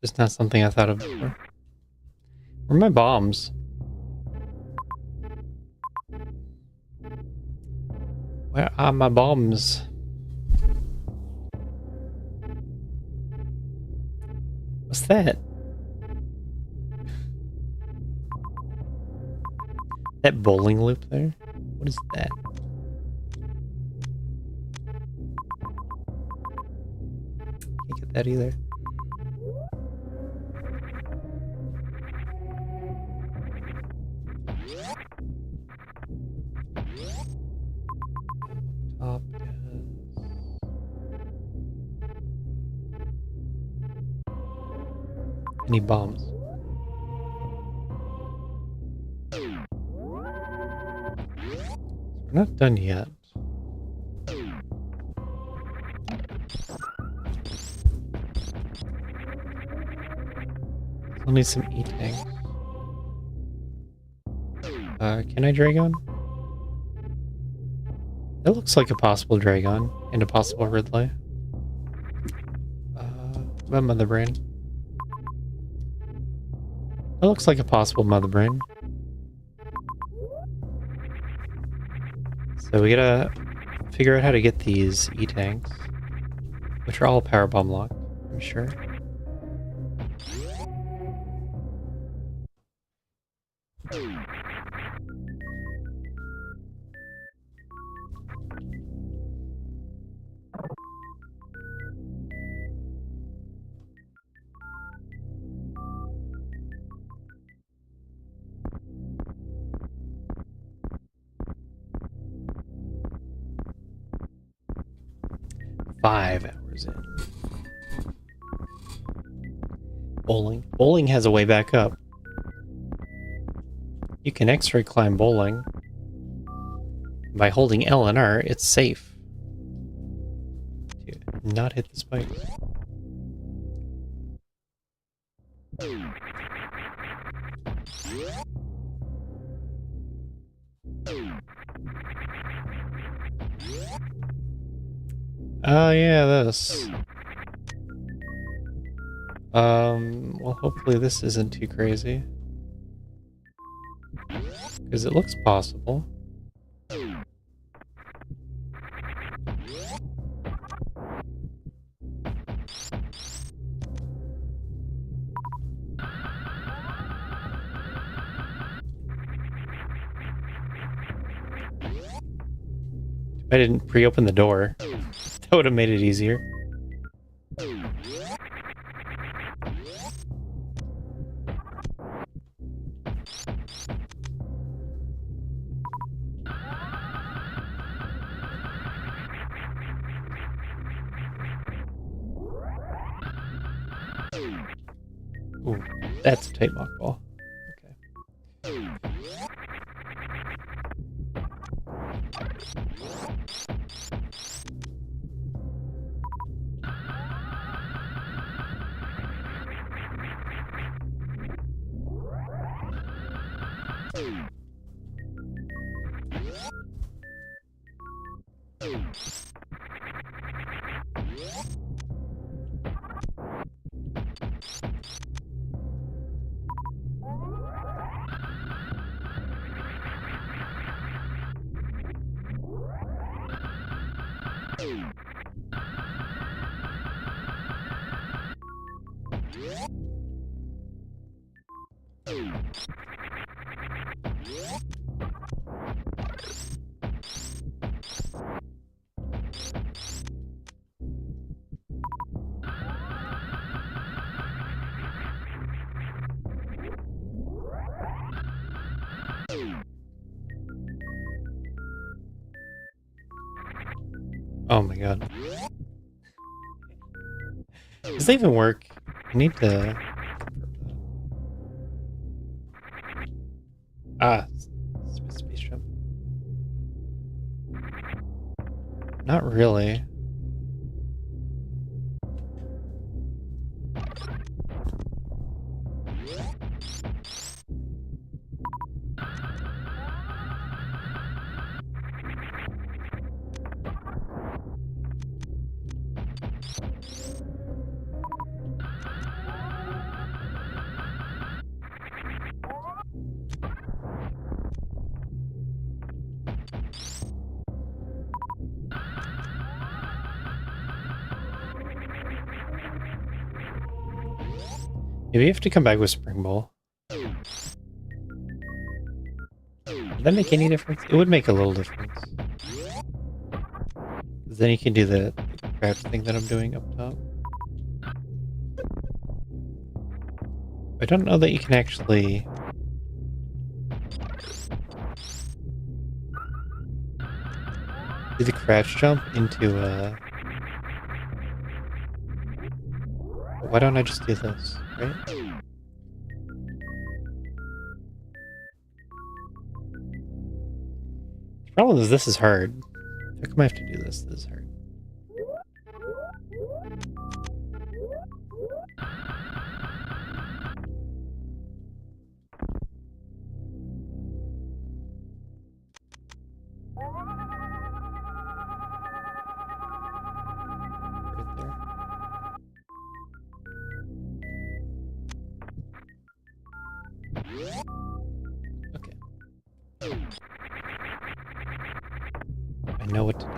Just not something I thought of before. Where are my bombs? Where are my bombs? What's that? That bowling loop there? What is that? Can't get that either. Top is... Any bombs? We're not done yet. Still need some E-tanks. Can I Dragon? It looks like a possible Dragon and a possible Ridley. What about Mother Brain? It looks like a possible Mother Brain. So we gotta figure out how to get these E-tanks, which are all power bomb locked, I'm sure. Five hours in. Bowling. Bowling has a way back up. You can X-ray climb bowling. By holding L and R, it's safe. Do not hit the spike. Oh yeah, this. Well, hopefully this isn't too crazy. Because it looks possible. I didn't pre-open the door. That would have made it easier. Ooh, that's a tight mockball. Okay. Oh my god. Does that even work? I need to... Ah, space jump. Not really. Maybe you have to come back with Spring Ball. Would that make any difference? It would make a little difference. Then you can do the crouch thing that I'm doing up top. I don't know that you can actually Do the crouch jump into why don't I just do this, right? The problem is this is hard. How come I have to do this? This is hard. Right there. Okay. I know what to do.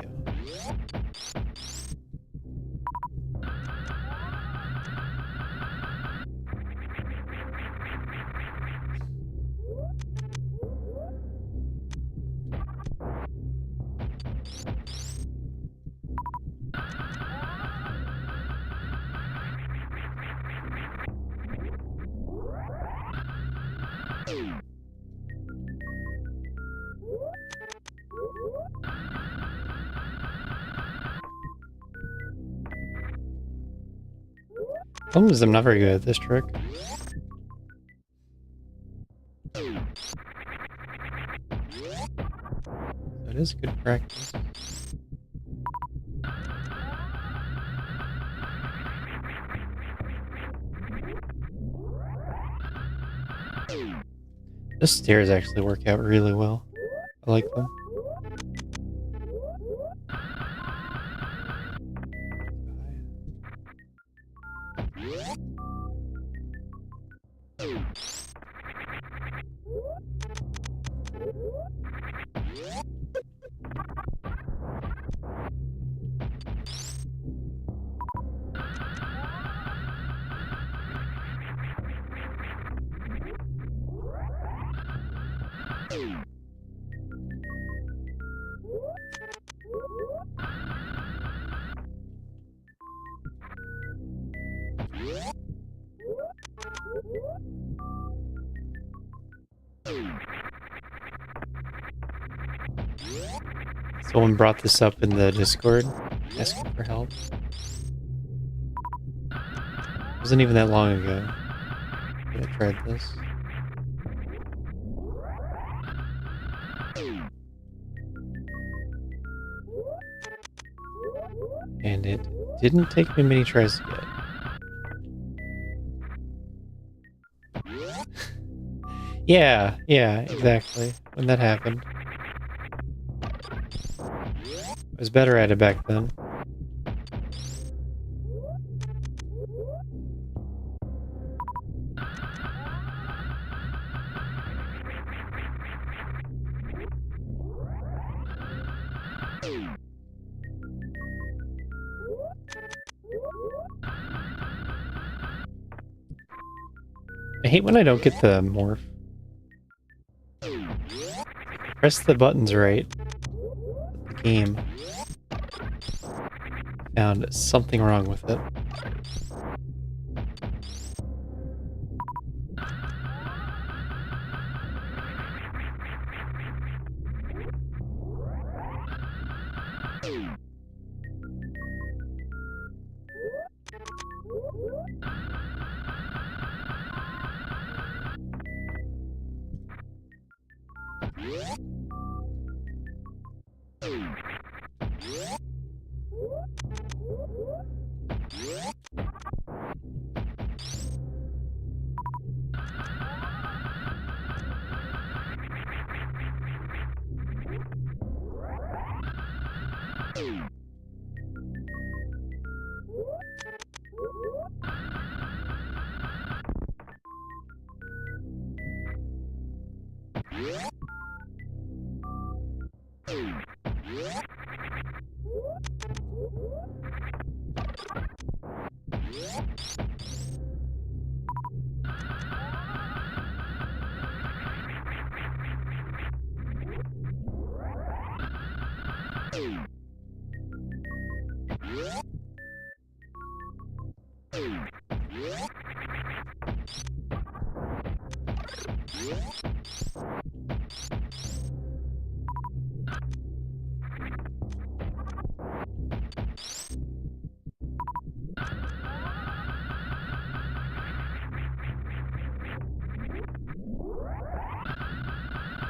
Problem is I'm not very good at this trick. That is good practice. Those stairs actually work out really well. I like them. Someone brought this up in the Discord, asking for help. It wasn't even that long ago that I tried this. And it didn't take me many tries to get. Yeah, exactly. When that happened. I was better at it back then. I hate when I don't get the morph. Press the buttons right. The game found something wrong with it.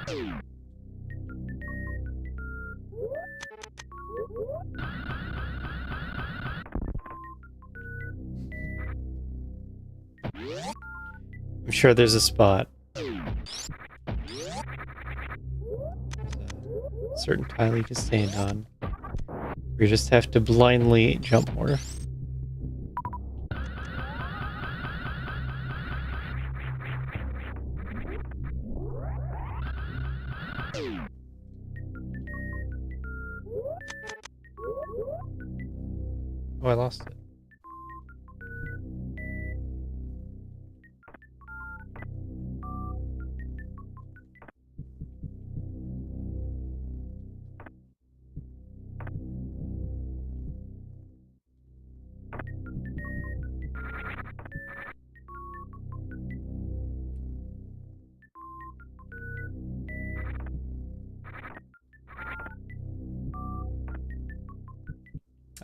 I'm sure there's a spot. Certain tile you can stand on. You just have to blindly jump more. Oh, I lost it.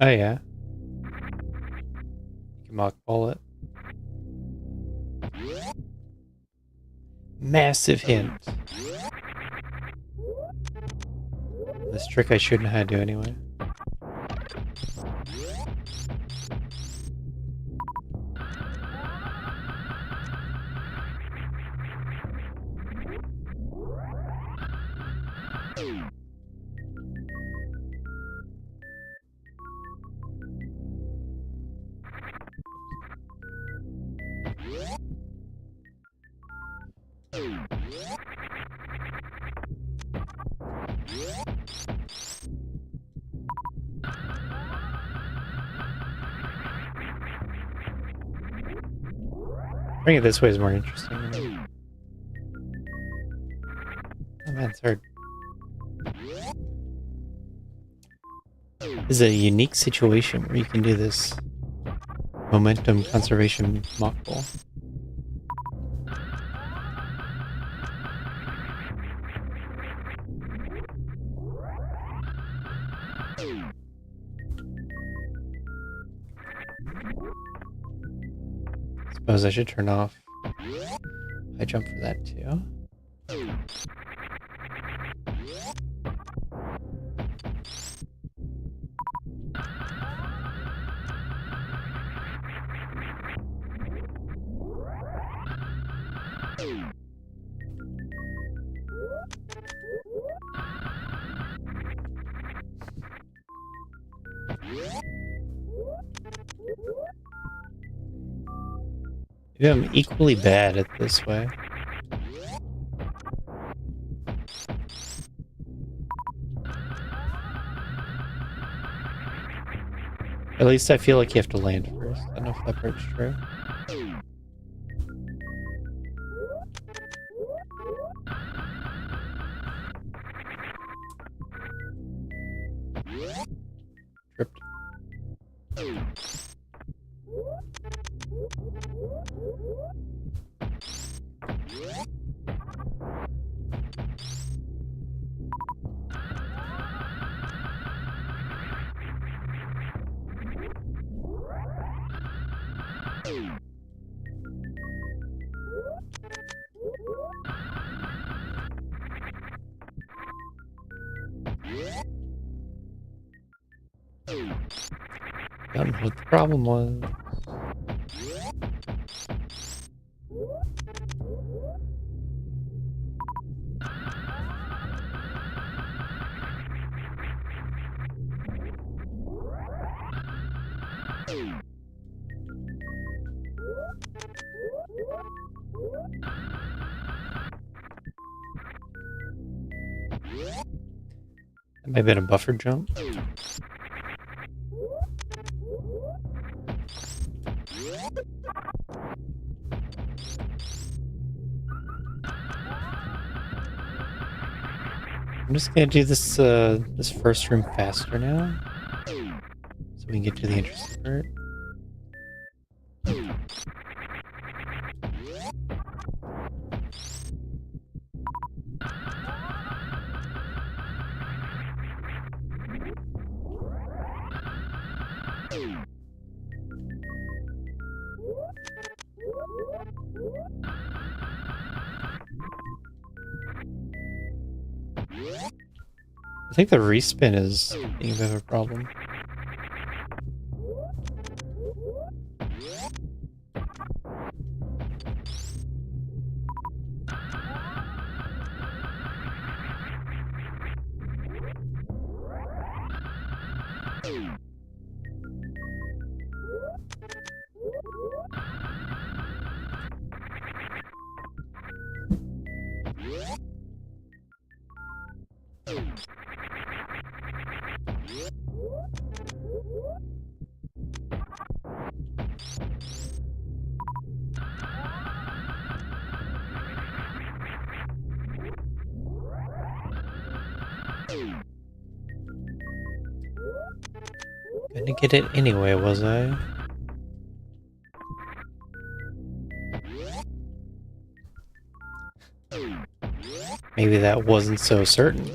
Oh yeah. You can mock ball it. Massive hint. This trick I shouldn't have had to anyway. Bring it this way is more interesting. Oh man, it's hard. This is a unique situation where you can do this momentum conservation mock ball. Suppose I should turn off high jump for that too. Maybe I'm equally bad at this way. At least I feel like you have to land first. I don't know if that part's true. Tripped. Don't know what the problem was. That might have been a buffer jump. I'm just gonna do this this first room faster now, so we can get to the interesting part. I think the respin is being a bit of a problem. Gonna get it anyway, was I? Maybe that wasn't so certain.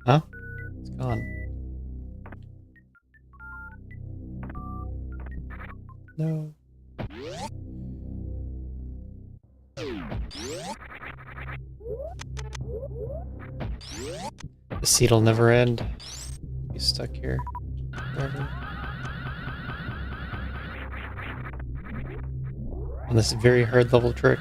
Huh? It's gone. No. The seat'll never end. He's stuck here forever. On this very hard level trick.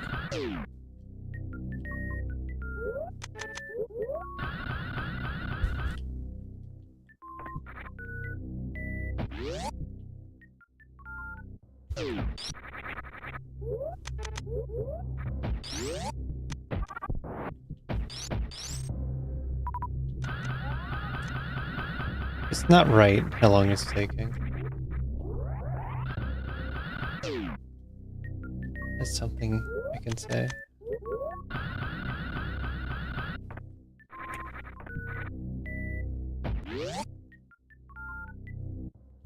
It's not right how long it's taking. That's something I can say.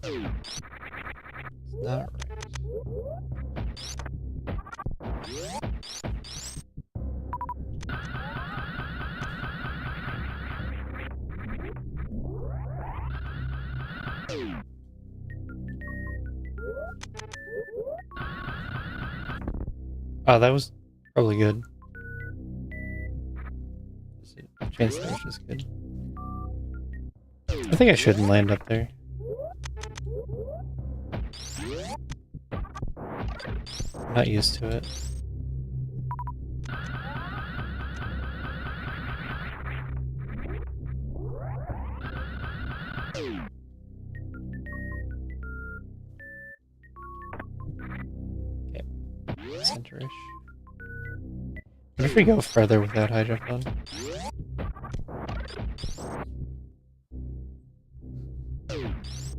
It's not right. Oh, that was probably good. The chance that was just good. I think I shouldn't land up there. I'm not used to it. Okay, center-ish. What if we go further without high jump on?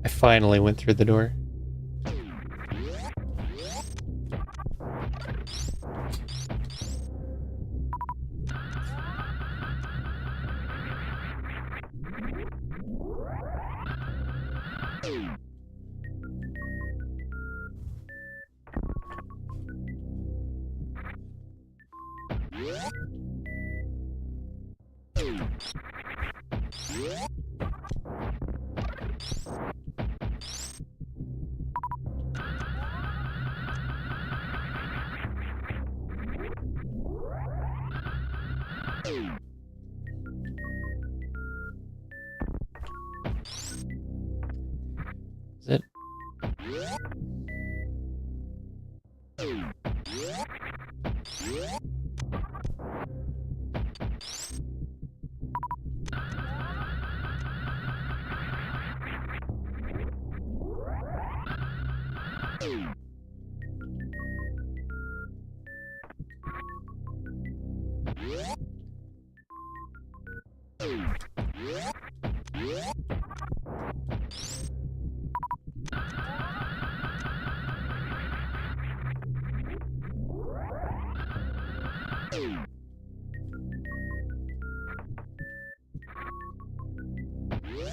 I finally went through the door. Is it?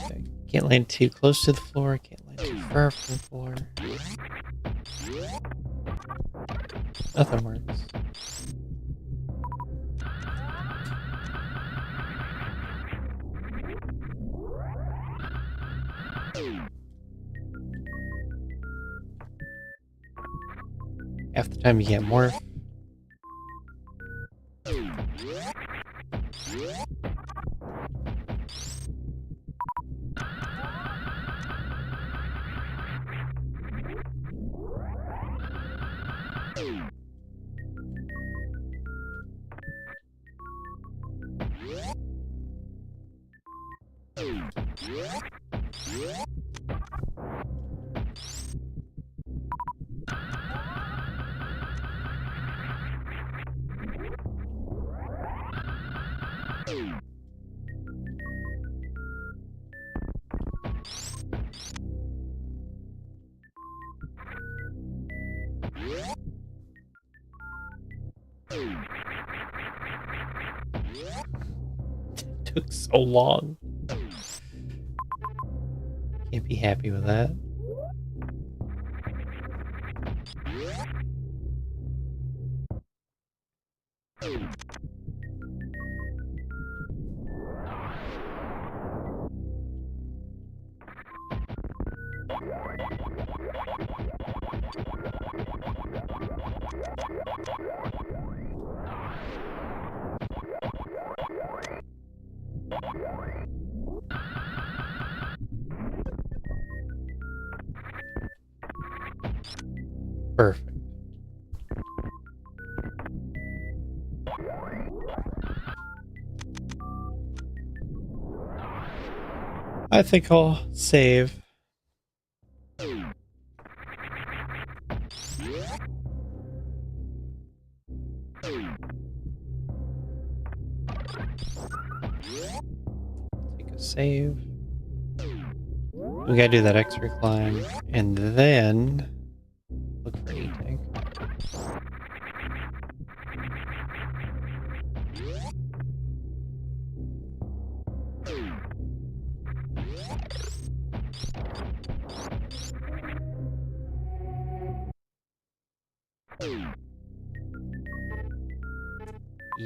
Okay. Can't land too close to the floor, can't land too far from the floor. Nothing works. Half the time you get morph. Took so long. Can't be happy with that. Perfect. I think I'll save. Take a save. We gotta do that X-ray climb, and then look for anything.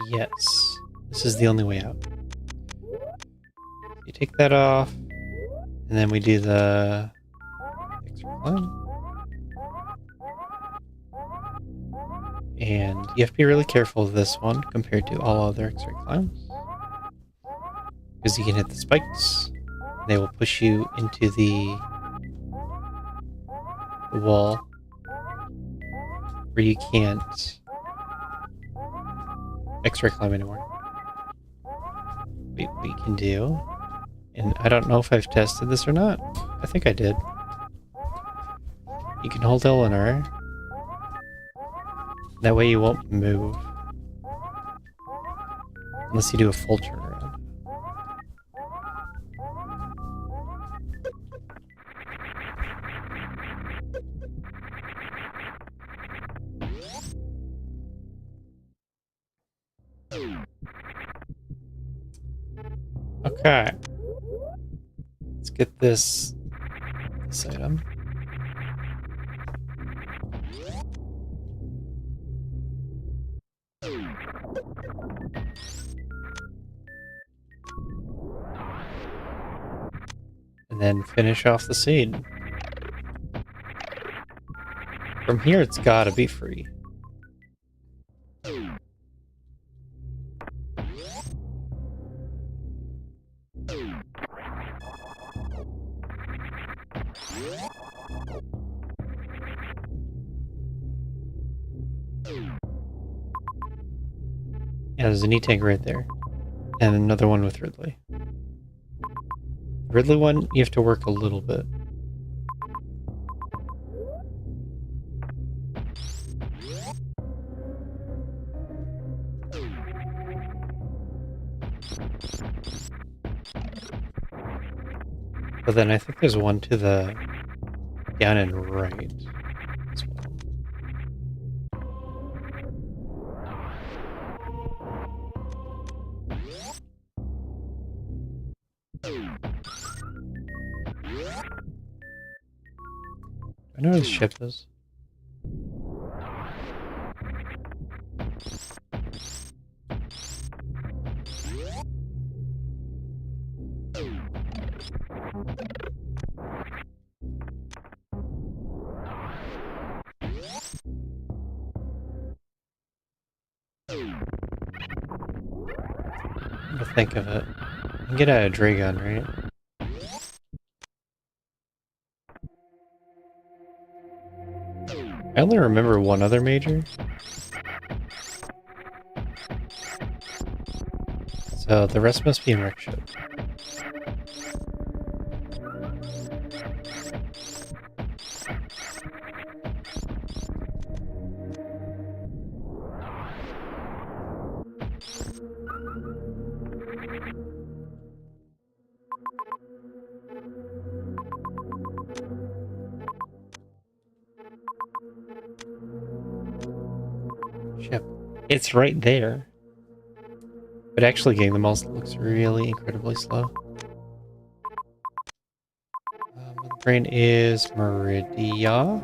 Yes, this is the only way out. You take that off, and then we do the X-ray climb. And you have to be really careful of this one compared to all other X-ray climbs. Because you can hit the spikes, and they will push you into the wall where you can't X-ray climb anymore. We can do, and I don't know if I've tested this or not. I think I did. You can hold L and R. That way you won't move. Unless you do a full turnaround. Okay. Let's get this item. And then finish off the seed. From here, it's gotta be free. Yeah, there's an E-tank right there. And another one with Ridley. Ridley one, you have to work a little bit. But then I think there's one to the down and right as well. I know where the ship is. To think of it. You can get a Dragon, right? I only remember one other major. So the rest must be in wreck ship. Ship. It's right there. But actually getting them all looks really incredibly slow. The brain is Meridia.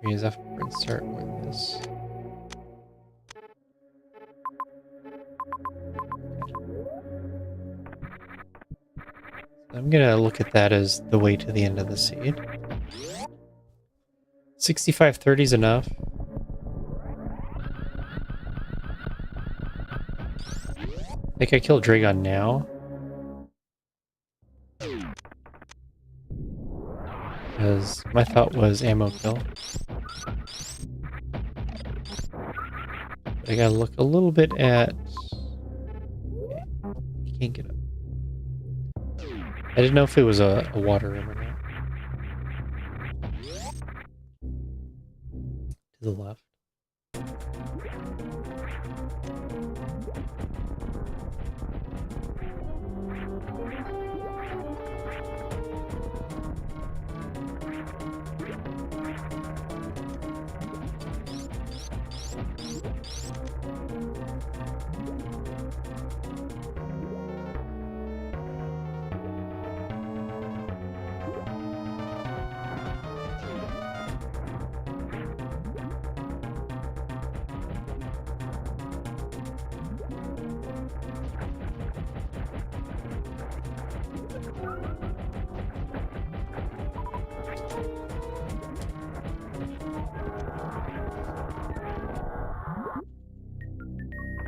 Use F and start with this. I'm gonna look at that as the way to the end of the seed. 6530 is enough. I think I killed Dragon now. Because my thought was ammo kill. But I gotta look a little bit at... Okay. You can't get up. I didn't know if it was a water room or not. To the left.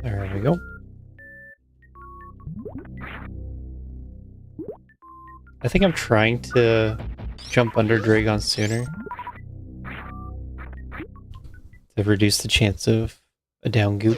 There we go. I think I'm trying to jump under Dragon sooner to reduce the chance of a down goop.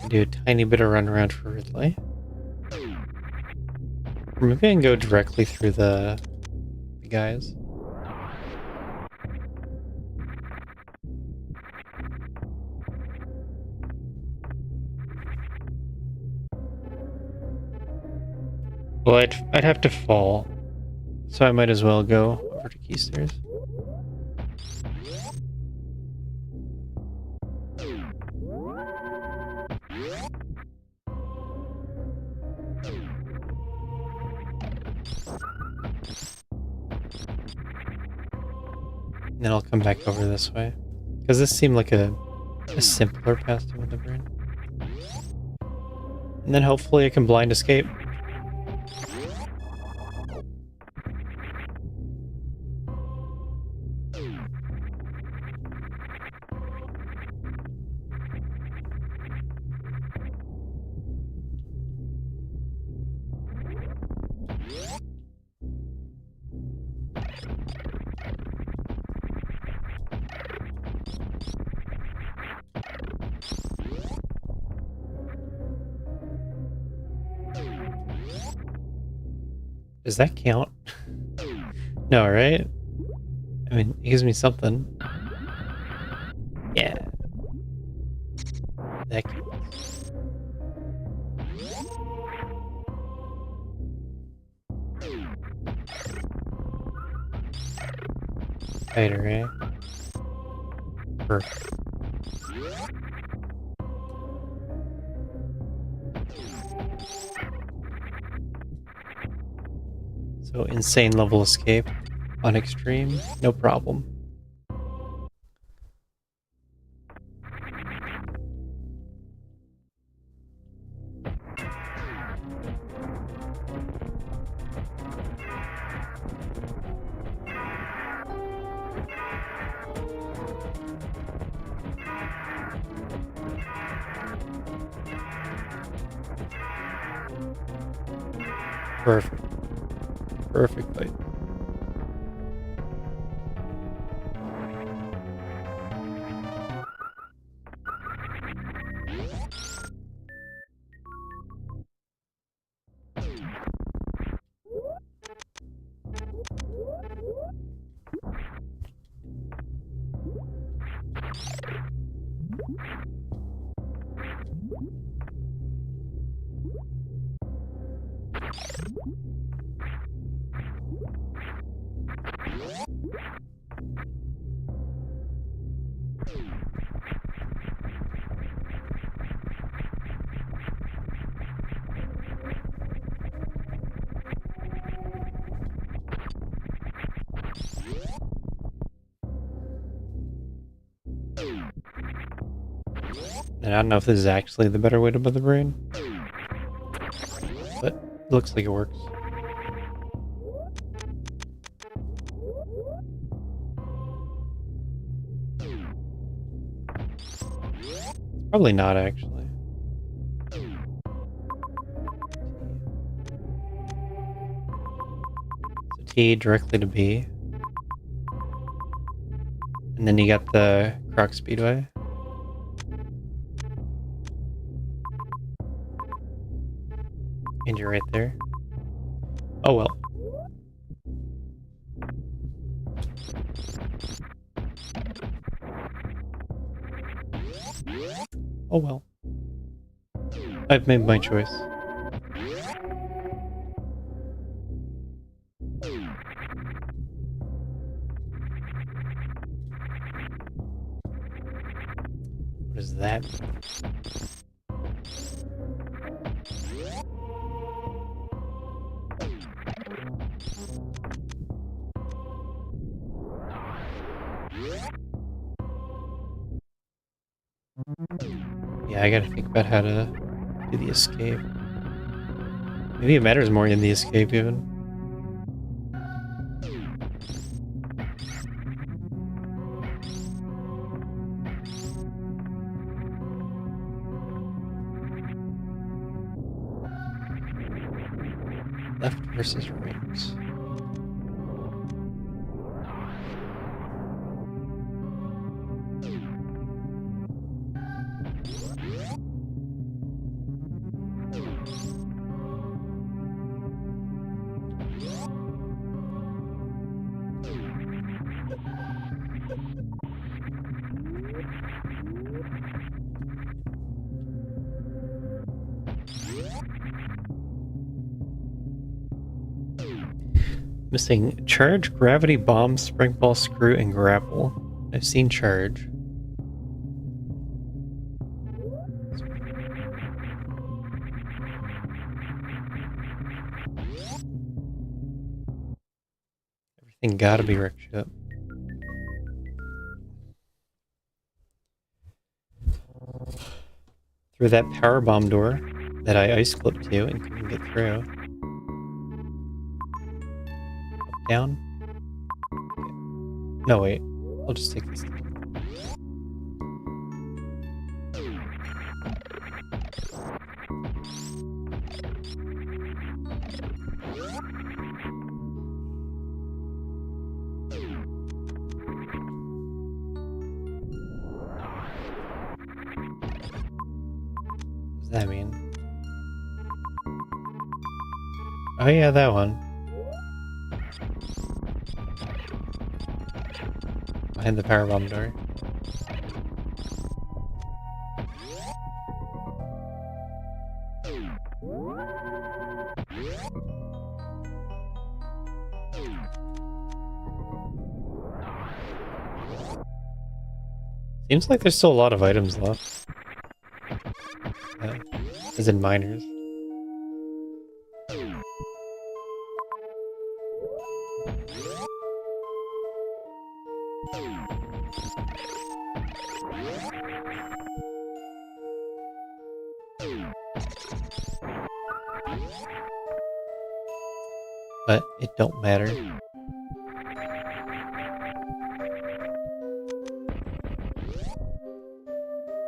Do a tiny bit of run around for Ridley. Or maybe I can go directly through the guys. Well, I'd have to fall, so I might as well go over to Keystairs. And then I'll come back over this way. Because this seemed like a simpler path to win the brain. And then hopefully I can blind escape. Does that count? No, right? I mean, it gives me something. Yeah. That counts. Tighter, eh? Perfect. So insane level escape on extreme, no problem. Perfect. Perfect fight. And I don't know if this is actually the better way to build the brain, but it looks like it works. Probably not, actually. So T directly to B. And then you got the Croc Speedway. And you're right there. Oh well. Oh well. I've made my choice. What is that? Yeah, I gotta think about how to do the escape. Maybe it matters more in the escape, even. Left versus right. Missing charge, gravity, bomb, spring ball, screw, and grapple. I've seen charge. Everything gotta be wrecked ship. Through that power bomb door. that I ice clipped to and couldn't get through. Up, down? Okay. No, wait. I'll just take this down. What does that mean? Oh yeah, that one. Behind the power bomb door. Seems like there's still a lot of items left. As in miners. But it don't matter.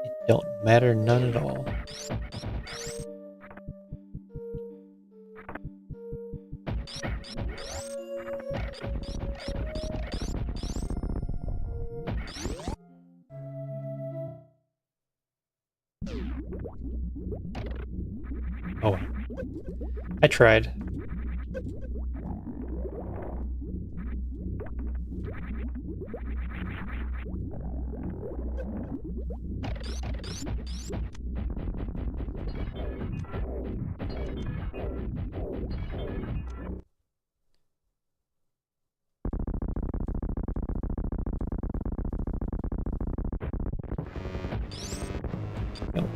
It don't matter none at all. Oh, I tried. Nope.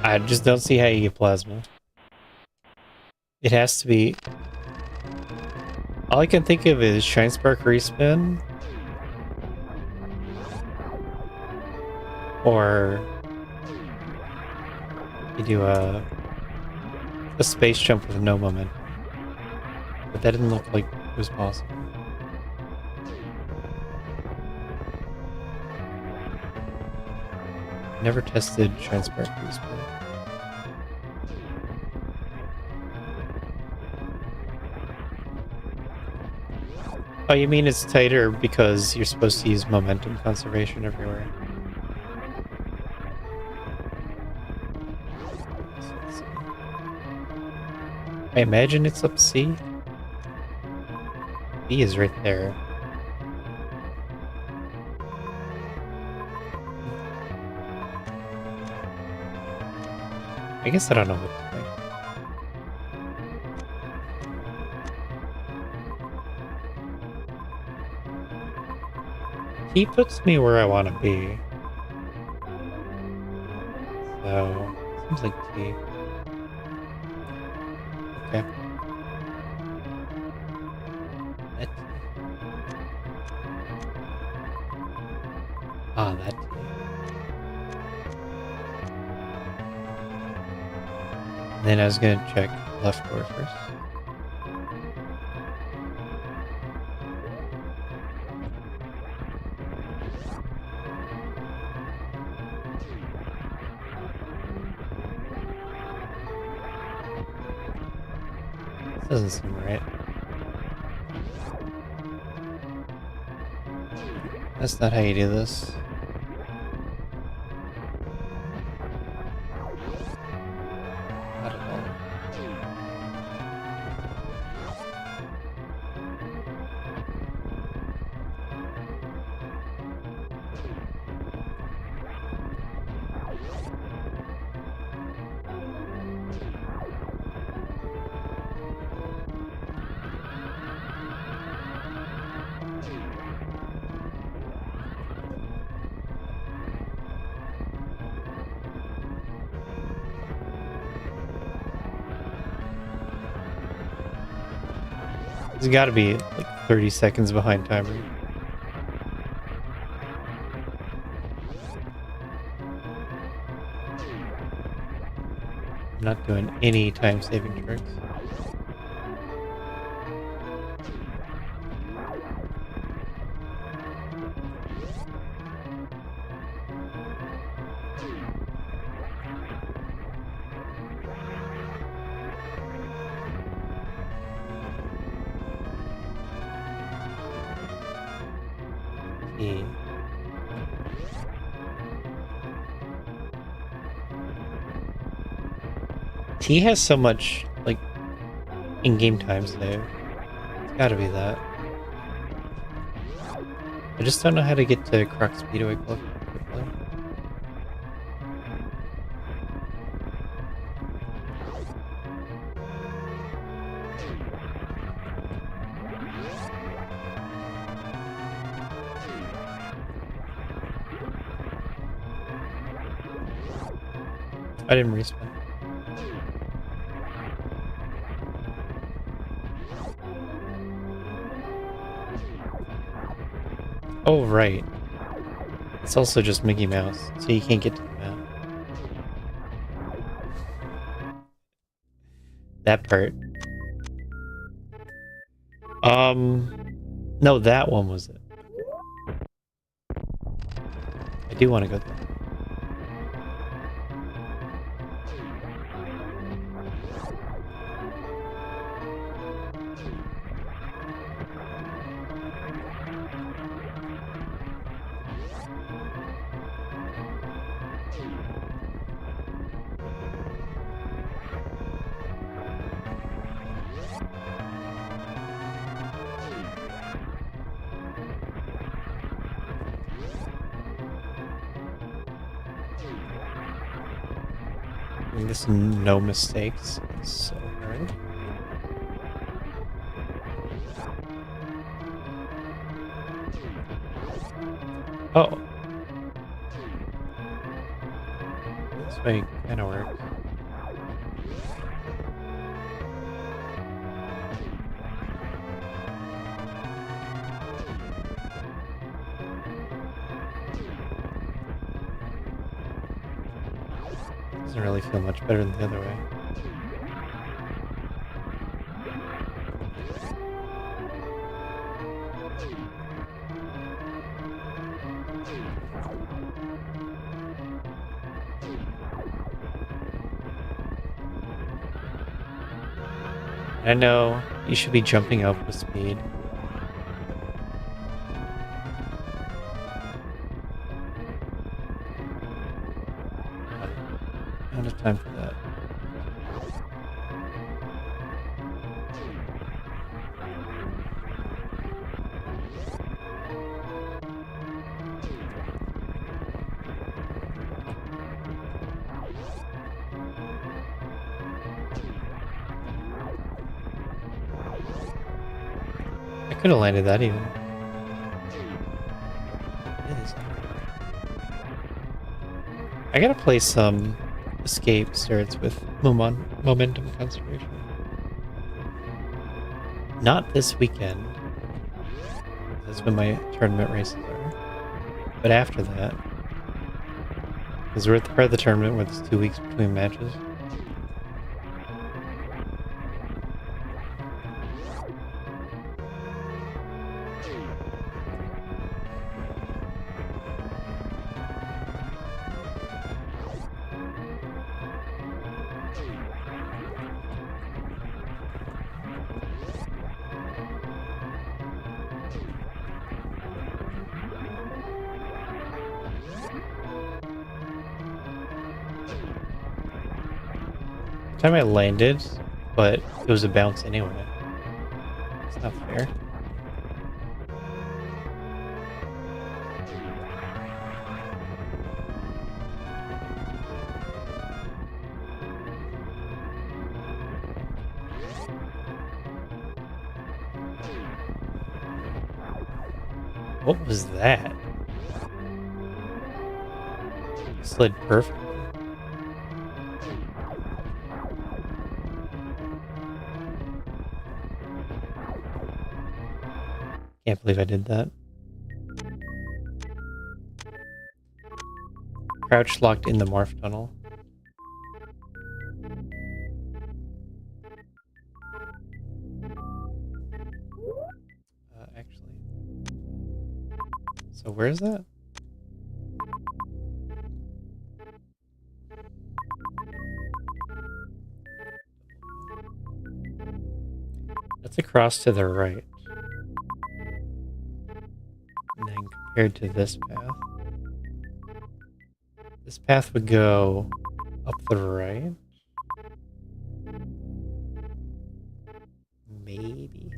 I just don't see how you get plasma. It has to be... All I can think of is Shine Spark Respin. Or... you do a space jump with no momentum. But that didn't look like it was possible. Never tested Shine Spark Respin. Oh, you mean it's tighter because you're supposed to use momentum conservation everywhere? I imagine it's up C. B is right there. I guess I don't know what to think. He puts me where I want to be. So, seems like T. Okay. That T. Ah, that T. Then I was gonna check left door first. Doesn't seem right. That's not how you do this. He's got to be like 30 seconds behind timer. I'm not doing any time-saving tricks. He has so much, like, in-game time save. It's gotta be that. I just don't know how to get to Croc Speedway quickly. I didn't respawn. Oh, right. It's also just Mickey Mouse, so you can't get to the map. That part. No, that one was it. I do want to go there. This no mistakes. It's so hard. Oh. This way kind of works. Doesn't really feel much better than the other way. I know you should be jumping up with speed. I don't have time for that. I could have landed that even. I gotta play some escape starts with momentum conservation. Not this weekend. That's when my tournament races are. But after that. Because we're at the part of the tournament where there's 2 weeks between matches. Time I landed, but it was a bounce anyway. It's not fair. What was that? Slid perfect. Can't believe I did that. Crouch locked in the morph tunnel. Actually. So where is that? That's across to the right. And then compared to this path. This path would go up the right. Maybe.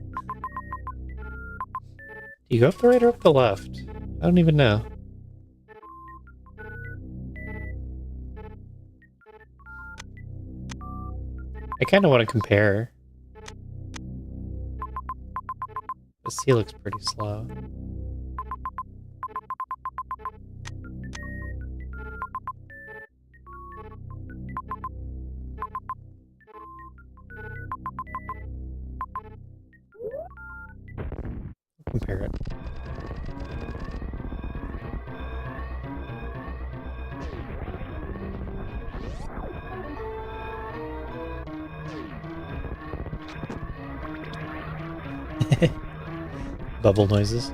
Do you go up the right or up the left? I don't even know. I kind of want to compare. The sea looks pretty slow. Compare it. Bubble noises.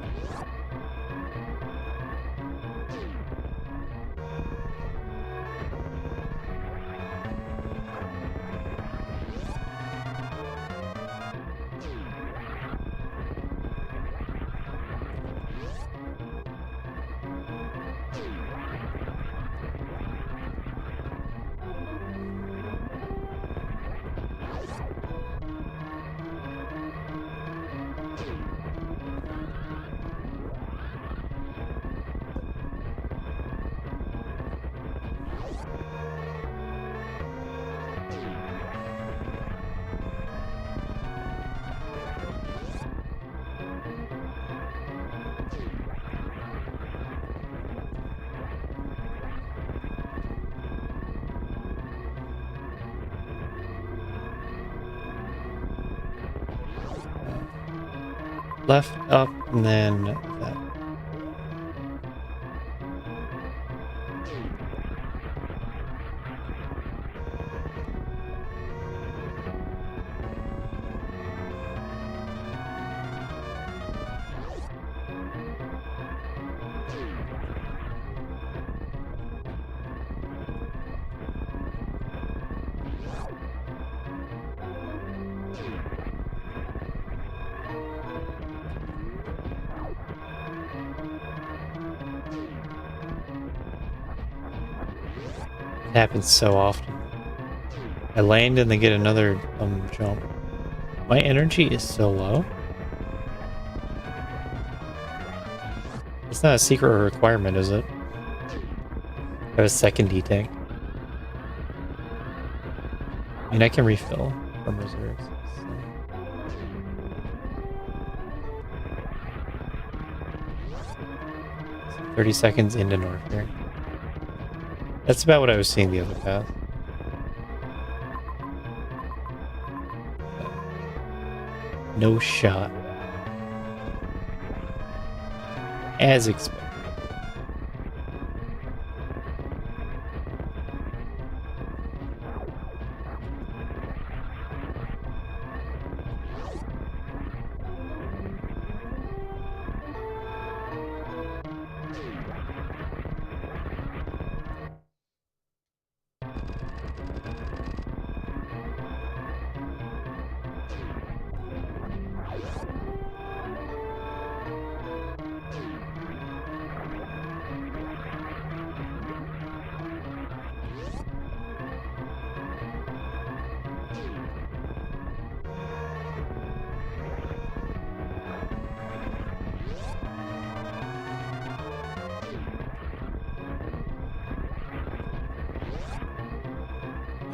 Left, up, and then that. It happens so often. I land and then get another jump. My energy is so low. It's not a secret or requirement, is it? I have a second D-tank. I mean, I can refill from reserves. So 30 seconds into North here. That's about what I was seeing the other path. No shot. As expected.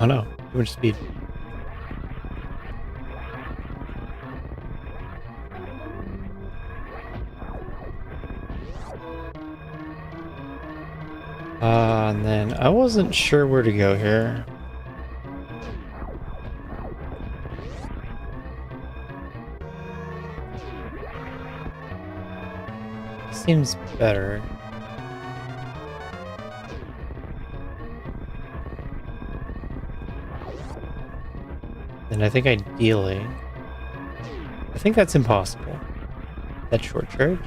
Oh no, too much speed. And then I wasn't sure where to go here. seems better. And I think ideally, I think that's impossible. That short charge.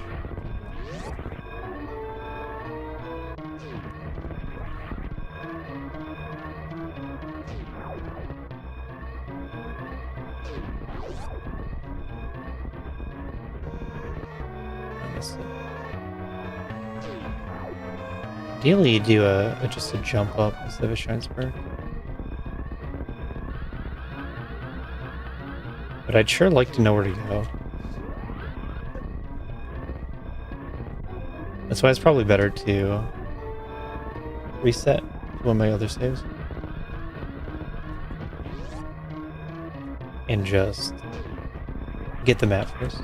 Ideally, you do just a jump up instead of a shine spark. But I'd sure like to know where to go. That's why it's probably better to reset to one of my other saves. And just get the map first.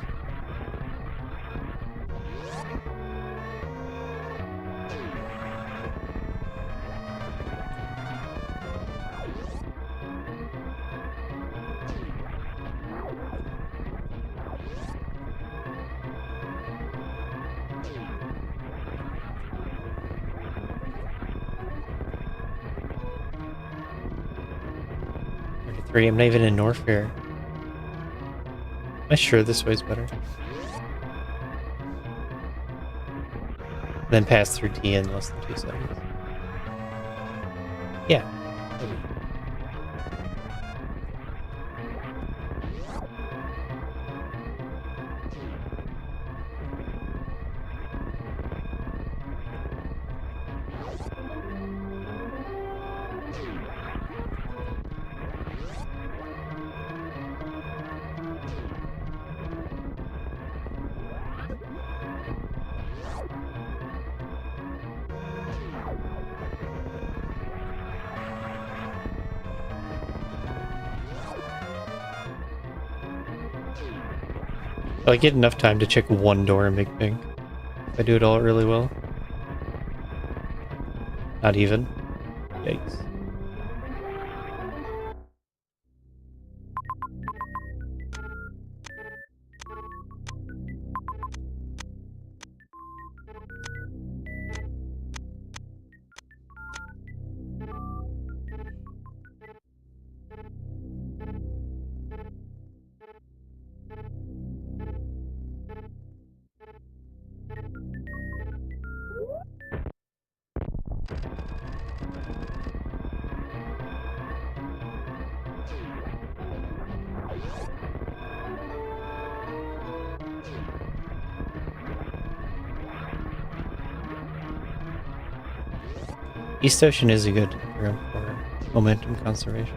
I'm not even in Norfair. Am I sure this way's better? Then pass through D in less than 2 seconds. Yeah. Okay. I get enough time to check one door and make pink. If I do it all really well. Not even. Yikes. East Ocean is a good room for momentum conservation.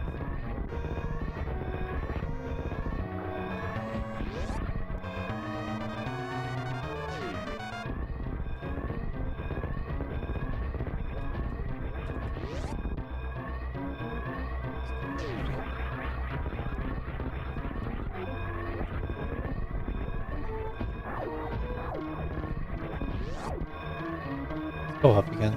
Go up again.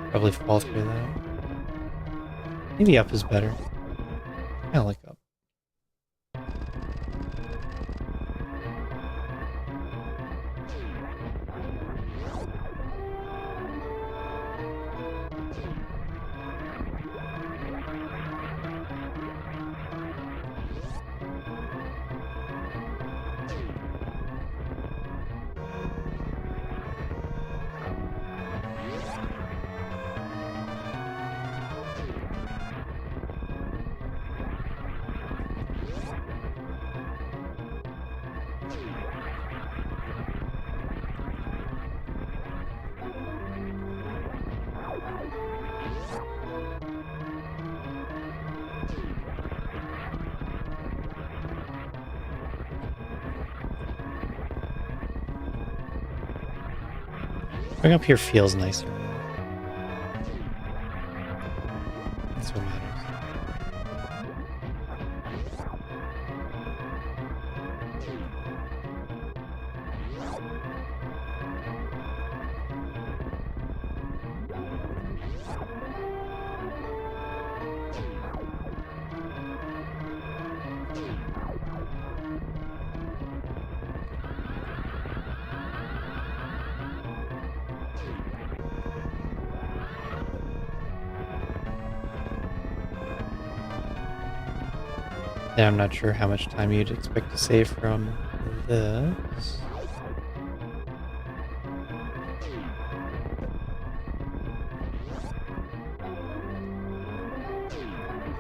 Probably fall through that. Maybe up is better. I like up. Going up here feels nicer. That's what matters. Yeah, I'm not sure how much time you'd expect to save from this.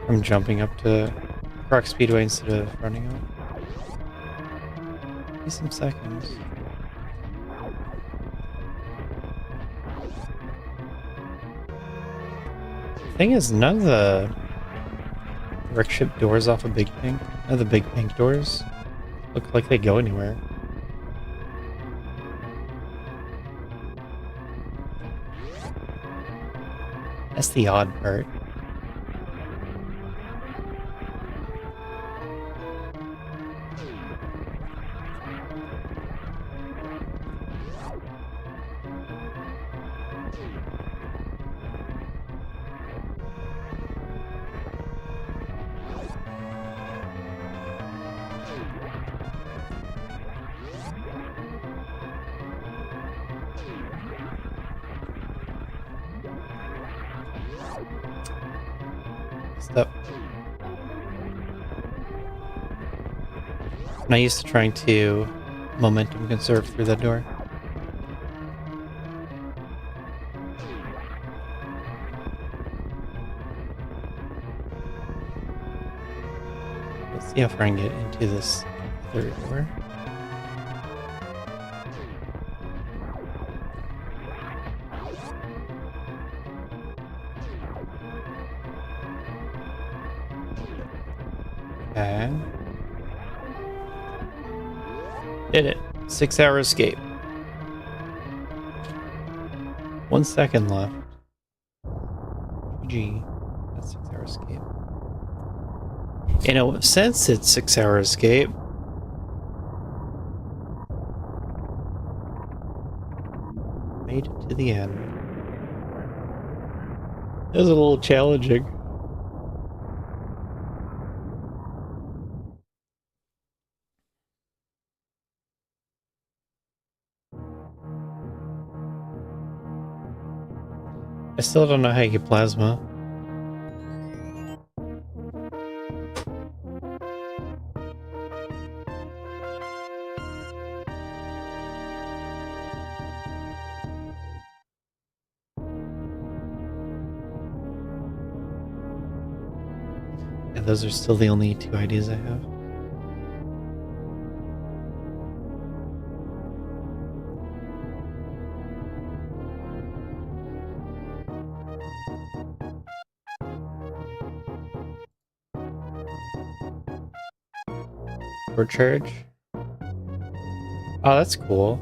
From jumping up to Rock Speedway instead of running up. Maybe some seconds. Thing is, none of the wreck ship doors off of Big Pink, none of the Big Pink doors look like they go anywhere. That's the odd part. Stop. I'm not used to trying to momentum conserve through that door. Let's see how far I can get into this third door. Okay. Did it. 6-hour escape. 1 second left. GG. That's 6-hour escape. You know, since it's 6-hour escape, made it to the end. It was a little challenging. I still don't know how you get plasma. Yeah, those are still the only 2 ideas I have. For church? Oh, that's cool.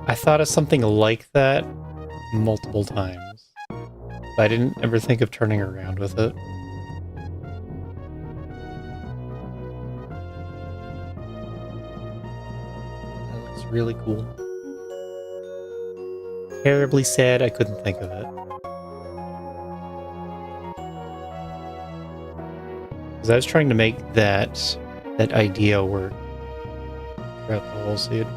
I thought of something like that multiple times, but I didn't ever think of turning around with it. That looks really cool. Terribly sad I couldn't think of it. Because I was trying to make that idea work throughout the whole scene.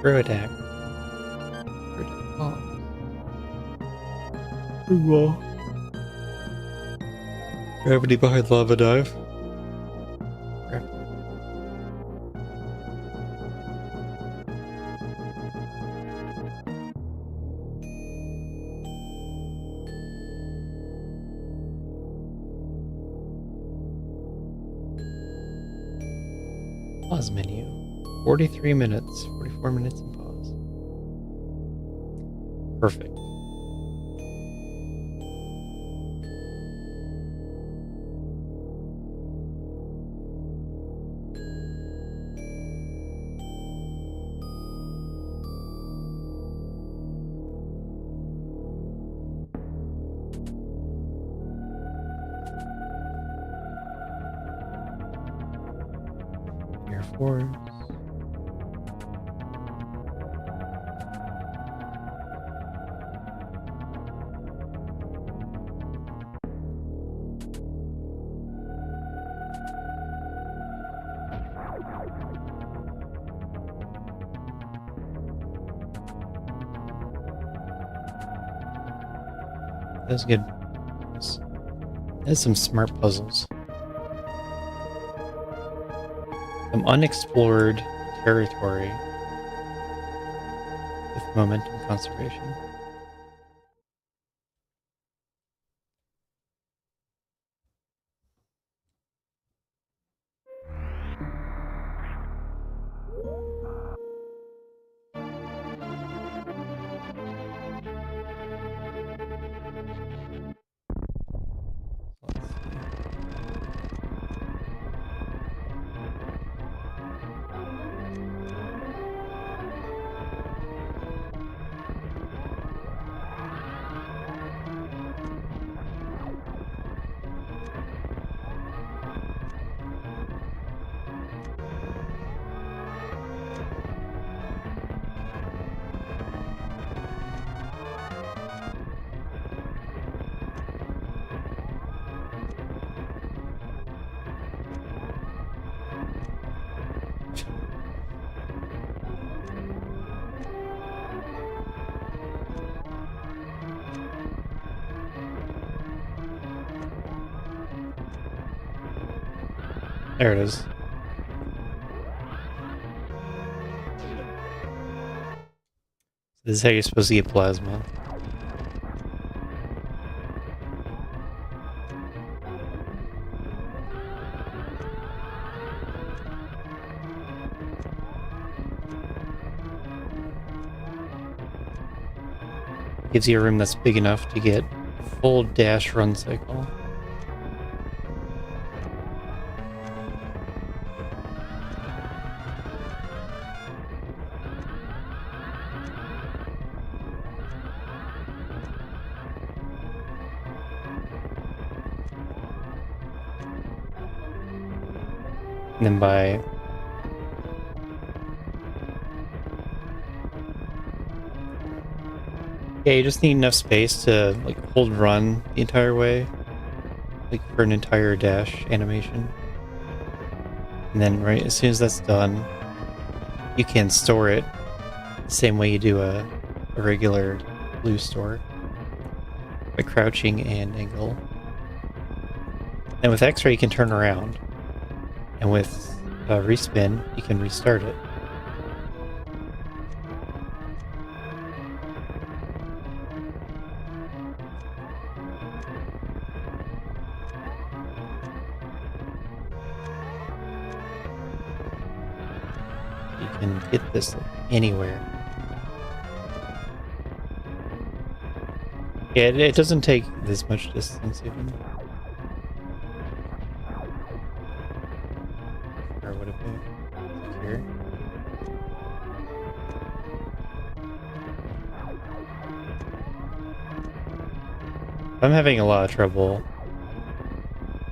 Throw attack. Wall. Gravity behind lava dive. Crap. Pause menu. 43 minutes. 44 minutes and pause. Perfect. Air Force. That's good. That's some smart puzzles. Some unexplored territory with momentum conservation. There it is. This is how you're supposed to get plasma. Gives you a room that's big enough to get a full dash run cycle. And then by yeah, you just need enough space to like hold run the entire way, like for an entire dash animation. And then right as soon as that's done, you can store it the same way you do a regular blue store by crouching and angle. And with X-ray you can turn around. And with respin, you can restart it. You can get this anywhere. Yeah, it doesn't take this much distance even. Here. I'm having a lot of trouble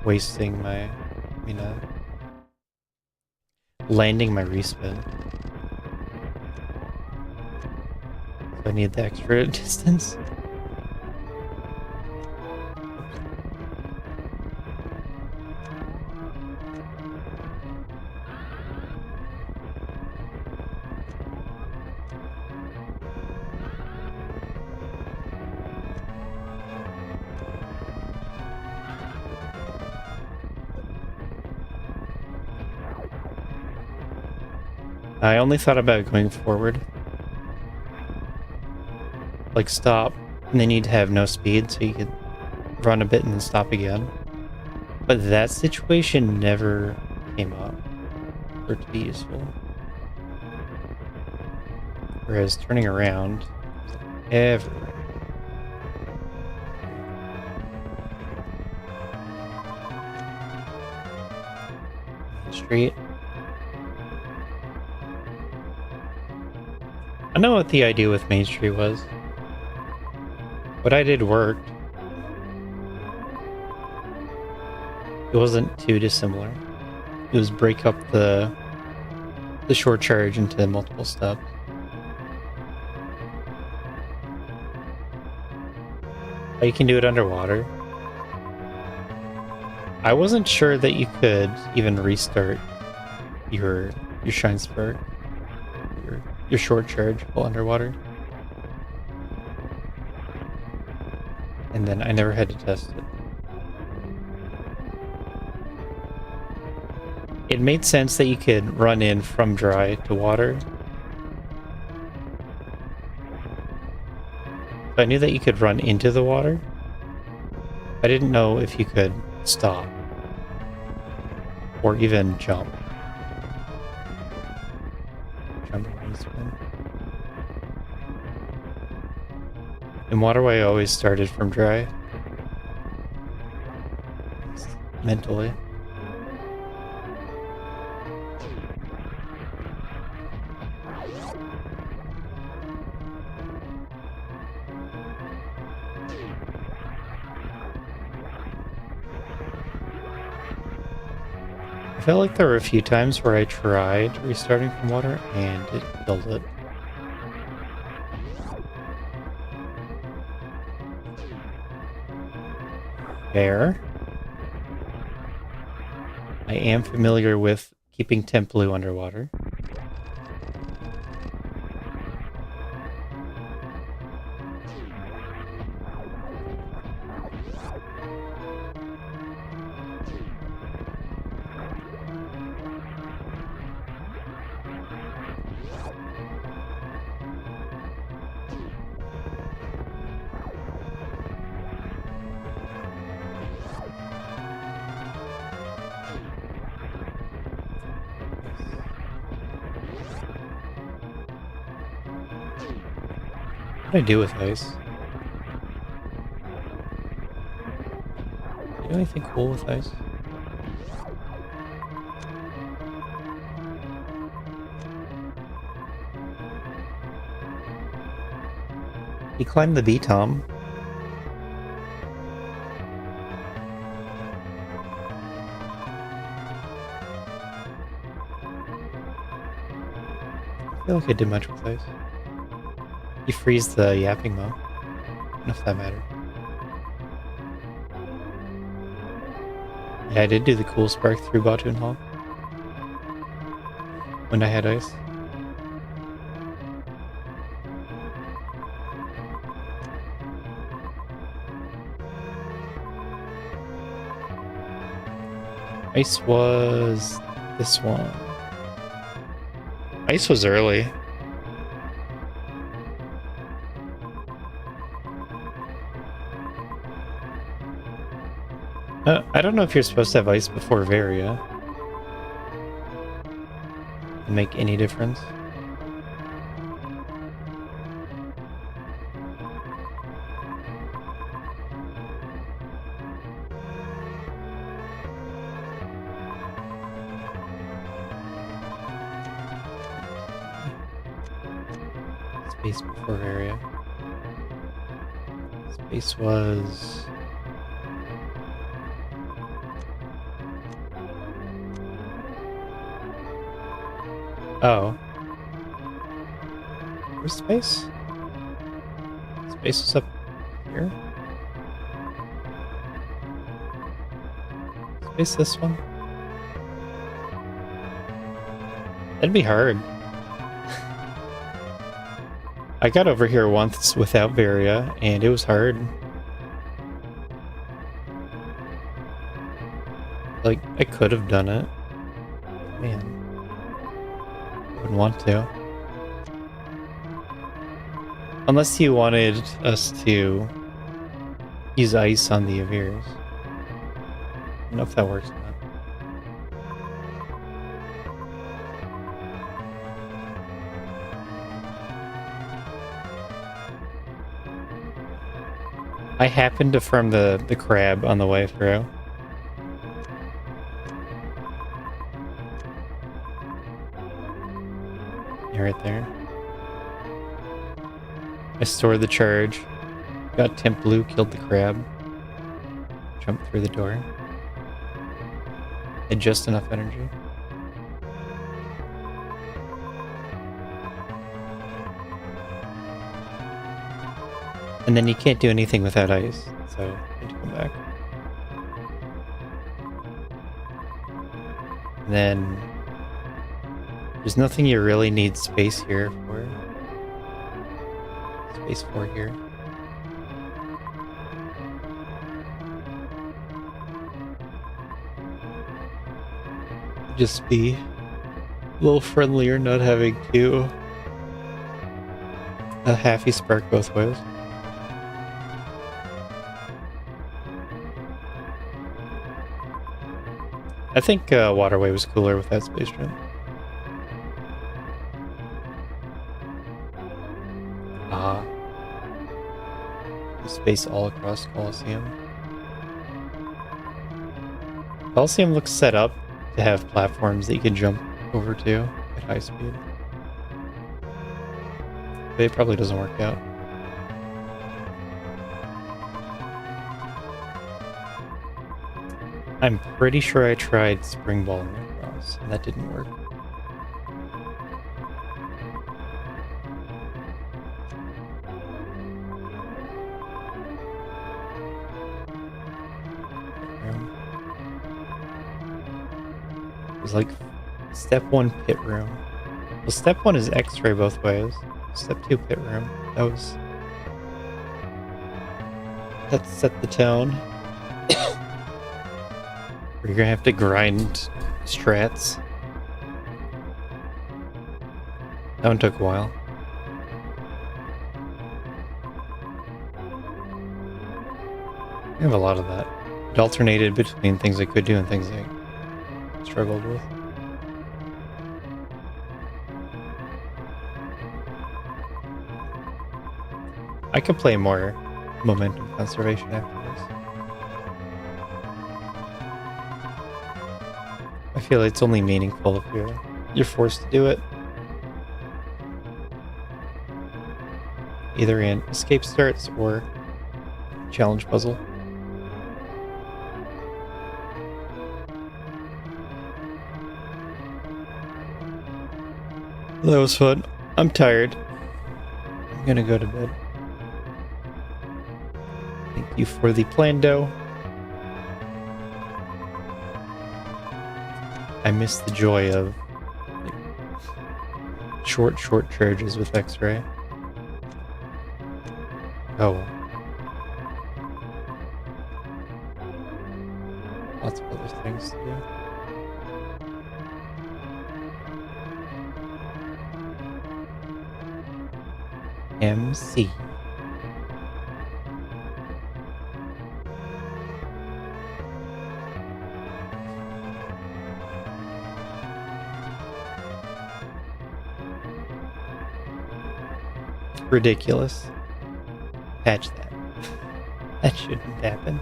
wasting my, landing my respin. So I need the extra distance. I only thought about going forward. Like stop, and then you'd have no speed, so you could run a bit and then stop again. But that situation never came up. for it to be useful. Whereas turning around everywhere. Main Street. I know what the idea with Main Street was. What I did worked. It wasn't too dissimilar. It was break up the short charge into multiple steps. You can do it underwater. I wasn't sure that you could even restart your Shine Spark, your short charge while underwater. And then I never had to test it. It made sense that you could run in from dry to water. I knew that you could run into the water. I didn't know if you could stop or even jump. Jump around this one. In waterway, I always started from dry. Mentally. I felt like there were a few times where I tried restarting from water and it killed it. There. I am familiar with keeping temp blue underwater. What do I do with ice? Do anything cool with ice? You climbed the B-Tom. I feel like I did much with ice. You freeze the yapping though. I don't know if that mattered. Yeah, I did do the cool spark through Batoon Hall. When I had ice. Ice was this one. Ice was early. I don't know if you're supposed to have ice before Varia. Make any difference. Space before Varia. Space was... Oh. Where's space? Space is up here? Space this one? That'd be hard. I got over here once without Varia, and it was hard. Like, I could have done it. Man. Wouldn't want to. Unless you wanted us to use ice on the Avirs. I don't know if that works or not. I happened to farm the crab on the way through. Yeah, right there. I stored the charge. Got temp blue, killed the crab. Jumped through the door. Had just enough energy. And then you can't do anything without ice, so I had to come back. And then there's nothing you really need space here for. Space for here. Just be a little friendlier, not having to a halfy spark both ways. I think Waterway was cooler with that space jump. The space all across Coliseum. Coliseum looks set up to have platforms that you can jump over to at high speed. But it probably doesn't work out. I'm pretty sure I tried springballing across, and that didn't work. There's like step 1 pit room. Well, step 1 is X-ray both ways. Step 2 pit room. That set the tone. You're gonna have to grind strats. That one took a while. I have a lot of that. It alternated between things I could do and things I struggled with. I could play more momentum conservation after this. I feel it's only meaningful if you're forced to do it. Either in escape starts or challenge puzzle. That was fun. I'm tired. I'm gonna go to bed. Thank you for the Plando. I miss the joy of short charges with X-ray. Oh. Lots of other things to do. MC. Ridiculous. Patch that. That shouldn't happen.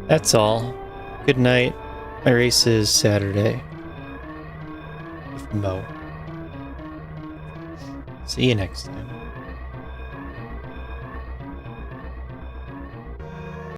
That's all. Good night. My race is Saturday. With Mo. See you next time.